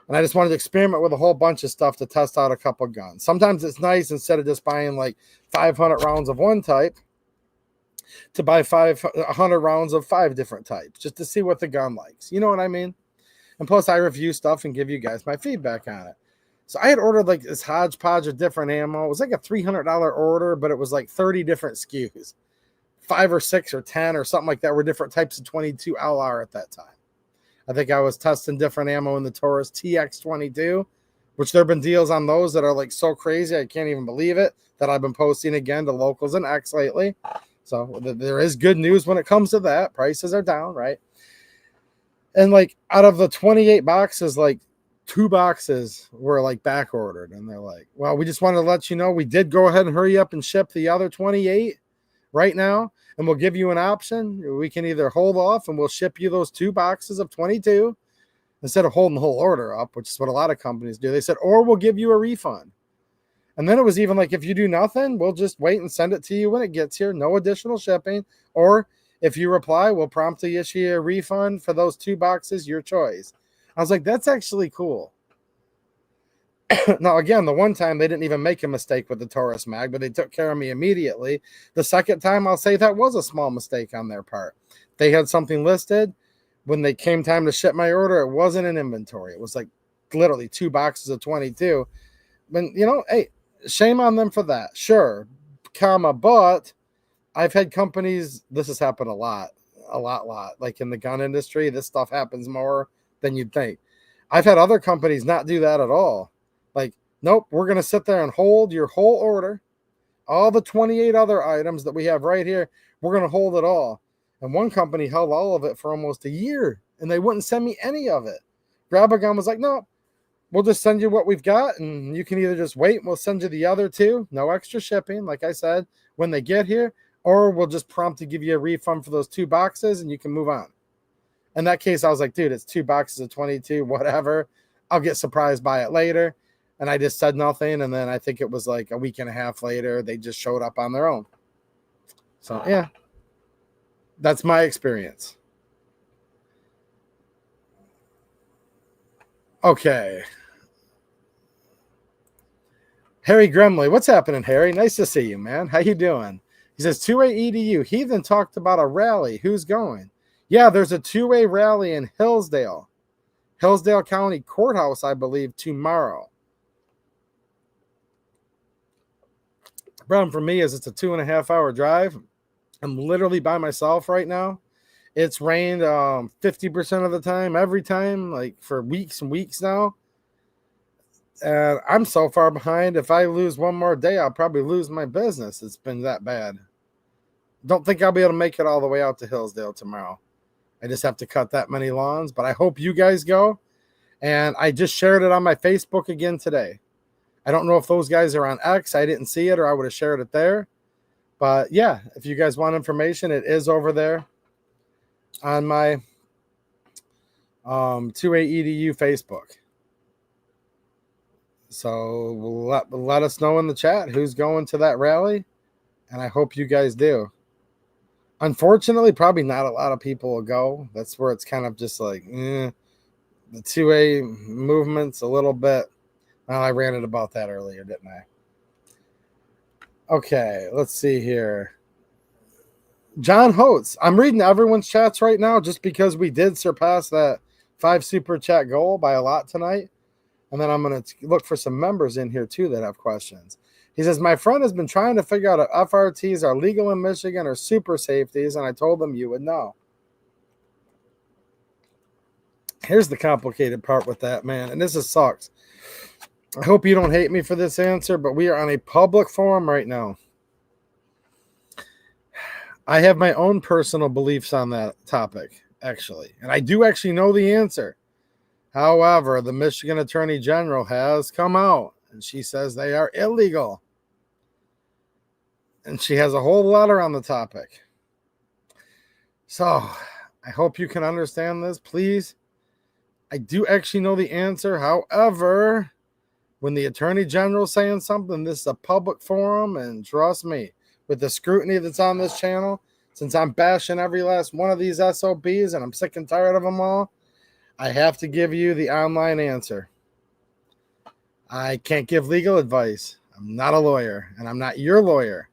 And I just wanted to experiment with a whole bunch of stuff to test out a couple guns. Sometimes it's nice, instead of just buying like 500 rounds of one type, to buy 500 rounds of 5 different types, just to see what the gun likes. You know what I mean? And plus, I review stuff and give you guys my feedback on it. So I had ordered like this hodgepodge of different ammo. It was like a $300 order, but it was like 30 different SKUs. 5 or 6 or 10 or something like that were different types of 22 LR at that time. I think I was testing different ammo in the Taurus TX22, which there have been deals on those that are like so crazy, I can't even believe it, that I've been posting again to locals and X lately. So there is good news when it comes to that. Prices are down, right? And like out of the 28 boxes, like 2 boxes were like back ordered. And they're like, well, we just wanted to let you know we did go ahead and hurry up and ship the other 28 right now. And we'll give you an option. We can either hold off and we'll ship you those 2 boxes of 22 instead of holding the whole order up, which is what a lot of companies do. They said, or we'll give you a refund. And then it was even like, if you do nothing, we'll just wait and send it to you when it gets here. No additional shipping. Or If you reply, we'll promptly issue you a refund for those 2 boxes, your choice. I was like, that's actually cool. Now, again, the one time they didn't even make a mistake with the Taurus mag, but they took care of me immediately. The second time, I'll say that was a small mistake on their part. They had something listed. When they came time to ship my order, it wasn't in inventory. It was like literally 2 boxes of 22. When, hey, shame on them for that. Sure, but I've had companies, this has happened a lot. Like in the gun industry, this stuff happens more than you'd think. I've had other companies not do that at all. Like, nope, we're going to sit there and hold your whole order. All the 28 other items that we have right here, we're going to hold it all. And one company held all of it for almost a year, and they wouldn't send me any of it. Grab a Gun was like, no, we'll just send you what we've got, and you can either just wait, and we'll send you the other 2. No extra shipping, like I said, when they get here, or we'll just prompt to give you a refund for those 2 boxes, and you can move on. In that case, I was like, dude, it's 2 boxes of 22, whatever. I'll get surprised by it later. And I just said nothing. And then I think it was like a week and a half later, they just showed up on their own. So, yeah, that's my experience. Okay. Harry Gremley. What's happening, Harry? Nice to see you, man. How you doing? He says, 2-way EDU. Heathen talked about a rally. Who's going? Yeah, there's a 2-way rally in Hillsdale County Courthouse, I believe, tomorrow. The problem for me is it's a 2.5-hour drive. I'm literally by myself right now. It's rained 50% of the time, every time, like for weeks and weeks now. And I'm so far behind. If I lose one more day, I'll probably lose my business. It's been that bad. Don't think I'll be able to make it all the way out to Hillsdale tomorrow. I just have to cut that many lawns. But I hope you guys go. And I just shared it on my Facebook again today. I don't know if those guys are on X. I didn't see it, or I would have shared it there. But yeah, if you guys want information, it is over there on my 2A EDU Facebook. So let us know in the chat who's going to that rally, and I hope you guys do. Unfortunately, probably not a lot of people will go. That's where it's kind of just like, the 2A movement's a little bit. Well, I ranted about that earlier, didn't I? Okay, let's see here. John Holtz. I'm reading everyone's chats right now just because we did surpass that 5 super chat goal by a lot tonight. And then I'm going to look for some members in here too that have questions. He says, my friend has been trying to figure out if FRTs are legal in Michigan or super safeties, and I told him you would know. Here's the complicated part with that, man, and this sucks. I hope you don't hate me for this answer, but we are on a public forum right now. I have my own personal beliefs on that topic, actually, and I do actually know the answer. However, the Michigan Attorney General has come out, and she says they are illegal. And she has a whole letter on the topic. So I hope you can understand this, please. I do actually know the answer. However, when the Attorney General is saying something, this is a public forum, and trust me, with the scrutiny that's on this channel, since I'm bashing every last one of these SOBs and I'm sick and tired of them all, I have to give you the online answer. I can't give legal advice. I'm not a lawyer, and I'm not your lawyer.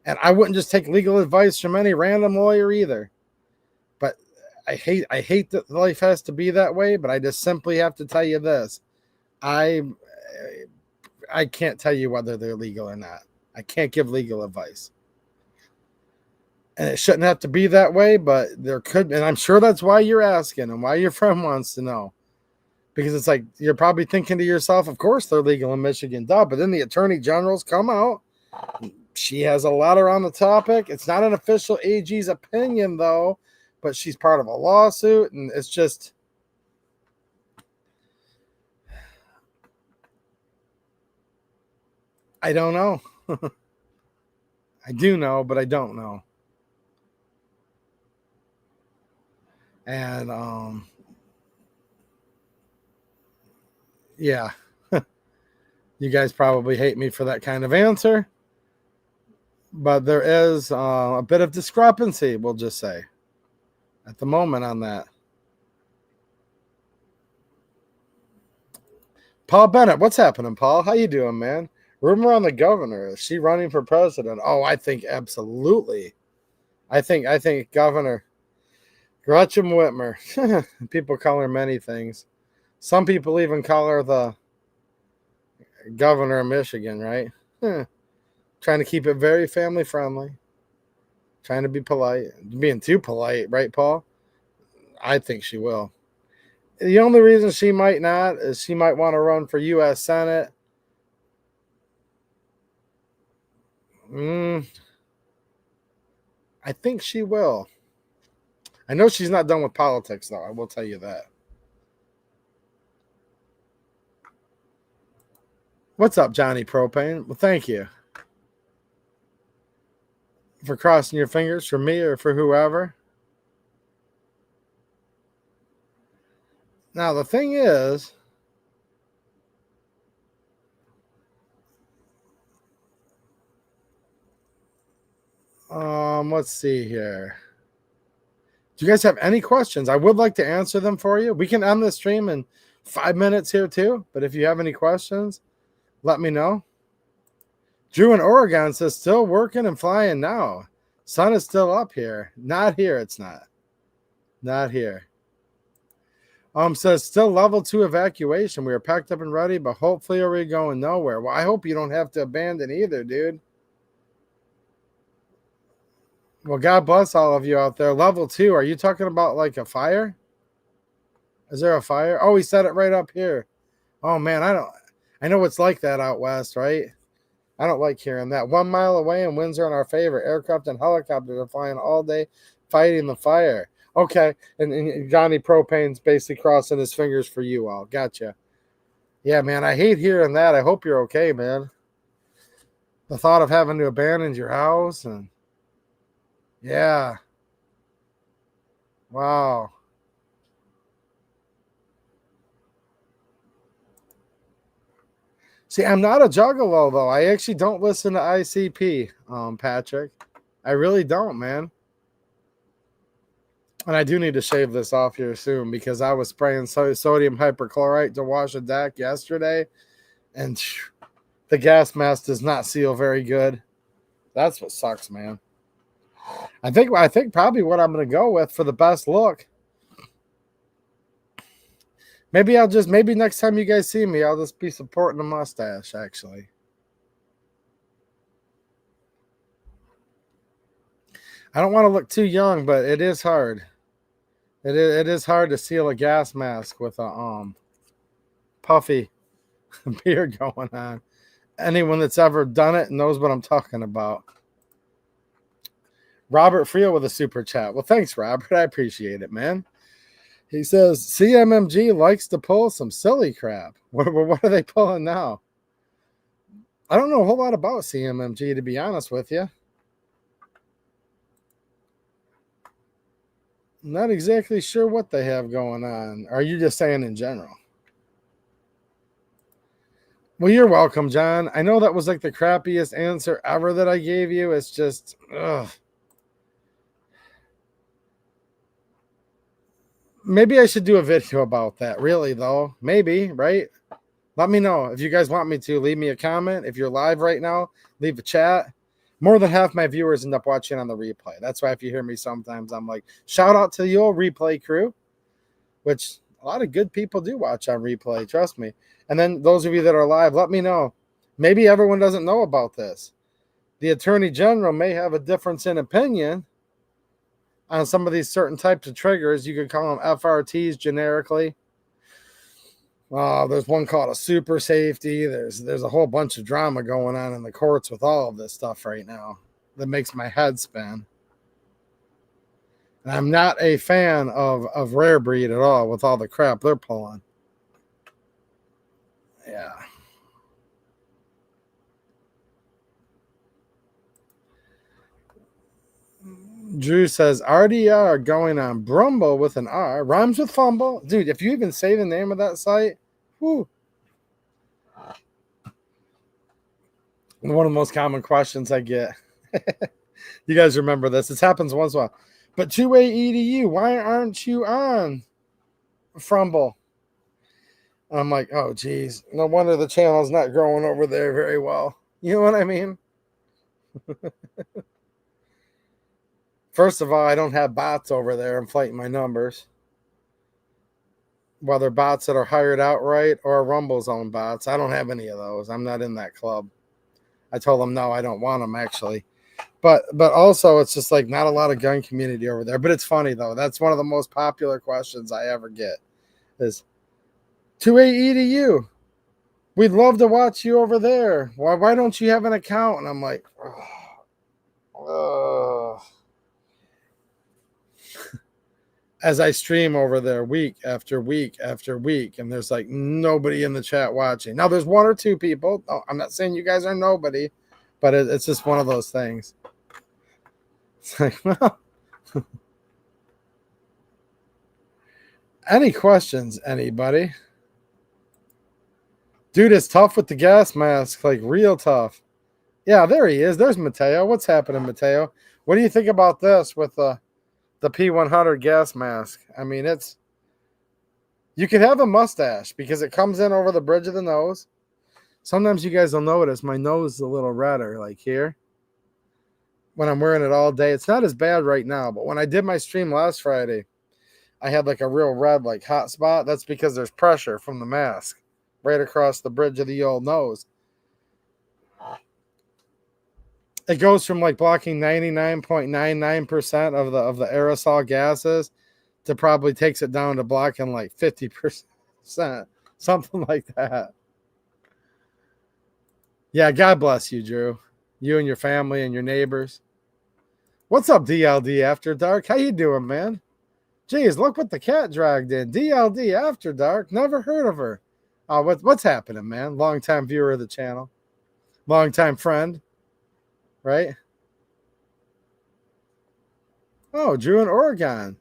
And I wouldn't just take legal advice from any random lawyer either. But I hate that life has to be that way, but I just simply have to tell you this. I can't tell you whether they're legal or not. I can't give legal advice. And it shouldn't have to be that way, but there could, and I'm sure that's why you're asking and why your friend wants to know. Because it's like, you're probably thinking to yourself, of course they're legal in Michigan, duh. But then the Attorney General's come out. She has a letter on the topic. It's not an official AG's opinion, though, but she's part of a lawsuit, and it's just, I don't know. I do know, but I don't know. And, yeah. You guys probably hate me for that kind of answer. But there is a bit of discrepancy, we'll just say, at the moment on that. Paul Bennett, what's happening, Paul? How you doing, man? Rumor on the governor. Is she running for president? Oh, I think absolutely. I think Governor Gretchen Whitmer. People call her many things. Some people even call her the governor of Michigan, right? Trying to keep it very family friendly. Trying to be polite. Being too polite, right, Paul? I think she will. The only reason she might not is she might want to run for U.S. Senate. I think she will. I know she's not done with politics, though. I will tell you that. What's up, Johnny Propane? Well, thank you for crossing your fingers for me or for whoever. Now, the thing is, let's see here. Do you guys have any questions? I would like to answer them for you. We can end the stream in 5 minutes here too, but if you have any questions, let me know. Drew in Oregon says still working and flying now. Sun is still up here. Not here, it's not. Not here. Says still level 2 evacuation. We are packed up and ready, but hopefully are we going nowhere? Well, I hope you don't have to abandon either, dude. Well, God bless all of you out there. Level 2, are you talking about like a fire? Is there a fire? Oh, he said it right up here. Oh man, I know it's like that out west, right? I don't like hearing that. 1 mile away and winds are in our favor. Aircraft and helicopters are flying all day fighting the fire. Okay, and Johnny Propane's basically crossing his fingers for you all. Gotcha. Yeah, man, I hate hearing that. I hope you're okay, man. The thought of having to abandon your house and yeah. Wow. See, I'm not a juggalo, though. I actually don't listen to ICP, Patrick. I really don't, man. And I do need to shave this off here soon because I was spraying sodium hypochlorite to wash a deck yesterday, and the gas mask does not seal very good. That's what sucks, man. I think probably what I'm going to go with for the best look. Maybe next time you guys see me, I'll just be supporting the mustache, actually. I don't want to look too young, but it is hard. It is hard to seal a gas mask with a puffy beard going on. Anyone that's ever done it knows what I'm talking about. Robert Friel with a super chat. Well, thanks, Robert. I appreciate it, man. He says, CMMG likes to pull some silly crap. What are they pulling now? I don't know a whole lot about CMMG, to be honest with you. I'm not exactly sure what they have going on. Are you just saying in general? Well, you're welcome, John. I know that was like the crappiest answer ever that I gave you. It's just, ugh. Maybe I should do a video about that, really, though. Maybe, right? Let me know. If you guys want me to, leave me a comment. If you're live right now, leave a chat. More than half my viewers end up watching on the replay. That's why if you hear me sometimes, I'm like, shout out to your replay crew, which a lot of good people do watch on replay, trust me. And then those of you that are live, let me know. Maybe everyone doesn't know about this. The Attorney General may have a difference in opinion on some of these certain types of triggers. You could call them FRTs generically. There's one called a super safety. There's a whole bunch of drama going on in the courts with all of this stuff right now that makes my head spin. And I'm not a fan of Rare Breed at all with all the crap they're pulling. Yeah. Drew says RDR going on Brumble with an R. Rhymes with fumble. Dude, if you even say the name of that site, whoo. One of the most common questions I get. You guys remember this. This happens once in a while. But two-way EDU, why aren't you on Frumble? And I'm like, oh, geez. No wonder the channel's not growing over there very well. You know what I mean? First of all, I don't have bots over there inflating my numbers. Whether bots that are hired outright or Rumble's own bots. I don't have any of those. I'm not in that club. I told them, no, I don't want them, actually. But also, it's just like not a lot of gun community over there. But it's funny, though. That's one of the most popular questions I ever get is, 2A EDU, we'd love to watch you over there. Why don't you have an account? And I'm like, as I stream over there week after week after week, and there's like nobody in the chat watching. Now, there's one or two people. Oh, I'm not saying you guys are nobody, but it's just one of those things. It's like, well, any questions, anybody? Dude, it's tough with the gas mask, like real tough. Yeah, there he is. There's Mateo. What's happening, Mateo? What do you think about this with the P100 gas mask? I mean, you could have a mustache because it comes in over the bridge of the nose. Sometimes you guys will notice my nose is a little redder, like here. When I'm wearing it all day, it's not as bad right now, but when I did my stream last Friday, I had like a real red, like hot spot. That's because there's pressure from the mask right across the bridge of the old nose. It goes from like blocking 99.99% of the aerosol gases to probably takes it down to blocking like 50%, something like that. Yeah, God bless you, Drew. You and your family and your neighbors. What's up, DLD After Dark? How you doing, man? Geez, look what the cat dragged in. DLD After Dark. Never heard of her. What's happening, man? Long-time viewer of the channel. Long-time friend. Right? Oh, Drew in Oregon.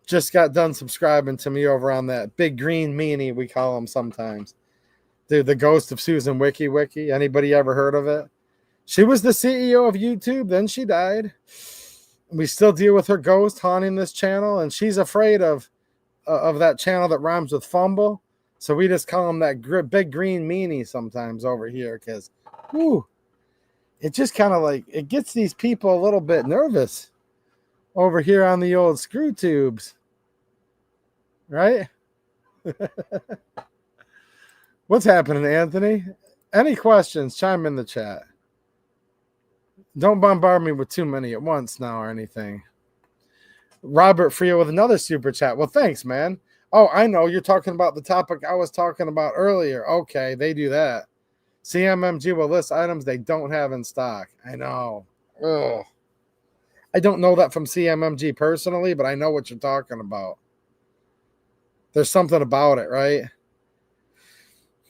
Just got done subscribing to me over on that big green meanie, we call him sometimes. Dude, the ghost of Susan Wiki. Anybody ever heard of it? She was the CEO of YouTube. Then she died. We still deal with her ghost haunting this channel, and she's afraid of that channel that rhymes with fumble. So we just call him that big green meanie sometimes over here because, whoo, it just kind of like, it gets these people a little bit nervous over here on the old screw tubes. Right? What's happening, Anthony? Any questions? Chime in the chat. Don't bombard me with too many at once now or anything. Robert Frio with another super chat. Well, thanks, man. Oh, I know. You're talking about the topic I was talking about earlier. Okay, they do that. CMMG will list items they don't have in stock. I know. Ugh. I don't know that from CMMG personally, but I know what you're talking about. There's something about it, right?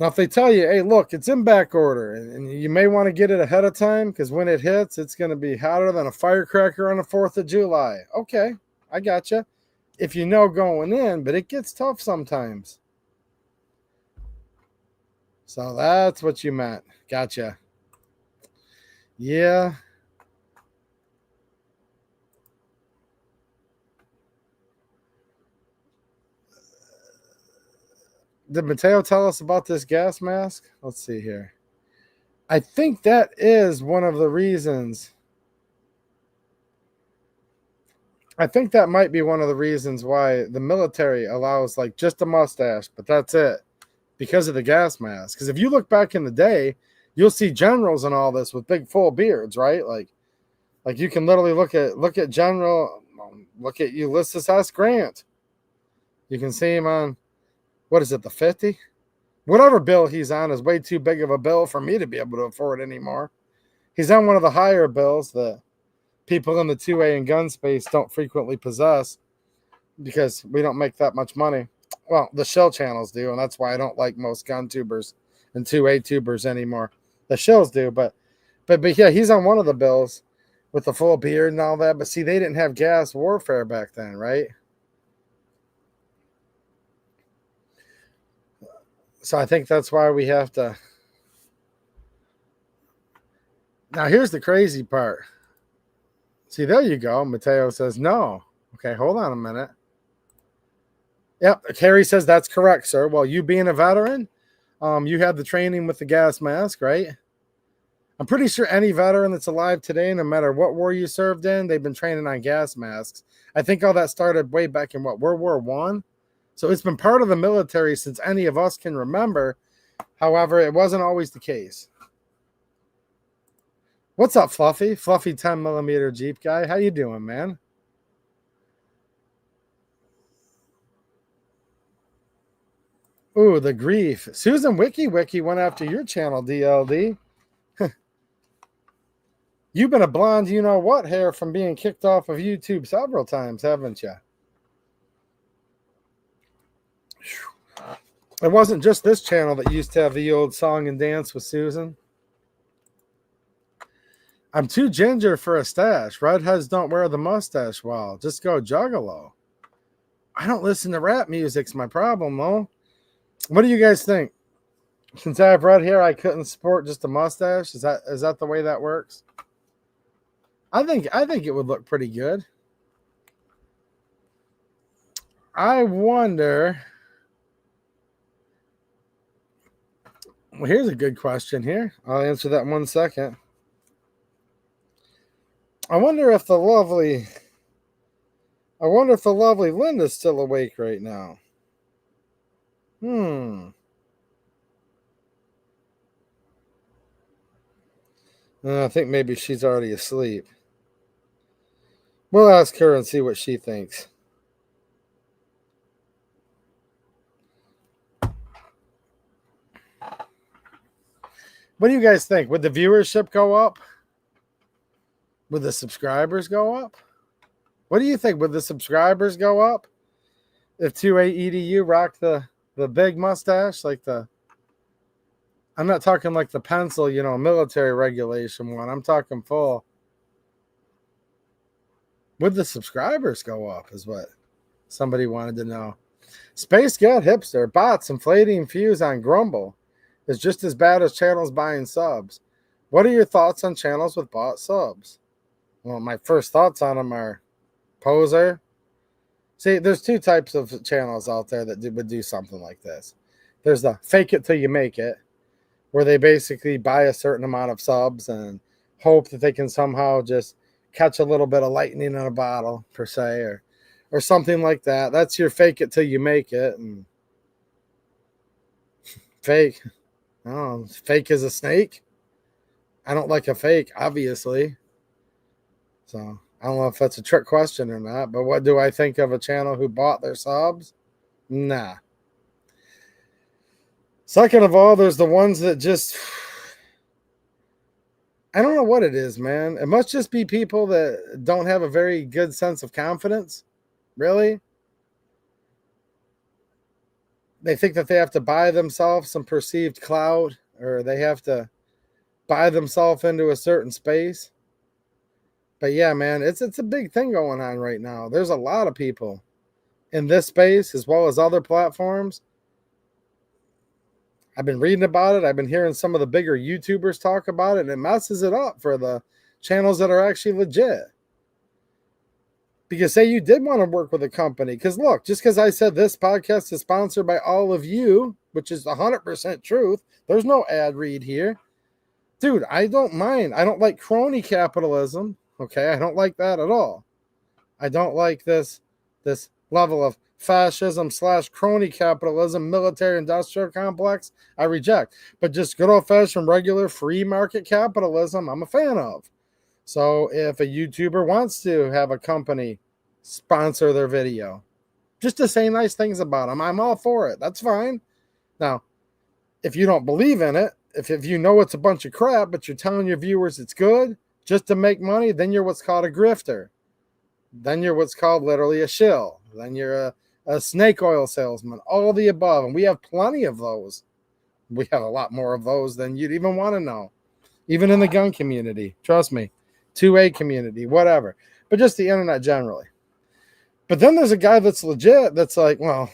Now, if they tell you, hey, look, it's in back order, and you may want to get it ahead of time because when it hits, it's going to be hotter than a firecracker on the 4th of July. Okay, I gotcha. If you know going in, but it gets tough sometimes. So that's what you meant. Gotcha. Yeah. Did Mateo tell us about this gas mask? Let's see here. I think that is one of the reasons. I think that might be one of the reasons why the military allows like just a mustache, but that's it, because of the gas mask. Because if you look back in the day, you'll see generals and all this with big full beards, right? Like you can literally look at General, look at Ulysses S. Grant. You can see him on, what is it, the 50? Whatever bill he's on is way too big of a bill for me to be able to afford anymore. He's on one of the higher bills that people in the 2A and gun space don't frequently possess because we don't make that much money. Well, the shell channels do, and that's why I don't like most gun tubers and 2A tubers anymore. The shells do, but yeah, he's on one of the bills with the full beard and all that. But see, they didn't have gas warfare back then, right? So I think that's why we have to. Now, here's the crazy part. See, there you go. Mateo says no. Okay, hold on a minute. Yep, Carrie says that's correct, sir. Well, you being a veteran, you had the training with the gas mask, right? I'm pretty sure any veteran that's alive today, no matter what war you served in, they've been training on gas masks. I think all that started way back in World War I. So it's been part of the military since any of us can remember. However, it wasn't always the case. What's up, Fluffy? Fluffy 10mm Jeep guy. How you doing, man? Ooh, the grief. Susan Wiki went after your channel, DLD. You've been a blonde, you know what, hair from being kicked off of YouTube several times, haven't you? It wasn't just this channel that used to have the old song and dance with Susan. I'm too ginger for a stash. Redheads don't wear the mustache well. Just go juggalo. I don't listen to rap music's my problem, though. What do you guys think? Since I have red hair, I couldn't sport just a mustache. Is that the way that works? I think it would look pretty good. I wonder. Well, here's a good question here. I'll answer that in 1 second. I wonder if the lovely Linda's still awake right now. I think maybe she's already asleep. We'll ask her and see what she thinks. What do you guys think? Would the viewership go up? Would the subscribers go up? What do you think? Would the subscribers go up if 2A-EDU rocked the big mustache? Like I'm not talking like the pencil, military regulation one. I'm talking full. Would the subscribers go up is what somebody wanted to know. Space Gat Hipster, bots inflating views on Grumble is just as bad as channels buying subs. What are your thoughts on channels with bought subs? Well, my first thoughts on them are poser. See, there's two types of channels out there that would do something like this. There's the fake it till you make it, where they basically buy a certain amount of subs and hope that they can somehow just catch a little bit of lightning in a bottle, per se, or something like that. That's your fake it till you make it. And fake. Oh, fake is a snake. I don't like a fake, obviously. So I don't know if that's a trick question or not, but what do I think of a channel who bought their subs? Nah. Second of all, there's the ones that just, I don't know what it is, man. It must just be people that don't have a very good sense of confidence. Really? They think that they have to buy themselves some perceived clout, or they have to buy themselves into a certain space. But yeah, man, it's a big thing going on right now. There's a lot of people in this space as well as other platforms. I've been reading about it. I've been hearing some of the bigger YouTubers talk about it, and it messes it up for the channels that are actually legit. Because say you did want to work with a company, because look, just because I said this podcast is sponsored by all of you, which is 100% truth, there's no ad read here. Dude, I don't mind. I don't like crony capitalism. Okay, I don't like that at all. I don't like this level of fascism / crony capitalism, military industrial complex. I reject. But just good old fashioned regular free market capitalism, I'm a fan of. So if a YouTuber wants to have a company sponsor their video, just to say nice things about them, I'm all for it. That's fine. Now, if you don't believe in it, if you know it's a bunch of crap, but you're telling your viewers it's good just to make money, then you're what's called a grifter. Then you're what's called literally a shill. Then you're a snake oil salesman, all the above. And we have plenty of those. We have a lot more of those than you'd even want to know. Even in the gun community. Trust me. 2A community, whatever. But just the internet generally. But then there's a guy that's legit that's like, well,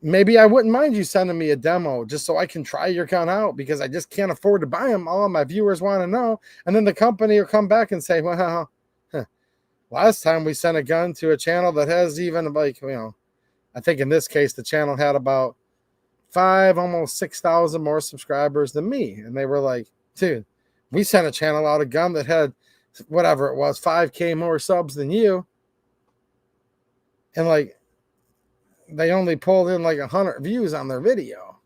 maybe I wouldn't mind you sending me a demo just so I can try your gun out, because I just can't afford to buy them. All of my viewers want to know. And then the company will come back and say, well, last time we sent a gun to a channel that has even like, I think in this case, the channel had about 5, almost 6,000 more subscribers than me. And they were like, dude, we sent a channel out a gun that had whatever it was, 5K more subs than you. And like, they only pulled in like 100 views on their video.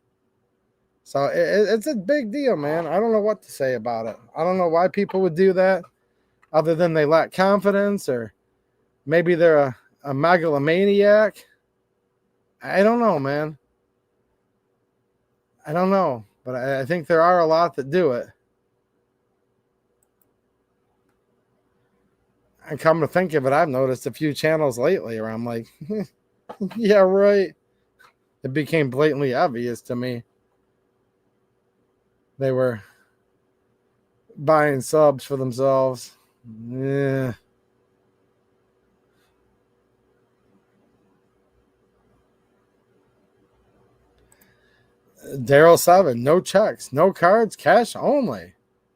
So it's a big deal, man. I don't know what to say about it. I don't know why people would do that, other than they lack confidence, or maybe they're a megalomaniac. I don't know, man. I don't know. But I think there are a lot that do it. And come to think of it, I've noticed a few channels lately where I'm like, yeah, right. It became blatantly obvious to me. They were buying subs for themselves. Yeah. Daryl 7, no checks, no cards, cash only.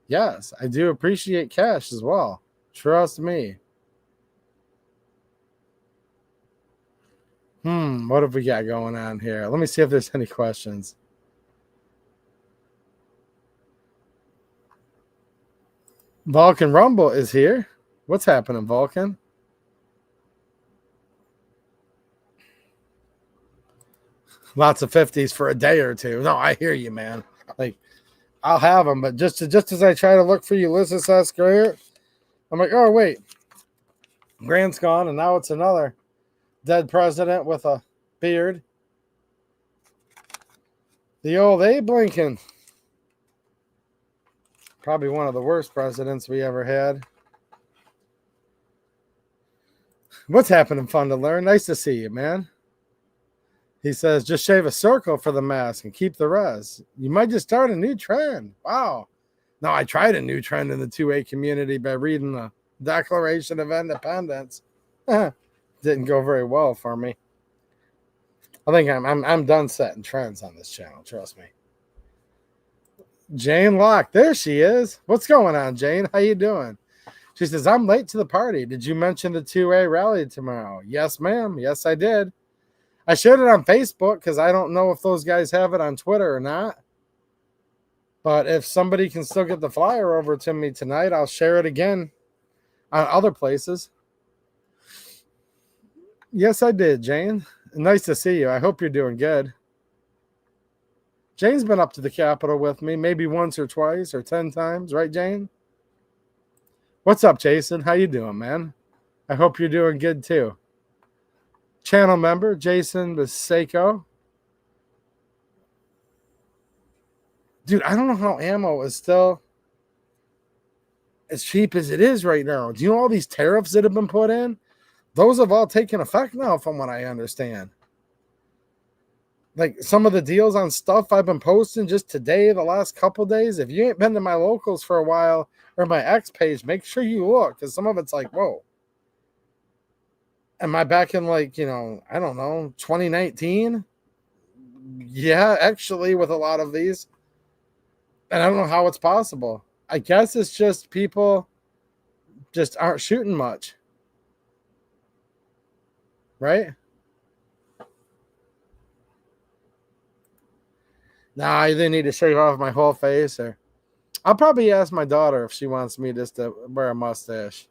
Yes, I do appreciate cash as well. Trust me. What have we got going on here? Let me see if there's any questions. Vulcan Rumble is here. What's happening, Vulcan? Lots of 50s for a day or two. No, I hear you, man. Like, I'll have them, but just as I try to look for Ulysses S. Grant, I'm like, oh, wait. Grant's gone, and now it's another dead president with a beard. The old Abe Lincoln. Probably one of the worst presidents we ever had. What's happening, Fun to Learn? Nice to see you, man. He says, just shave a circle for the mask and keep the rest. You might just start a new trend. Wow. No, I tried a new trend in the 2A community by reading the Declaration of Independence. Didn't go very well for me. I think I'm done setting trends on this channel. Trust me. Jane Locke, there she is. What's going on, Jane? How you doing? She says, I'm late to the party. Did you mention the 2A rally tomorrow? Yes, ma'am. Yes, I did. I shared it on Facebook because I don't know if those guys have it on Twitter or not. But if somebody can still get the flyer over to me tonight, I'll share it again on other places. Yes, I did, Jane. Nice to see you. I hope you're doing good. Jane's been up to the Capitol with me maybe once or twice or 10 times. Right, Jane? What's up, Jason? How you doing, man? I hope you're doing good, too. Channel member, Jason Biseko. Dude, I don't know how ammo is still as cheap as it is right now. Do you know all these tariffs that have been put in? Those have all taken effect now, from what I understand. Like some of the deals on stuff I've been posting just today, the last couple days. If you ain't been to my locals for a while or my X page, make sure you look, because some of it's like, whoa. Am I back in like, I don't know, 2019? Yeah, actually, with a lot of these. And I don't know how it's possible. I guess it's just people just aren't shooting much. Right? Nah, I either need to shave off my whole face, or I'll probably ask my daughter if she wants me just to wear a mustache.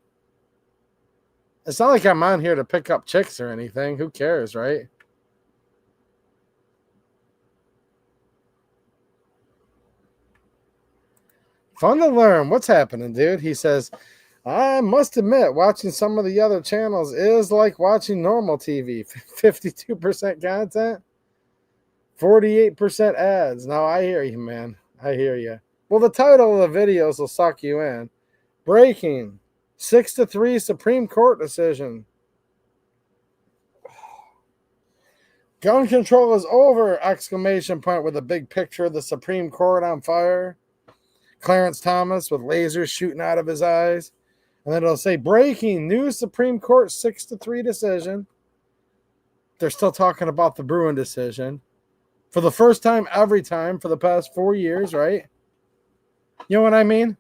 It's not like I'm on here to pick up chicks or anything. Who cares, right? Fun to Learn. What's happening, dude? He says, I must admit, watching some of the other channels is like watching normal TV. 52% content, 48% ads. Now, I hear you, man. I hear you. Well, the title of the videos will suck you in. Breaking. 6-3 Supreme Court decision. Gun control is over! Exclamation point with a big picture of the Supreme Court on fire. Clarence Thomas with lasers shooting out of his eyes. And then it'll say, breaking, new Supreme Court 6-3 decision. they're still talking about the Bruin decision for the first time every time for the past 4 years, right? You know what I mean?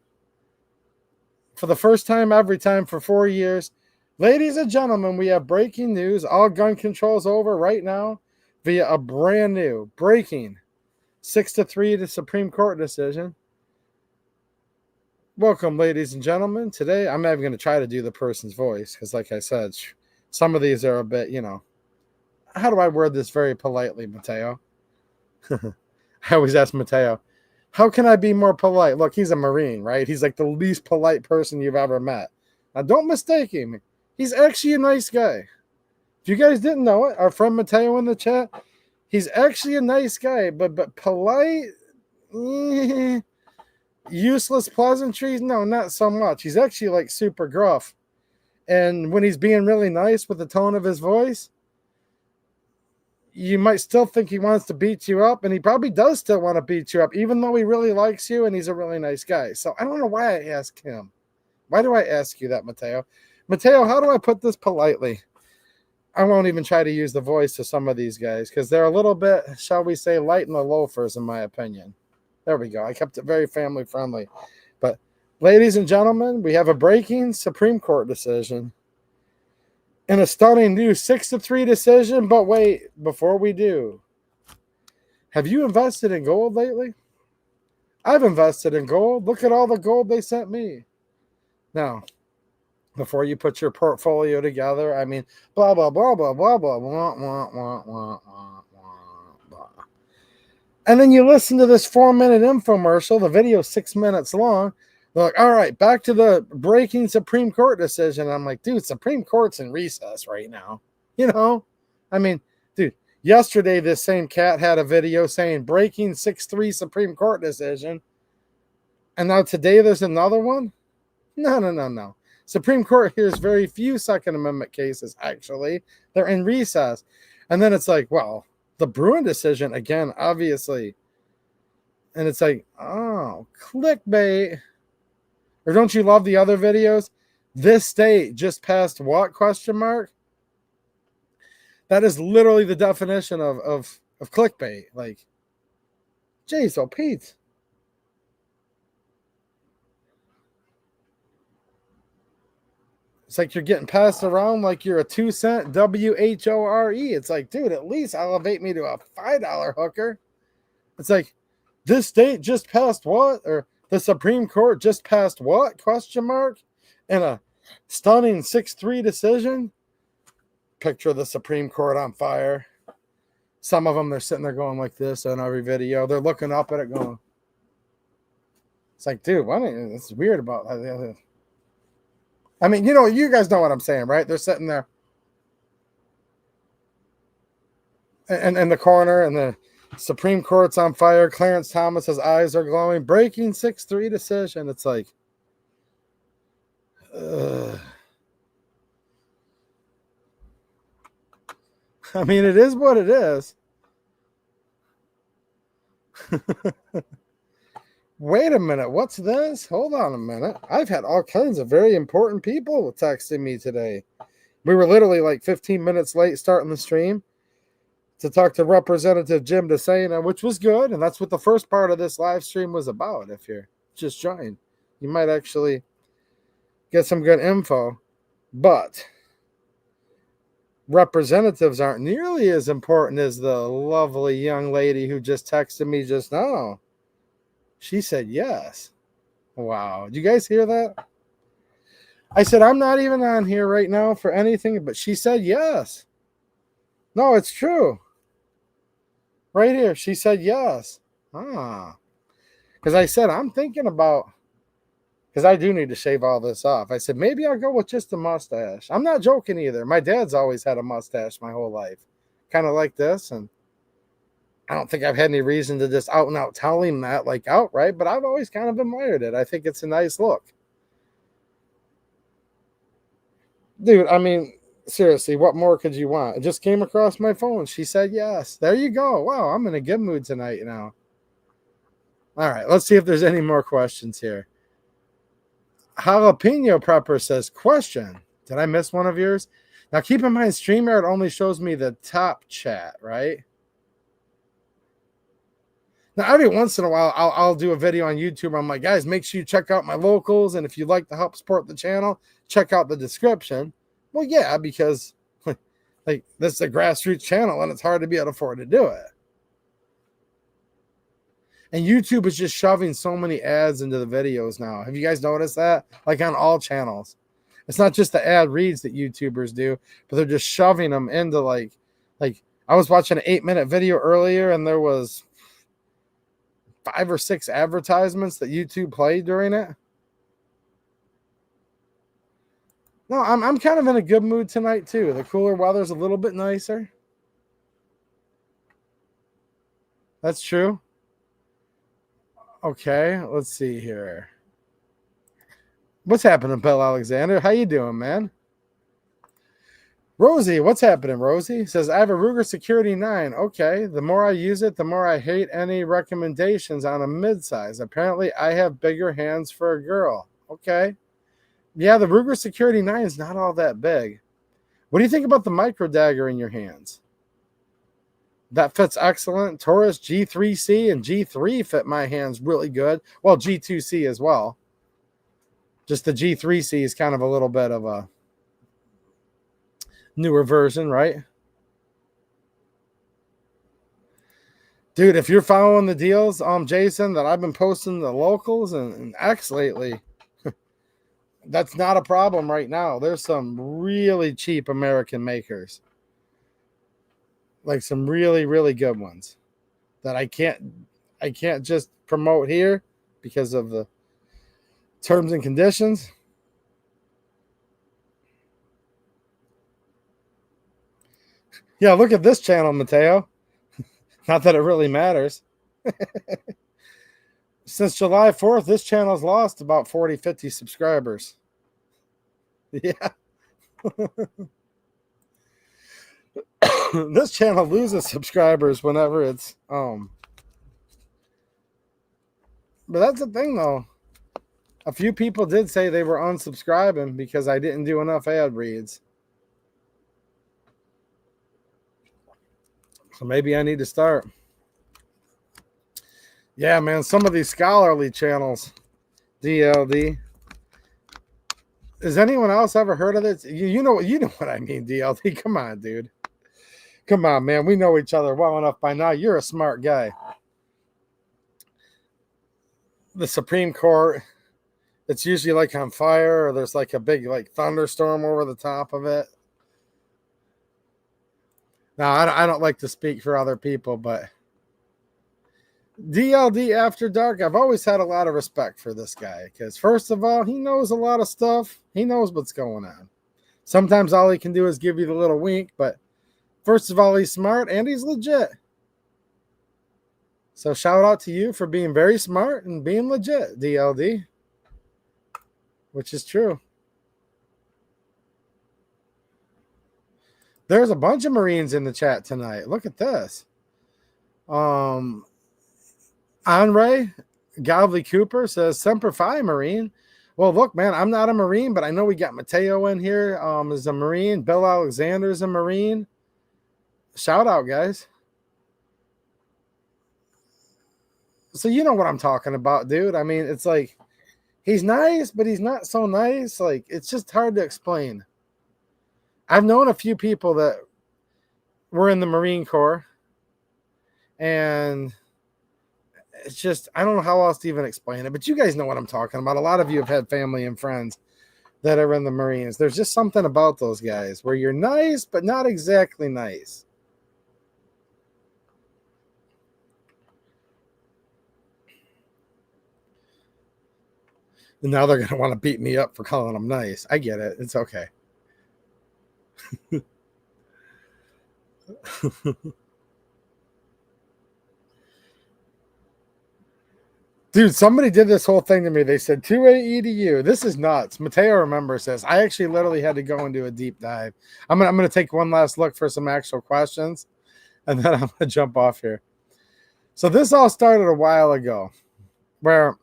For the first time every time for 4 years. Ladies and gentlemen, we have breaking news. All gun control is over right now via a brand new breaking 6-3 to Supreme Court decision. Welcome, ladies and gentlemen. Today, I'm not even going to try to do the person's voice because, like I said, some of these are a bit, how do I word this very politely, Mateo? I always ask Mateo, how can I be more polite? Look, he's a Marine, right? He's like the least polite person you've ever met. Now, don't mistake him. He's actually a nice guy. If you guys didn't know it, our friend Mateo in the chat, he's actually a nice guy, but polite, useless pleasantries, no, not so much. He's actually like super gruff. And when he's being really nice with the tone of his voice, you might still think he wants to beat you up, and he probably does still want to beat you up, even though he really likes you and he's a really nice guy. So I don't know why I ask him. Why do I ask you that, Mateo? Mateo, how do I put this politely? I won't even try to use the voice to some of these guys because they're a little bit, shall we say, light in the loafers, in my opinion. There we go. I kept it very family friendly. But ladies and gentlemen, we have a breaking Supreme Court decision and a stunning new 6-3 decision. But wait, before we do, have you invested in gold lately? I've invested in gold. Look at all the gold they sent me. Now, before you put your portfolio together, I mean, blah, blah, blah, blah, blah, blah, blah, blah, blah, blah, blah. And then you listen to this 4-minute infomercial. The video's 6 minutes long. They're like, all right, back to the breaking Supreme Court decision. I'm like, dude, Supreme Court's in recess right now. I mean, dude, yesterday this same cat had a video saying breaking 6-3 Supreme Court decision. And now today there's another one? No. Supreme Court hears very few Second Amendment cases, actually. They're in recess. And then it's like, well, the Bruin decision, again, obviously. And it's like, oh, clickbait. Or don't you love the other videos? This state just passed what, question mark? That is literally the definition of clickbait. Like, jeez, oh, Pete. It's like you're getting passed around like you're a 2-cent WHORE. It's like, dude, at least elevate me to a $5 hooker. It's like, this state just passed what? Or the Supreme Court just passed what? Question mark. In a stunning 6-3 decision. Picture the Supreme Court on fire. Some of them, they're sitting there going like this on every video. They're looking up at it going. It's like, dude, it's weird about that. I mean, you guys know what I'm saying, right? They're sitting there in the corner, and the Supreme Court's on fire. Clarence Thomas's eyes are glowing. Breaking 6-3 decision. It's like, I mean, it is what it is. Wait a minute, what's this? Hold on a minute. I've had all kinds of very important people texting me today. We were literally like 15 minutes late starting the stream to talk to Representative Jim Desana, which was good, and that's what the first part of this live stream was about. If you're just joining, you might actually get some good info. But representatives aren't nearly as important as the lovely young lady who just texted me just now. She said yes. Wow. Did you guys hear that? I said, I'm not even on here right now for anything, but she said yes. No, it's true. Right here. She said yes. Because I said, I'm thinking about, because I do need to shave all this off. I said, maybe I'll go with just a mustache. I'm not joking either. My dad's always had a mustache my whole life. Kind of like this, and I don't think I've had any reason to just out and out tell him that like outright, but I've always kind of admired it. I think it's a nice look. Dude, I mean, seriously, what more could you want? It just came across my phone. She said yes. There you go. Wow, I'm in a good mood tonight now. All right, let's see if there's any more questions here. Jalapeno Prepper says, question. Did I miss one of yours? Now, keep in mind, StreamYard only shows me the top chat, right? Now, every once in a while, I'll do a video on YouTube. I'm like, guys, make sure you check out my locals. And if you'd like to help support the channel, check out the description. Well, yeah, because like this is a grassroots channel and it's hard to be able to afford to do it. And YouTube is just shoving so many ads into the videos now. Have you guys noticed that? Like on all channels. It's not just the ad reads that YouTubers do, but they're just shoving them into like I was watching an 8-minute video earlier and there was 5 or 6 advertisements that YouTube played during it. No, I'm kind of in a good mood tonight too. The cooler weather's a little bit nicer. That's true. Okay, let's see here. What's happening, Bill Alexander? How you doing, man? Rosie, what's happening, Rosie? Says, I have a Ruger Security 9. Okay, the more I use it, the more I hate any recommendations on a midsize. Apparently, I have bigger hands for a girl. Okay. Yeah, the Ruger Security 9 is not all that big. What do you think about the micro dagger in your hands? That fits excellent. Taurus G3C and G3 fit my hands really good. Well, G2C as well. Just the G3C is kind of a little bit of a newer version, right? Dude, if you're following the deals, Jason, that I've been posting the locals and X lately, that's not a problem right now. There's some really cheap American makers. Like some really, really good ones that I can't just promote here because of the terms and conditions. Yeah, look at this channel, Mateo. Not that it really matters. Since July 4th, this channel's lost about 40, 50 subscribers. Yeah. This channel loses subscribers whenever it's but that's the thing though. A few people did say they were unsubscribing because I didn't do enough ad reads. So maybe I need to start. Yeah, man, some of these scholarly channels, DLD. Has anyone else ever heard of this? You know what I mean, DLD. Come on, dude. Come on, man. We know each other well enough by now. You're a smart guy. The Supreme Court, it's usually like on fire or there's like a big like thunderstorm over the top of it. Now, I don't like to speak for other people, but DLD After Dark, I've always had a lot of respect for this guy because first of all, he knows a lot of stuff. He knows what's going on. Sometimes all he can do is give you the little wink, but first of all, he's smart and he's legit. So shout out to you for being very smart and being legit, DLD. Which is true. There's a bunch of Marines in the chat tonight. Look at this. Andre Godley Cooper says, Semper Fi, Marine. Well, look, man, I'm not a Marine, but I know we got Mateo in here as a Marine. Bill Alexander's a Marine. Shout out, guys. So you know what I'm talking about, dude. I mean, it's like he's nice, but he's not so nice. Like, it's just hard to explain. I've known a few people that were in the Marine Corps, and it's just, I don't know how else to even explain it, but you guys know what I'm talking about. A lot of you have had family and friends that are in the Marines. There's just something about those guys where you're nice, but not exactly nice. And now they're going to want to beat me up for calling them nice. I get it. It's okay. Dude, somebody did this whole thing to me. They said 2A EDU. This is nuts. Mateo Remember says, I actually literally had to go and do a deep dive. I'm gonna take one last look for some actual questions, and then I'm going to jump off here. So this all started a while ago, where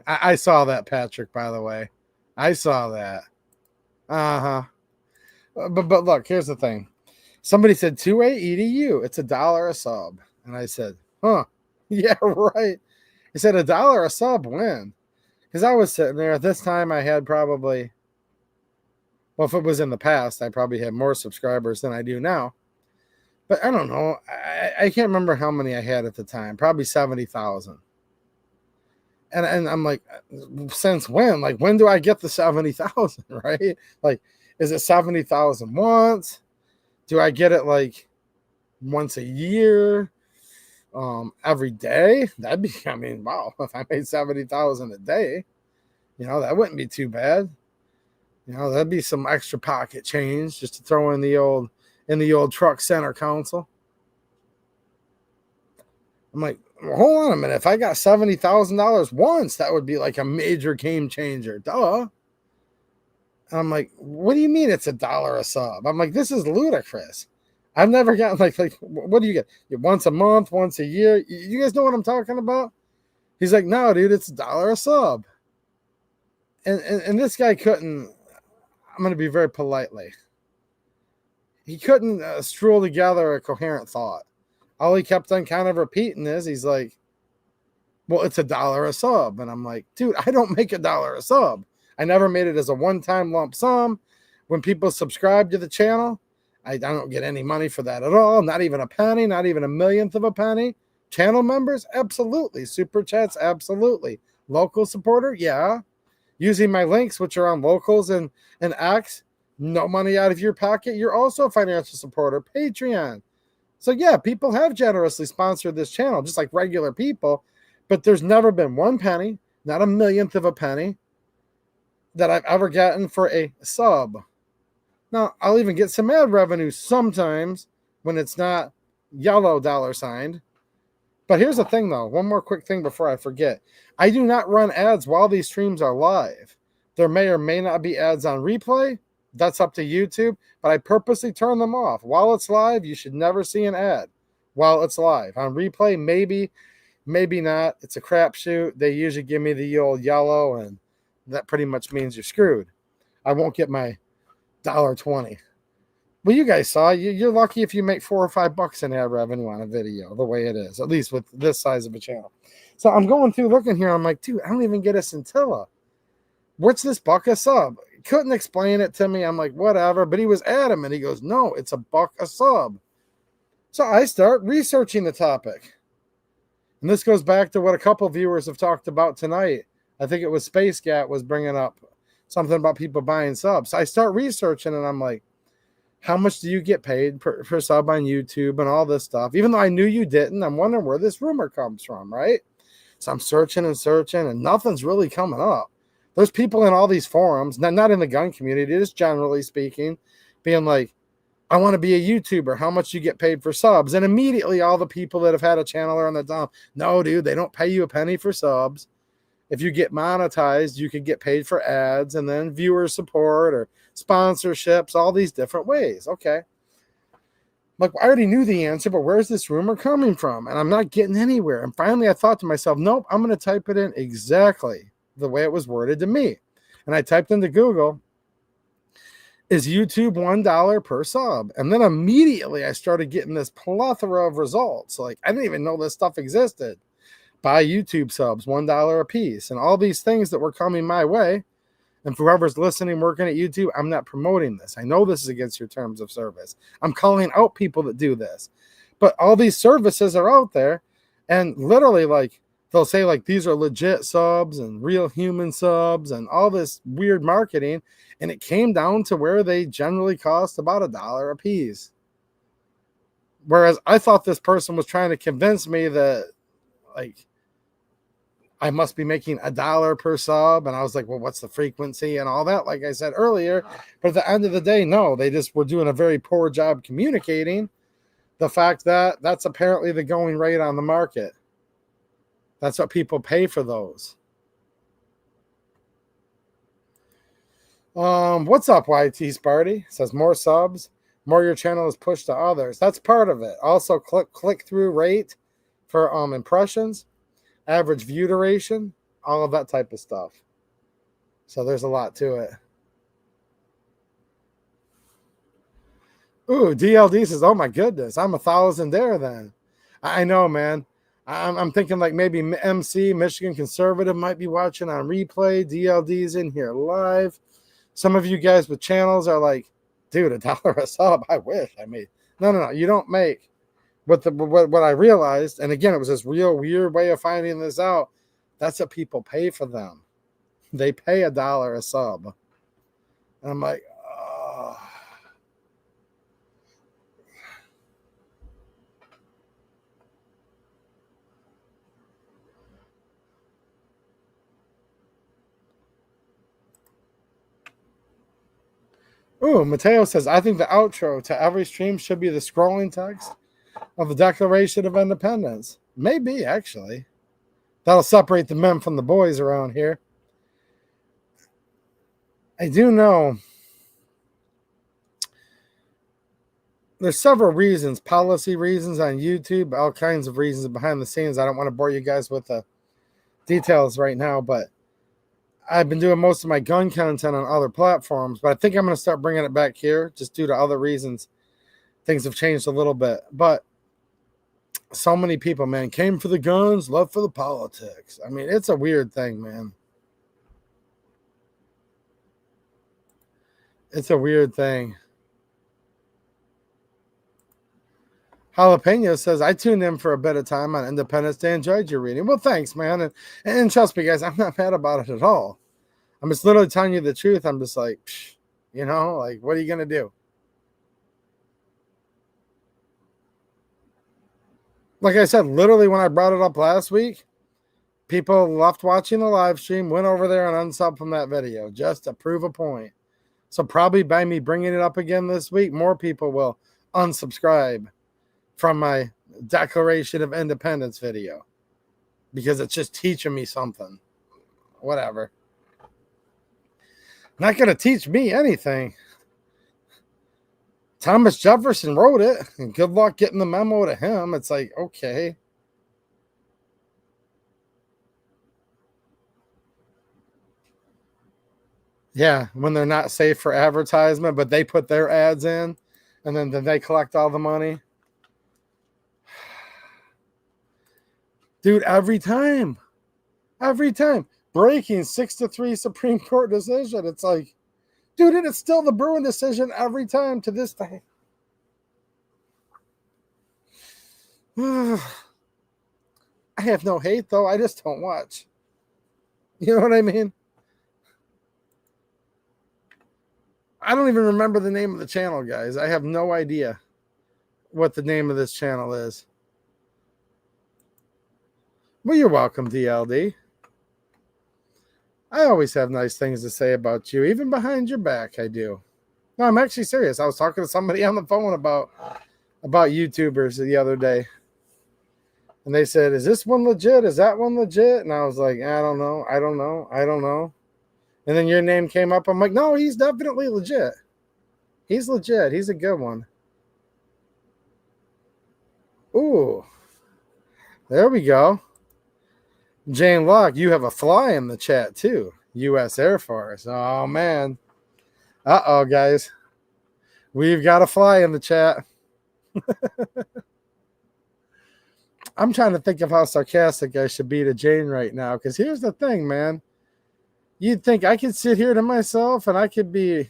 I saw that, Patrick, by the way. I saw that. Uh-huh. But look, here's the thing. Somebody said 2A EDU. It's $1 a sub. And I said, huh, yeah, right. He said $1 a sub when? Because I was sitting there at this time, I had probably, well, if it was in the past, I probably had more subscribers than I do now. But I don't know. I can't remember how many I had at the time. Probably 70,000. And I'm like, since when? Like, when do I get the 70,000, right? Like, is it 70,000 once? Do I get it like once a year? Every day? That'd be, I mean, wow, if I made 70,000 a day, that wouldn't be too bad. That'd be some extra pocket change just to throw in the old truck center console. I'm like, well, hold on a minute. If I got $70,000 once, that would be like a major game changer. Duh. And I'm like, what do you mean it's $1 a sub? I'm like, this is ludicrous. I've never gotten like what do you get? Once a month, once a year? You guys know what I'm talking about? He's like, no, dude, it's $1 a sub. And this guy couldn't, I'm going to be very politely. He couldn't stroll together a coherent thought. All he kept on kind of repeating is, he's like, well, it's $1 a sub. And I'm like, dude, I don't make $1 a sub. I never made it as a one-time lump sum. When people subscribe to the channel, I don't get any money for that at all. Not even a penny, not even a millionth of a penny. Channel members, absolutely. Super chats, absolutely. Local supporter, yeah. Using my links, which are on locals and X, no money out of your pocket. You're also a financial supporter. Patreon. So yeah, people have generously sponsored this channel, just like regular people, but there's never been one penny, not a millionth of a penny, that I've ever gotten for a sub. Now, I'll even get some ad revenue sometimes when it's not yellow dollar signed. But here's the thing, though. One more quick thing before I forget. I do not run ads while these streams are live. There may or may not be ads on replay. That's up to YouTube. But I purposely turn them off. While it's live, you should never see an ad while it's live. On replay, maybe, maybe not. It's a crapshoot. They usually give me the old yellow, and that pretty much means you're screwed. I won't get my $1.20. Well, you guys saw, you're lucky if you make $4 or $5 in ad revenue on a video, the way it is, at least with this size of a channel. So I'm going through looking here. I'm like, dude, I don't even get a scintilla. What's this buck a sub? Couldn't explain it to me. I'm like, whatever. But he was adamant. He goes, no, it's $1 a sub. So I start researching the topic. And this goes back to what a couple viewers have talked about tonight. I think it was Space Gat was bringing up something about people buying subs. So I start researching, and I'm like, how much do you get paid per sub on YouTube and all this stuff? Even though I knew you didn't, I'm wondering where this rumor comes from, right? So I'm searching and searching, and nothing's really coming up. There's people in all these forums, not in the gun community, just generally speaking, being like, I want to be a YouTuber. How much you get paid for subs? And immediately all the people that have had a channel are on the dump. No, dude, they don't pay you a penny for subs. If you get monetized, you could get paid for ads and then viewer support or sponsorships, all these different ways. Okay. Like, I already knew the answer, but where's this rumor coming from? And I'm not getting anywhere. And finally, I thought to myself, nope, I'm going to type it in exactly the way it was worded to me. And I typed into Google, is YouTube $1 per sub? And then immediately I started getting this plethora of results. Like, I didn't even know this stuff existed. Buy YouTube subs, $1 a piece, and all these things that were coming my way. And for whoever's listening, working at YouTube, I'm not promoting this. I know this is against your terms of service. I'm calling out people that do this. But all these services are out there, and literally, like, they'll say, like, these are legit subs and real human subs and all this weird marketing, and it came down to where they generally cost about $1 a piece. Whereas I thought this person was trying to convince me that, like, I must be making $1 per sub. And I was like, well, what's the frequency and all that? Like I said earlier, but at the end of the day, no, they just were doing a very poor job communicating the fact that that's apparently the going rate on the market. That's what people pay for those. What's up, YT Sparty? Says more subs, more your channel is pushed to others. That's part of it. Also, click through rate for impressions, average view duration, all of that type of stuff. So there's a lot to it. Ooh, DLD says, oh my goodness, I'm 1,000 there then. I know, man. I'm thinking like maybe MC, Michigan Conservative, might be watching on replay. DLD's in here live. Some of you guys with channels are like, dude, $1 a sub. I wish I made. No. You don't make. What I realized, and again, it was this real weird way of finding this out. That's what people pay for them. They pay $1 a sub. And I'm like, oh. Ooh, Mateo says, I think the outro to every stream should be the scrolling text of the Declaration of Independence. Maybe, actually. That'll separate the men from the boys around here. I do know there's several reasons, policy reasons on YouTube, all kinds of reasons behind the scenes. I don't want to bore you guys with the details right now, but I've been doing most of my gun content on other platforms, but I think I'm going to start bringing it back here just due to other reasons. Things have changed a little bit, but so many people, man, came for the guns, love for the politics. I mean, it's a weird thing, man. It's a weird thing. Jalapeno says, I tuned in for a bit of time on Independence Day. Enjoyed your reading. Well, thanks, man. And trust me, guys, I'm not mad about it at all. I'm just literally telling you the truth. I'm just like, you know, like, what are you going to do? Like I said, literally when I brought it up last week, people left watching the live stream, went over there and unsubbed from that video just to prove a point. So probably by me bringing it up again this week, more people will unsubscribe from my Declaration of Independence video because it's just teaching me something. Whatever. Not going to teach me anything. Thomas Jefferson wrote it, and good luck getting the memo to him. It's like, okay. Yeah, when they're not safe for advertisement, but they put their ads in, and then they collect all the money. Dude, every time. Breaking 6-3 Supreme Court decision. It's like, dude, and it's still the Bruin decision every time to this day. I have no hate, though. I just don't watch. You know what I mean? I don't even remember the name of the channel, guys. I have no idea what the name of this channel is. Well, you're welcome, DLD. I always have nice things to say about you, even behind your back, I do. No, I'm actually serious. I was talking to somebody on the phone about YouTubers the other day. And they said, is this one legit? Is that one legit? And I was like, I don't know. And then your name came up. I'm like, no, he's definitely legit. He's legit. He's a good one. Ooh. There we go. Jane Locke, you have a fly in the chat too. U.S. Air Force. Oh, man. Uh-oh, guys. We've got a fly in the chat. I'm trying to think of how sarcastic I should be to Jane right now, because here's the thing, man. You'd think I could sit here to myself and I could be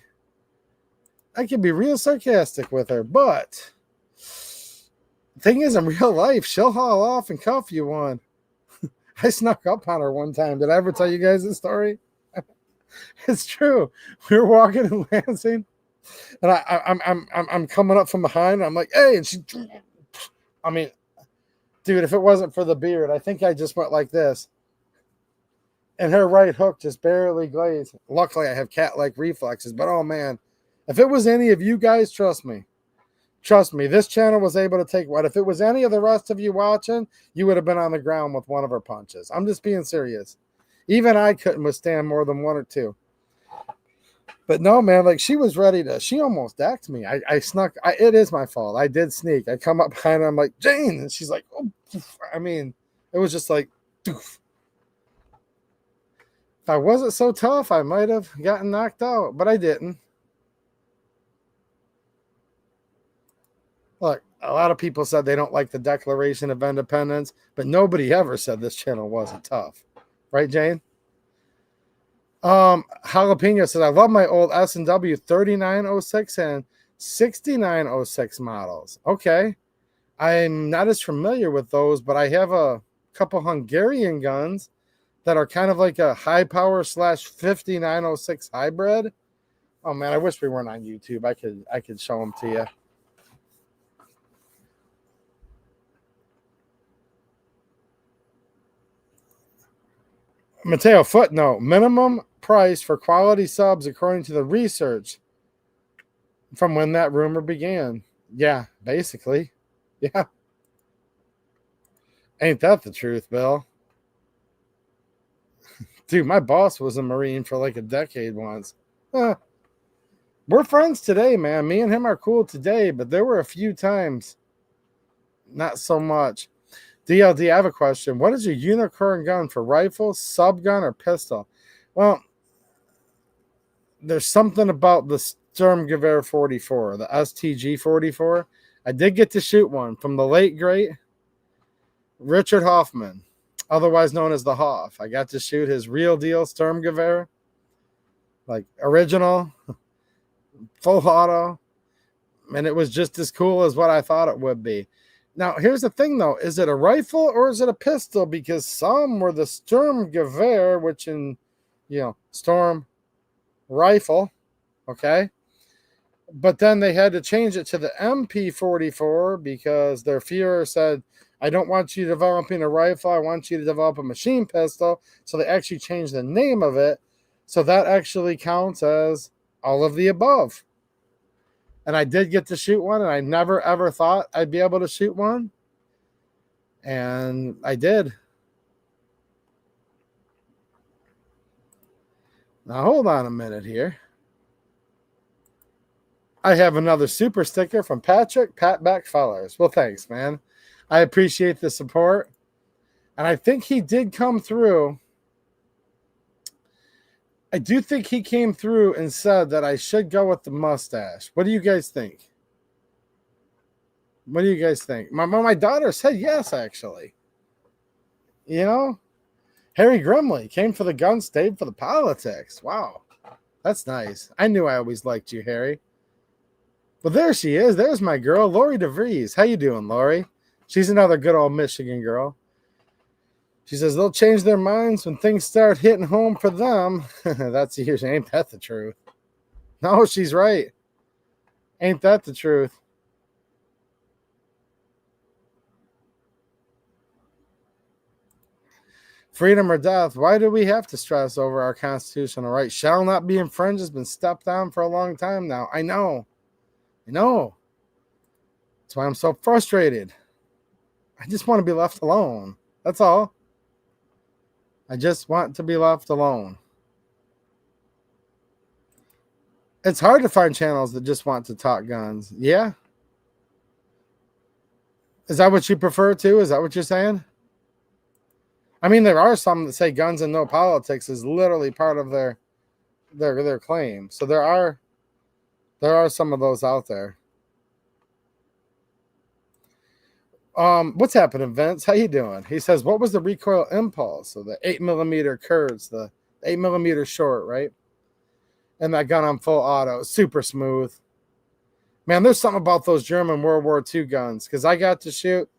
real sarcastic with her, but the thing is, in real life, she'll haul off and cuff you one. I snuck up on her one time. Did I ever tell you guys this story? It's true. We were walking in Lansing, and I'm coming up from behind. And I'm like, hey, and she, I mean, dude, if it wasn't for the beard, I think I just went like this. And her right hook just barely glazed. Luckily, I have cat-like reflexes. But, oh, man, if it was any of you guys, trust me, this channel was able to take what? If it was any of the rest of you watching, you would have been on the ground with one of her punches. I'm just being serious. Even I couldn't withstand more than one or two. But no, man, like she was ready to, she almost decked me. I snuck, it is my fault. I did sneak. I come up behind her, I'm like, Jane. And she's like, oh, I mean, it was just like, doof. If I wasn't so tough, I might have gotten knocked out, but I didn't. Look, a lot of people said they don't like the Declaration of Independence, but nobody ever said this channel wasn't tough. Right, Jane? Jalapeno says, I love my old S&W 3906 and 6906 models. Okay. I'm not as familiar with those, but I have a couple Hungarian guns that are kind of like a high power / 5906 hybrid. Oh man, I wish we weren't on YouTube. I could show them to you. Mateo, footnote, minimum price for quality subs according to the research from when that rumor began. Yeah, basically. Yeah. Ain't that the truth, Bill? Dude, my boss was a Marine for like a decade once. We're friends today, man. Me and him are cool today, but there were a few times not so much. DLD, I have a question. What is your unicorn gun for rifle, subgun, or pistol? Well, there's something about the Sturmgewehr 44, the STG 44. I did get to shoot one from the late great Richard Hoffman, otherwise known as the Hoff. I got to shoot his real deal Sturmgewehr, like original, full auto, and it was just as cool as what I thought it would be. Now, here's the thing, though. Is it a rifle or is it a pistol? Because some were the Sturmgewehr, which in, Storm rifle, okay? But then they had to change it to the MP44 because their Führer said, I don't want you developing a rifle. I want you to develop a machine pistol. So they actually changed the name of it. So that actually counts as all of the above. And I did get to shoot one, and I never, ever thought I'd be able to shoot one. And I did. Now, hold on a minute here. I have another super sticker from Patrick Patback Fellers. Well, thanks, man. I appreciate the support. And I think he did come through. I do think he came through and said that I should go with the mustache. What do you guys think? What do you guys think? My daughter said yes, actually. Harry Grimley came for the gun, stayed for the politics. Wow. That's nice. I knew I always liked you, Harry. Well, there she is. There's my girl, Lori DeVries. How you doing, Lori? She's another good old Michigan girl. She says they'll change their minds when things start hitting home for them. That's yours. Ain't that the truth? No, she's right. Ain't that the truth? Freedom or death. Why do we have to stress over our constitutional right? Shall not be infringed has been stepped on for a long time now. I know. That's why I'm so frustrated. I just want to be left alone. That's all. I just want to be left alone. It's hard to find channels that just want to talk guns. Yeah? Is that what you prefer too? Is that what you're saying? I mean, there are some that say guns and no politics is literally part of their claim. So there are some of those out there. What's happening, Vince? How you doing? He says, what was the recoil impulse? So the 8mm Kurds, the 8mm short, right? And that gun on full auto, super smooth. Man, there's something about those German World War II guns because I got to shoot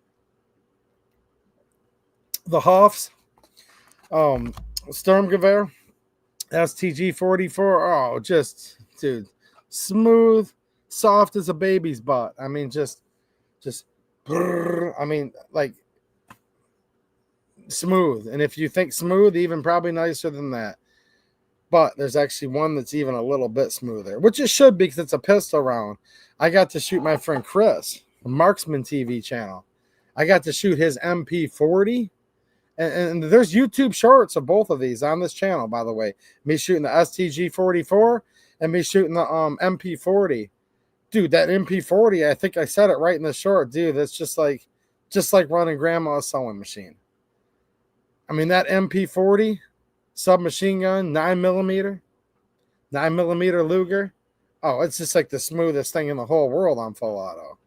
the Hoffs, Sturmgewehr, STG 44. Oh, just, dude, smooth, soft as a baby's butt. I mean, just. I mean, like smooth. And if you think smooth, even probably nicer than that. But there's actually one that's even a little bit smoother, which it should be because it's a pistol round. I got to shoot my friend Chris from Marksman TV channel. I got to shoot his MP40. And there's YouTube shorts of both of these on this channel, by the way. Me shooting the STG 44 and me shooting the MP40. Dude, that MP40, I think I said it right in the short. Dude, that's just like running grandma's sewing machine. I mean, that MP40 submachine gun, 9mm Luger. Oh, it's just like the smoothest thing in the whole world on full auto.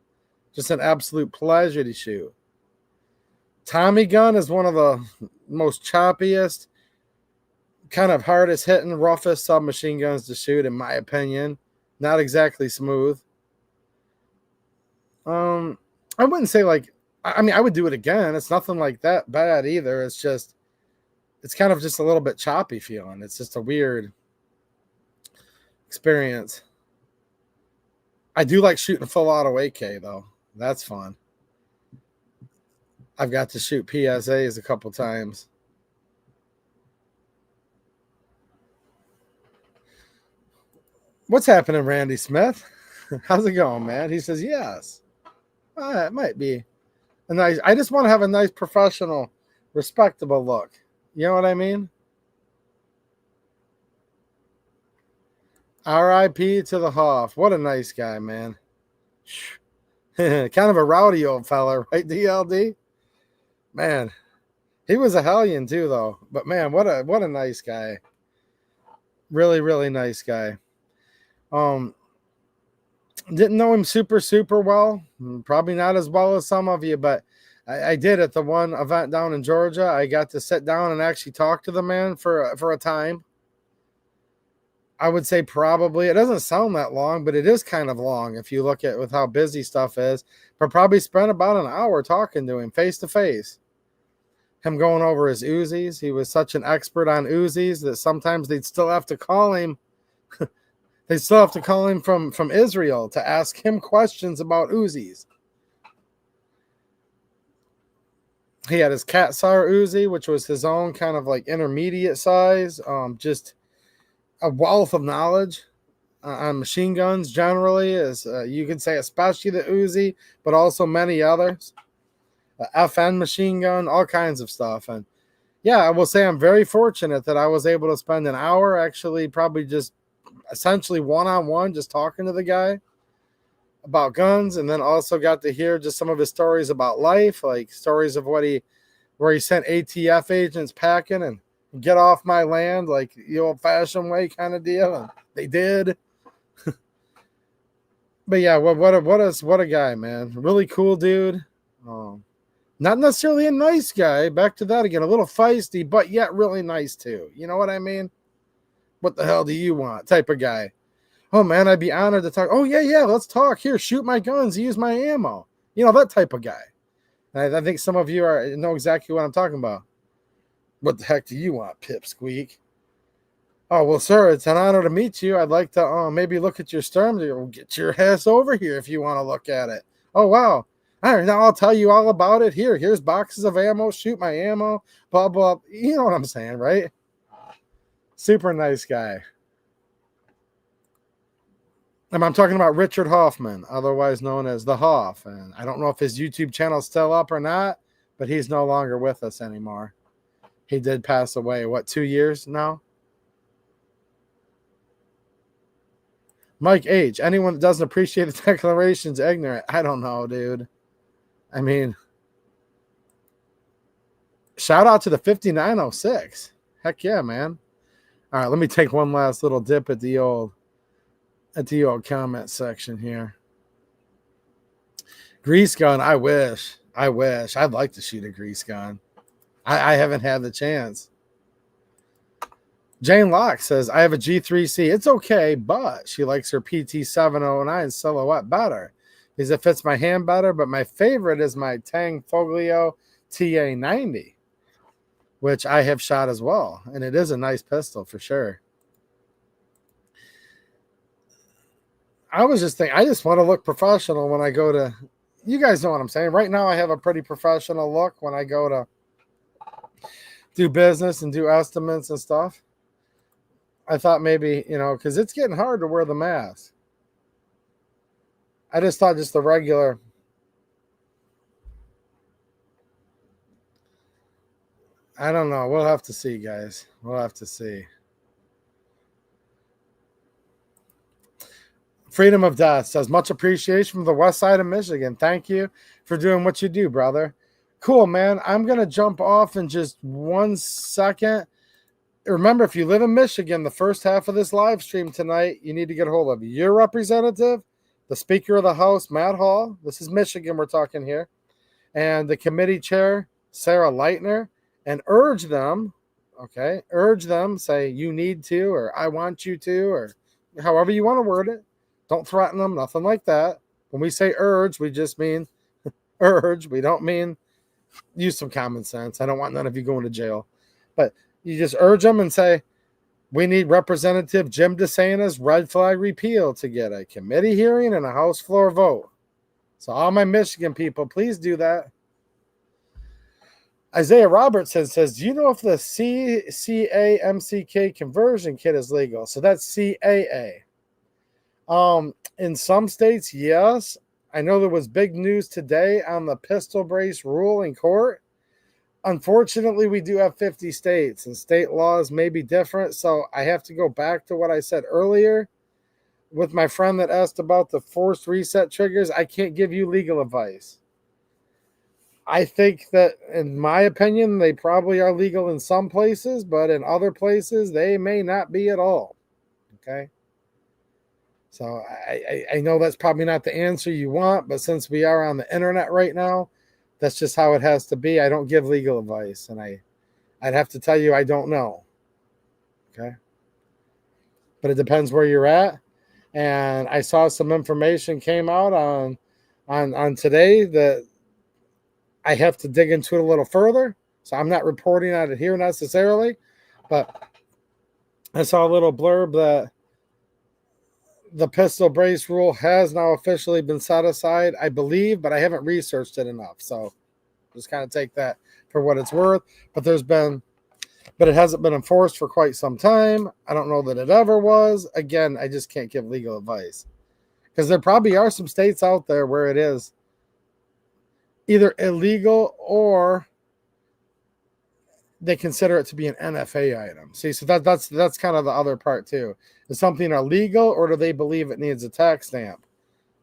Just an absolute pleasure to shoot. Tommy gun is one of the most choppiest, kind of hardest hitting, roughest submachine guns to shoot, in my opinion. Not exactly smooth. I wouldn't say like, I mean, I would do it again. It's nothing like that bad either. It's just, it's kind of just a little bit choppy feeling. It's just a weird experience. I do like shooting full auto AK though. That's fun. I've got to shoot PSAs a couple times. What's happening, Randy Smith? How's it going, man? He says yes. It might be a nice. I just want to have a nice, professional, respectable look. You know what I mean? R.I.P. to the Hoff. What a nice guy, man. Kind of a rowdy old fella, right, DLD? Man, he was a hellion too, though. But man, what a nice guy. Really, really nice guy. Didn't know him super well. Probably not as well as some of you, but I did at the one event down in Georgia. I got to sit down and actually talk to the man for a time. I would say probably, it doesn't sound that long, but it is kind of long if you look at with how busy stuff is. But probably spent about an hour talking to him face to face. Him going over his Uzis. He was such an expert on Uzis that sometimes they'd still have to call him. They still have to call him from Israel to ask him questions about Uzis. He had his Katsar Uzi, which was his own kind of like intermediate size. Just a wealth of knowledge on machine guns generally, as you can say, especially the Uzi, but also many others. FN machine gun, all kinds of stuff. And yeah, I will say I'm very fortunate that I was able to spend an hour actually probably just essentially one-on-one just talking to the guy about guns, and then also got to hear just some of his stories about life, like stories of where he sent ATF agents packing and get off my land like the old-fashioned way kind of deal, and they did. But yeah, what a guy, man. Really cool dude. Not necessarily a nice guy. Back to that again, a little feisty, but yet really nice too. You know what I mean? What the hell do you want? Type of guy. Oh man, I'd be honored to talk. Oh yeah, let's talk. Here, shoot my guns, use my ammo. You know, that type of guy. And I think some of you know exactly what I'm talking about. What the heck do you want, pipsqueak? Oh well, sir, it's an honor to meet you. I'd like to maybe look at your sturm. Get your ass over here if you want to look at it. Oh wow. All right, now I'll tell you all about it. Here's boxes of ammo. Shoot my ammo. Blah blah. You know what I'm saying, right? Super nice guy. And I'm talking about Richard Hoffman, otherwise known as the Hoff. And I don't know if his YouTube channel is still up or not, but he's no longer with us anymore. He did pass away, 2 years now? Mike H. Anyone that doesn't appreciate the declaration's ignorant. I don't know, dude. I mean, shout out to the 5906. Heck yeah, man. All right, let me take one last little dip at the old comment section here. Grease gun, I wish. I'd like to shoot a grease gun. I haven't had the chance. Jane Locke says, I have a G3C. It's okay, but she likes her PT709 silhouette better because it fits my hand better, but my favorite is my Tang Foglio TA90, which I have shot as well, and it is a nice pistol for sure. I was just thinking, I just want to look professional when I go to, you guys know what I'm saying. Right now I have a pretty professional look when I go to do business and do estimates and stuff. I thought maybe, because it's getting hard to wear the mask. I just thought just the regular. I don't know. We'll have to see, guys. We'll have to see. Freedom of Death says, much appreciation from the west side of Michigan. Thank you for doing what you do, brother. Cool, man. I'm going to jump off in just 1 second. Remember, if you live in Michigan, the first half of this live stream tonight, you need to get a hold of your representative the Speaker of the House, Matt Hall, this is Michigan we're talking here, and the committee chair, Sarah Lightner, and urge them, say you need to, or I want you to, or however you want to word it. Don't threaten them, nothing like that. When we say urge, we just mean urge. We don't mean use some common sense. I don't want none of you going to jail. But you just urge them and say, we need Representative Jim Desana's red flag repeal to get a committee hearing and a House floor vote. So all my Michigan people, please do that. Isaiah Robertson says, do you know if the CAMCK conversion kit is legal? So that's CAA. In some states, yes. I know there was big news today on the pistol brace rule in court. Unfortunately, we do have 50 states, and state laws may be different. So I have to go back to what I said earlier with my friend that asked about the forced reset triggers. I can't give you legal advice. I think that, in my opinion, they probably are legal in some places, but in other places, they may not be at all. Okay? So I know that's probably not the answer you want, but since we are on the internet right now, that's just how it has to be. I don't give legal advice, and I'd have to tell you I don't know. Okay? But it depends where you're at. And I saw some information came out on today that I have to dig into it a little further. So I'm not reporting on it here necessarily, but I saw a little blurb that the pistol brace rule has now officially been set aside, I believe, but I haven't researched it enough. So just kind of take that for what it's worth. But it hasn't been enforced for quite some time. I don't know that it ever was. Again, I just can't give legal advice because there probably are some states out there where it is either illegal or they consider it to be an NFA item. See, so that's kind of the other part too. Is something illegal or do they believe it needs a tax stamp?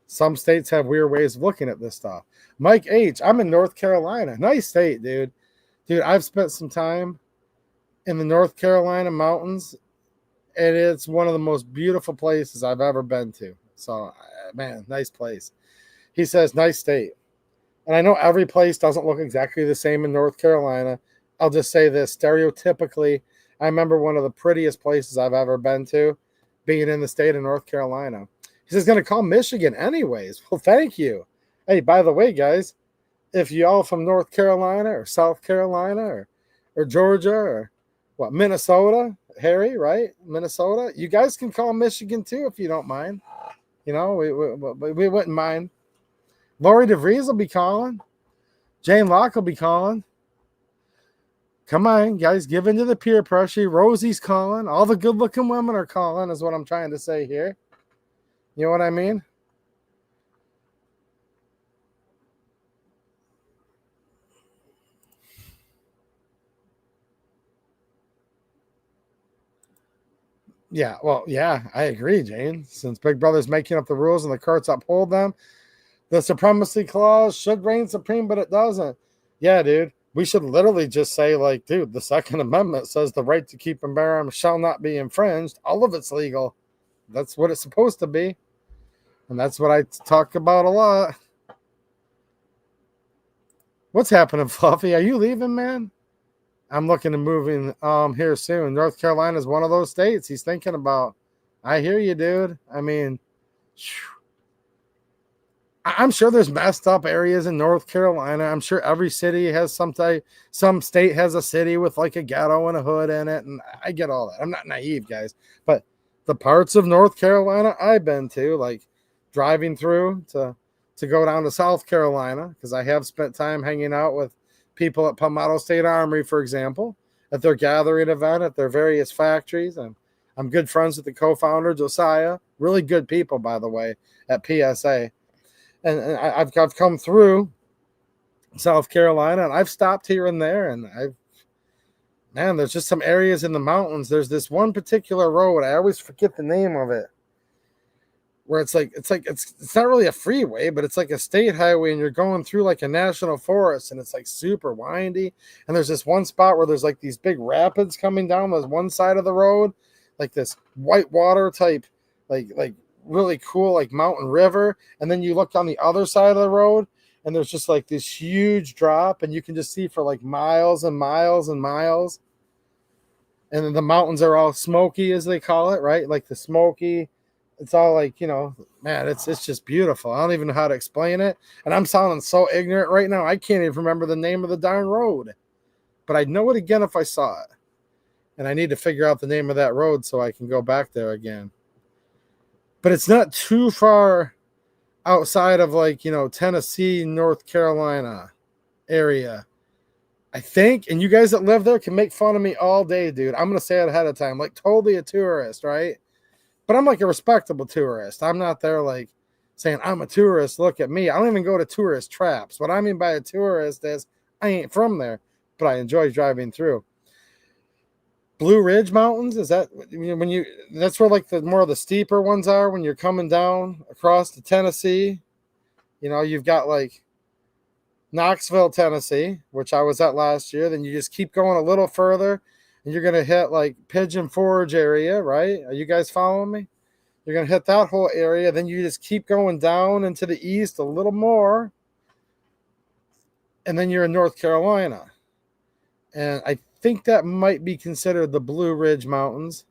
Some states have weird ways of looking at this stuff. Mike H., I'm in North Carolina. Nice state, dude. Dude, I've spent some time in the North Carolina mountains, and it's one of the most beautiful places I've ever been to. So, man, nice place. He says, nice state. And I know every place doesn't look exactly the same in North Carolina. I'll just say this, stereotypically, I remember one of the prettiest places I've ever been to being in the state of North Carolina. He says, going to call Michigan anyways. Well, thank you. Hey, by the way, guys, if y'all from North Carolina or South Carolina or Georgia or Minnesota, Harry, right? Minnesota, you guys can call Michigan too if you don't mind. You know, we wouldn't mind. Lori DeVries will be calling. Jane Locke will be calling. Come on, guys, give into the peer pressure. Rosie's calling. All the good-looking women are calling is what I'm trying to say here. You know what I mean? Yeah, well, yeah, I agree, Jane. Since Big Brother's making up the rules and the courts uphold them, the supremacy clause should reign supreme, but it doesn't. Yeah, dude. We should literally just say, like, dude, the Second Amendment says the right to keep and bear arms shall not be infringed. All of it's legal. That's what it's supposed to be. And that's what I talk about a lot. What's happening, Fluffy? Are you leaving, man? I'm looking at moving here soon. North Carolina is one of those states he's thinking about. I hear you, dude. I mean, I'm sure there's messed up areas in North Carolina. I'm sure every city has some state has a city with like a ghetto and a hood in it. And I get all that. I'm not naive, guys. But the parts of North Carolina I've been to, like driving through to go down to South Carolina, because I have spent time hanging out with people at Palmetto State Armory, for example, at their gathering event, at their various factories. And I'm good friends with the co-founder, Josiah. Really good people, by the way, at PSA. And I've come through South Carolina, and I've stopped here and there, and there's just some areas in the mountains. There's this one particular road, I always forget the name of it, where it's not really a freeway, but it's like a state highway, and you're going through like a national forest, and it's like super windy. And there's this one spot where there's like these big rapids coming down the one side of the road, like this white water type, like really cool like mountain river, and then you look on the other side of the road and there's just like this huge drop, and you can just see for like miles and miles and miles. And then the mountains are all smoky, as they call it, right? Like the smoky. It's all like, man, it's just beautiful. I don't even know how to explain it. And I'm sounding so ignorant right now. I can't even remember the name of the darn road. But I'd know it again if I saw it. And I need to figure out the name of that road so I can go back there again. But it's not too far outside of like, Tennessee, North Carolina area, I think. And you guys that live there can make fun of me all day, dude. I'm going to say it ahead of time. Like totally a tourist, right? But I'm like a respectable tourist. I'm not there like saying I'm a tourist. Look at me. I don't even go to tourist traps. What I mean by a tourist is I ain't from there, but I enjoy driving through. Blue Ridge Mountains, is that that's where like the more of the steeper ones are when you're coming down across to Tennessee? You've got like Knoxville, Tennessee, which I was at last year. Then you just keep going a little further and you're going to hit like Pigeon Forge area, right? Are you guys following me? You're going to hit that whole area. Then you just keep going down into the east a little more. And then you're in North Carolina. And I think that might be considered the Blue Ridge Mountains.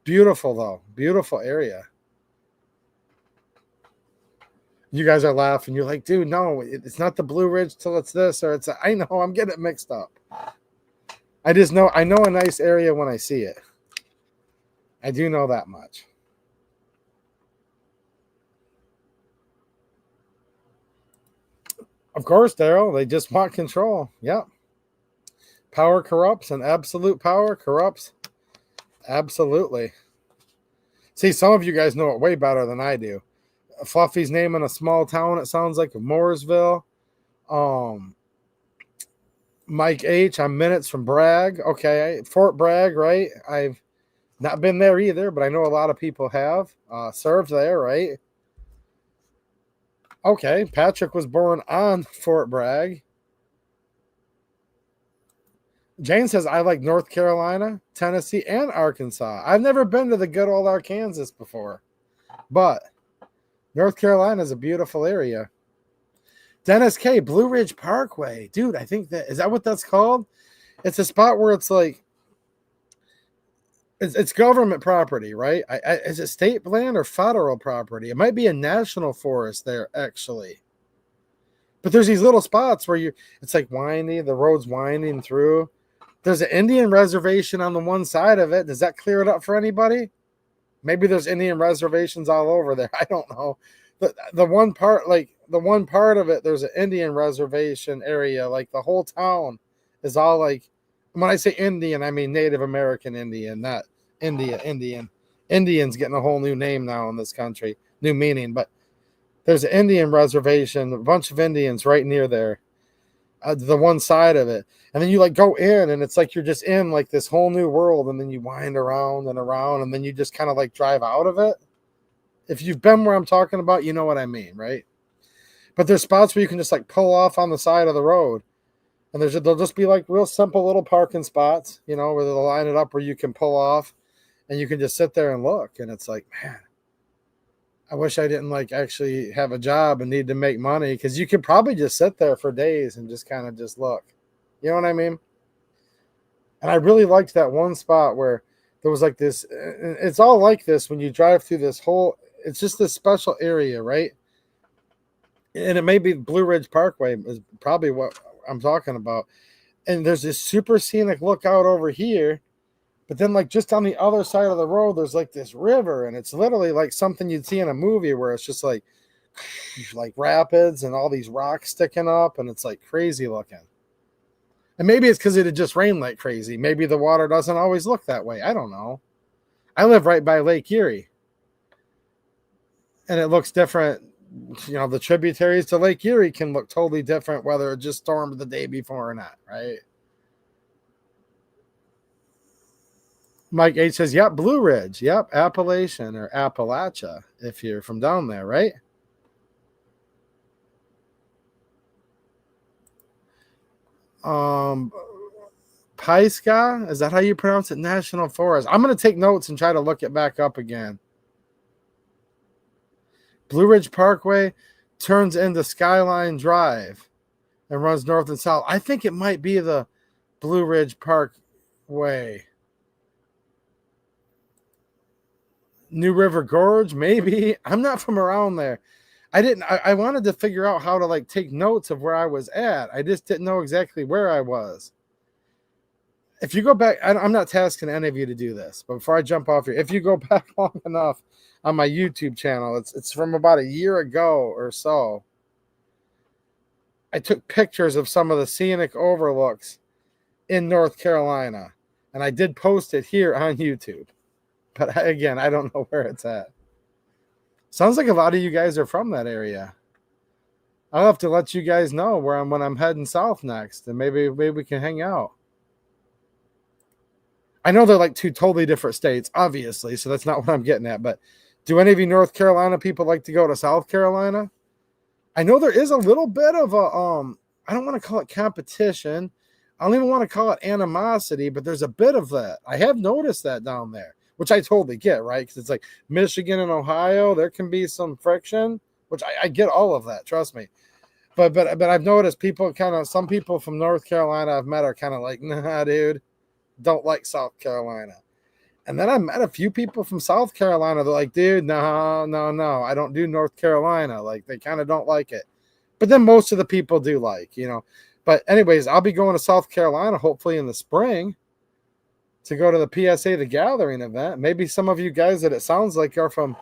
Beautiful, though. Beautiful area. You guys are laughing. You're like, dude, no, it's not the Blue Ridge till it's this or it's. I know, I'm getting it mixed up. I know a nice area when I see it. I do know that much. Of course, Daryl, they just want control. Yep. Power corrupts, and absolute power corrupts. Absolutely. See, some of you guys know it way better than I do. Fluffy's name in a small town, it sounds like, of Mooresville. Mike H, I'm minutes from Bragg. Okay, Fort Bragg, right? I've not been there either, but I know a lot of people have. Served there, right? Okay, Patrick was born on Fort Bragg. Jane says, I like North Carolina, Tennessee, and Arkansas. I've never been to the good old Arkansas before, but North Carolina is a beautiful area. Dennis K, Blue Ridge Parkway. Dude, I think is that what that's called? It's a spot where it's like, it's government property, right? Is it state land or federal property? It might be a national forest there, actually. But there's these little spots where it's like winding, the road's winding through. There's an Indian reservation on the one side of it. Does that clear it up for anybody? Maybe there's Indian reservations all over there. I don't know. The one part of it, there's an Indian reservation area. Like the whole town is all like, when I say Indian, I mean Native American Indian, not Indian. Indian's getting a whole new name now in this country, new meaning. But there's an Indian reservation, a bunch of Indians right near there, the one side of it. And then you like go in and it's like you're just in like this whole new world, and then you wind around and around, and then you just kind of like drive out of it. If you've been where I'm talking about, you know what I mean, right? But there's spots where you can just like pull off on the side of the road, and they'll just be like real simple little parking spots, where they'll line it up where you can pull off and you can just sit there and look. And it's like, man, I wish I didn't like actually have a job and need to make money, because you could probably just sit there for days and just kind of just look. You know what I mean? And I really liked that one spot where there was like this, it's all like this when you drive through this whole, it's just this special area, right? And it may be Blue Ridge Parkway is probably what I'm talking about. And there's this super scenic lookout over here. But then like just on the other side of the road, there's like this river, and it's literally like something you'd see in a movie where it's just like rapids and all these rocks sticking up, and it's like crazy looking. And maybe it's because it had just rained like crazy. Maybe the water doesn't always look that way. I don't know. I live right by Lake Erie, and it looks different. The tributaries to Lake Erie can look totally different whether it just stormed the day before or not, right? Mike H says, yep, Blue Ridge. Yep, Appalachian or Appalachia if you're from down there, right? Paiska, is that how you pronounce it? National Forest. I'm going to take notes and try to look it back up again. Blue Ridge Parkway turns into Skyline Drive and runs north and south. I think it might be the Blue Ridge Parkway. New River Gorge, maybe. I'm not from around there. I wanted to figure out how to like take notes of where I was at. I just didn't know exactly where I was. If you go back, I'm not tasking any of you to do this, but before I jump off here, if you go back long enough on my YouTube channel, it's from about a year ago or so. I took pictures of some of the scenic overlooks in North Carolina, and I did post it here on YouTube. But again, I don't know where it's at. Sounds like a lot of you guys are from that area. I'll have to let you guys know when I'm heading south next, and maybe we can hang out. I know they're like two totally different states, obviously, so that's not what I'm getting at. But do any of you North Carolina people like to go to South Carolina? I know there is a little bit of a I don't want to call it competition. I don't even want to call it animosity, but there's a bit of that. I have noticed that down there, which I totally get, right? Because it's like Michigan and Ohio, there can be some friction, which I get all of that, trust me. But I've noticed some people from North Carolina I've met are kind of like, nah, dude, don't like South Carolina. And then I met a few people from South Carolina. They're like, dude, no, I don't do North Carolina. Like, they kind of don't like it. But then most of the people do like, But anyways, I'll be going to South Carolina hopefully in the spring to go to the PSA The Gathering event. Maybe some of you guys that it sounds like are from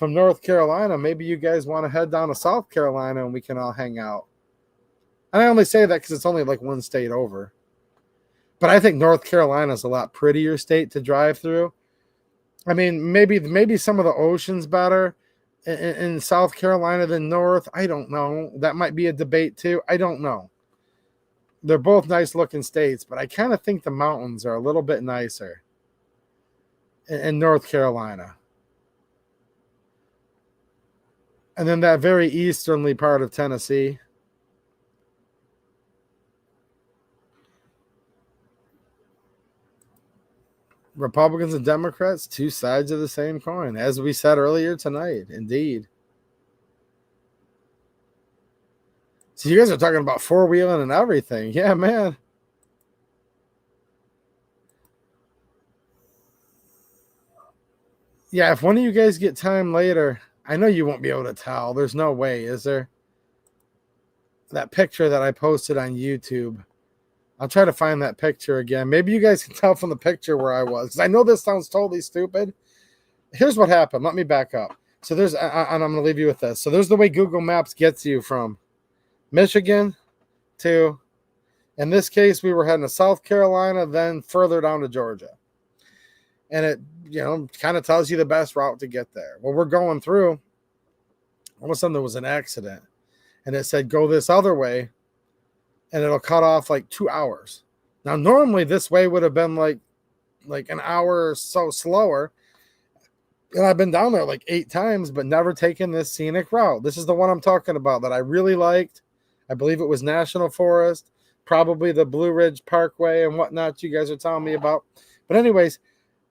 North Carolina, maybe you guys want to head down to South Carolina and we can all hang out. And I only say that because it's only like one state over. But I think North Carolina is a lot prettier state to drive through. I mean, maybe some of the ocean's better in South Carolina than North. I don't know. That might be a debate too. I don't know. They're both nice looking states, but I kind of think the mountains are a little bit nicer in North Carolina. And then that very easternly part of Tennessee. Republicans and Democrats, two sides of the same coin, as we said earlier tonight. Indeed. So you guys are talking about four-wheeling and everything. Yeah, man. Yeah, if one of you guys get time later, I know you won't be able to tell. There's no way, is there? That picture that I posted on YouTube. I'll try to find that picture again. Maybe you guys can tell from the picture where I was. 'Cause I know this sounds totally stupid. Here's what happened. Let me back up. So and I'm going to leave you with this. So there's the way Google Maps gets you from Michigan to, in this case, we were heading to South Carolina, then further down to Georgia. And it, kind of tells you the best route to get there. Well, we're going through. All of a sudden there was an accident. And it said, go this other way. And it'll cut off like 2 hours. Now, normally this way would have been like an hour or so slower. And I've been down there like 8 times, but never taken this scenic route. This is the one I'm talking about that I really liked. I believe it was National Forest, probably the Blue Ridge Parkway and whatnot you guys are telling me about. But anyways,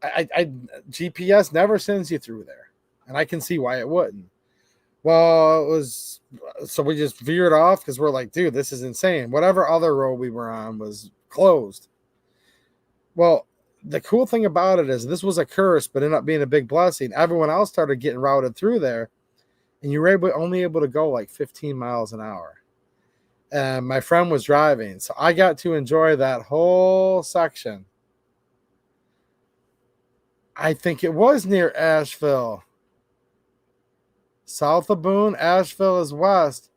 I GPS never sends you through there. And I can see why it wouldn't. Well, so we just veered off because we're like, dude, this is insane. Whatever other road we were on was closed. Well, the cool thing about it is this was a curse, but ended up being a big blessing. Everyone else started getting routed through there, and you were only able to go like 15 miles an hour. And my friend was driving, so I got to enjoy that whole section. I think it was near Asheville. South of Boone, Asheville is west.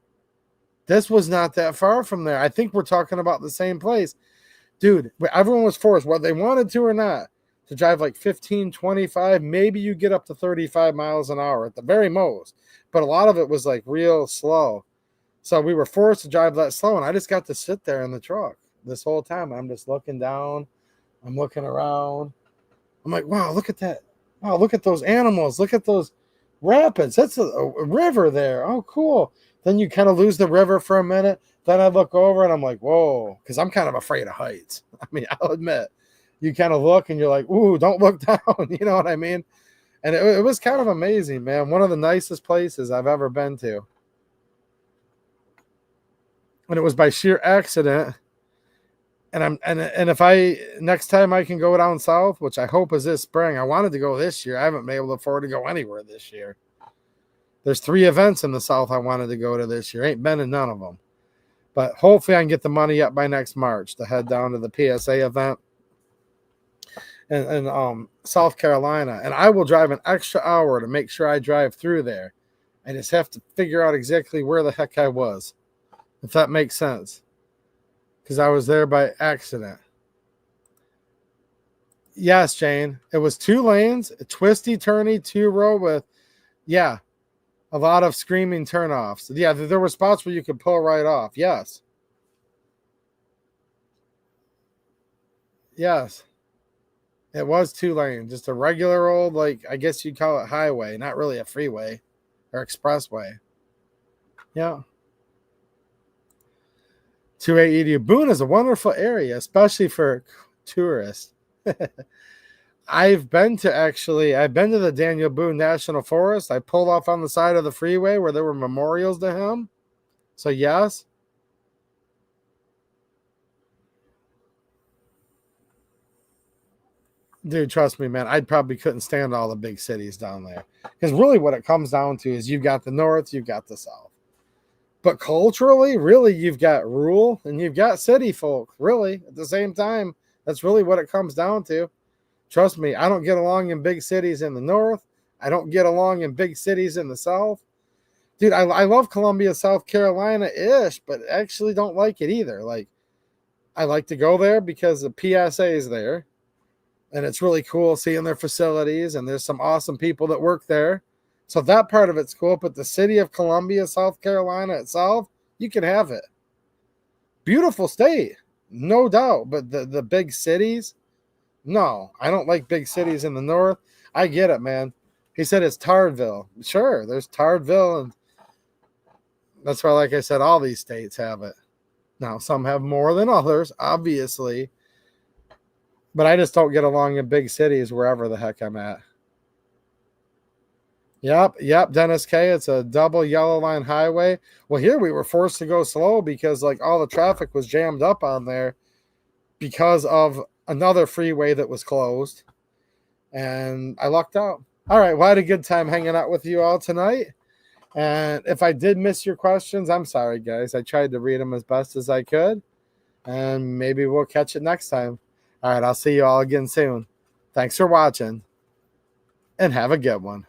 This was not that far from there. I think we're talking about the same place. Dude, everyone was forced, whether they wanted to or not, to drive like 15, 25. Maybe you get up to 35 miles an hour at the very most. But a lot of it was like real slow. So we were forced to drive that slow. And I just got to sit there in the truck this whole time. I'm just looking down. I'm looking around. I'm like, wow, look at that. Wow, look at those animals. Look at those rapids. That's a river there. Oh, cool. Then you kind of lose the river for a minute. Then I look over and I'm like, whoa, because I'm kind of afraid of heights. I mean, I'll admit, you kind of look and you're like, ooh, don't look down. You know what I mean? And it was kind of amazing, man. One of the nicest places I've ever been to. And it was by sheer accident. And if I next time I can go down south, which I hope is this spring. I wanted to go this year. I haven't been able to afford to go anywhere this year. There's 3 events in the south I wanted to go to this year. Ain't been in none of them. But hopefully I can get the money up by next March to head down to the PSA event in South Carolina. And I will drive an extra hour to make sure I drive through there. I just have to figure out exactly where the heck I was, if that makes sense. Because I was there by accident. Yes, Jane. It was 2 lanes, a twisty, turny, 2-row with, yeah, a lot of screaming turnoffs. Yeah, there were spots where you could pull right off. Yes. Yes. It was 2 lanes. Just a regular old, like, I guess you'd call it highway. Not really a freeway or expressway. Yeah. 280 Boone is a wonderful area, especially for tourists. I've been to the Daniel Boone National Forest. I pulled off on the side of the freeway where there were memorials to him. So yes. Dude, trust me, man. I probably couldn't stand all the big cities down there. Because really what it comes down to is you've got the north, you've got the south. But culturally, really, you've got rural and you've got city folk, really, at the same time. That's really what it comes down to. Trust me, I don't get along in big cities in the north. I don't get along in big cities in the south. Dude, I love Columbia, South Carolina-ish, but actually don't like it either. Like, I like to go there because the PSA is there. And it's really cool seeing their facilities. And there's some awesome people that work there. So that part of it's cool. But the city of Columbia, South Carolina itself, you can have it. Beautiful state, no doubt. But the big cities, no, I don't like big cities in the north. I get it, man. He said it's Tardville. Sure, there's Tardville, and that's why, like I said, all these states have it. Now, some have more than others, obviously. But I just don't get along in big cities wherever the heck I'm at. Yep, Dennis K. It's a double yellow line highway. Well, here we were forced to go slow because, like, all the traffic was jammed up on there because of another freeway that was closed. And I lucked out. All right, well, I had a good time hanging out with you all tonight. And if I did miss your questions, I'm sorry, guys. I tried to read them as best as I could. And maybe we'll catch it next time. All right, I'll see you all again soon. Thanks for watching. And have a good one.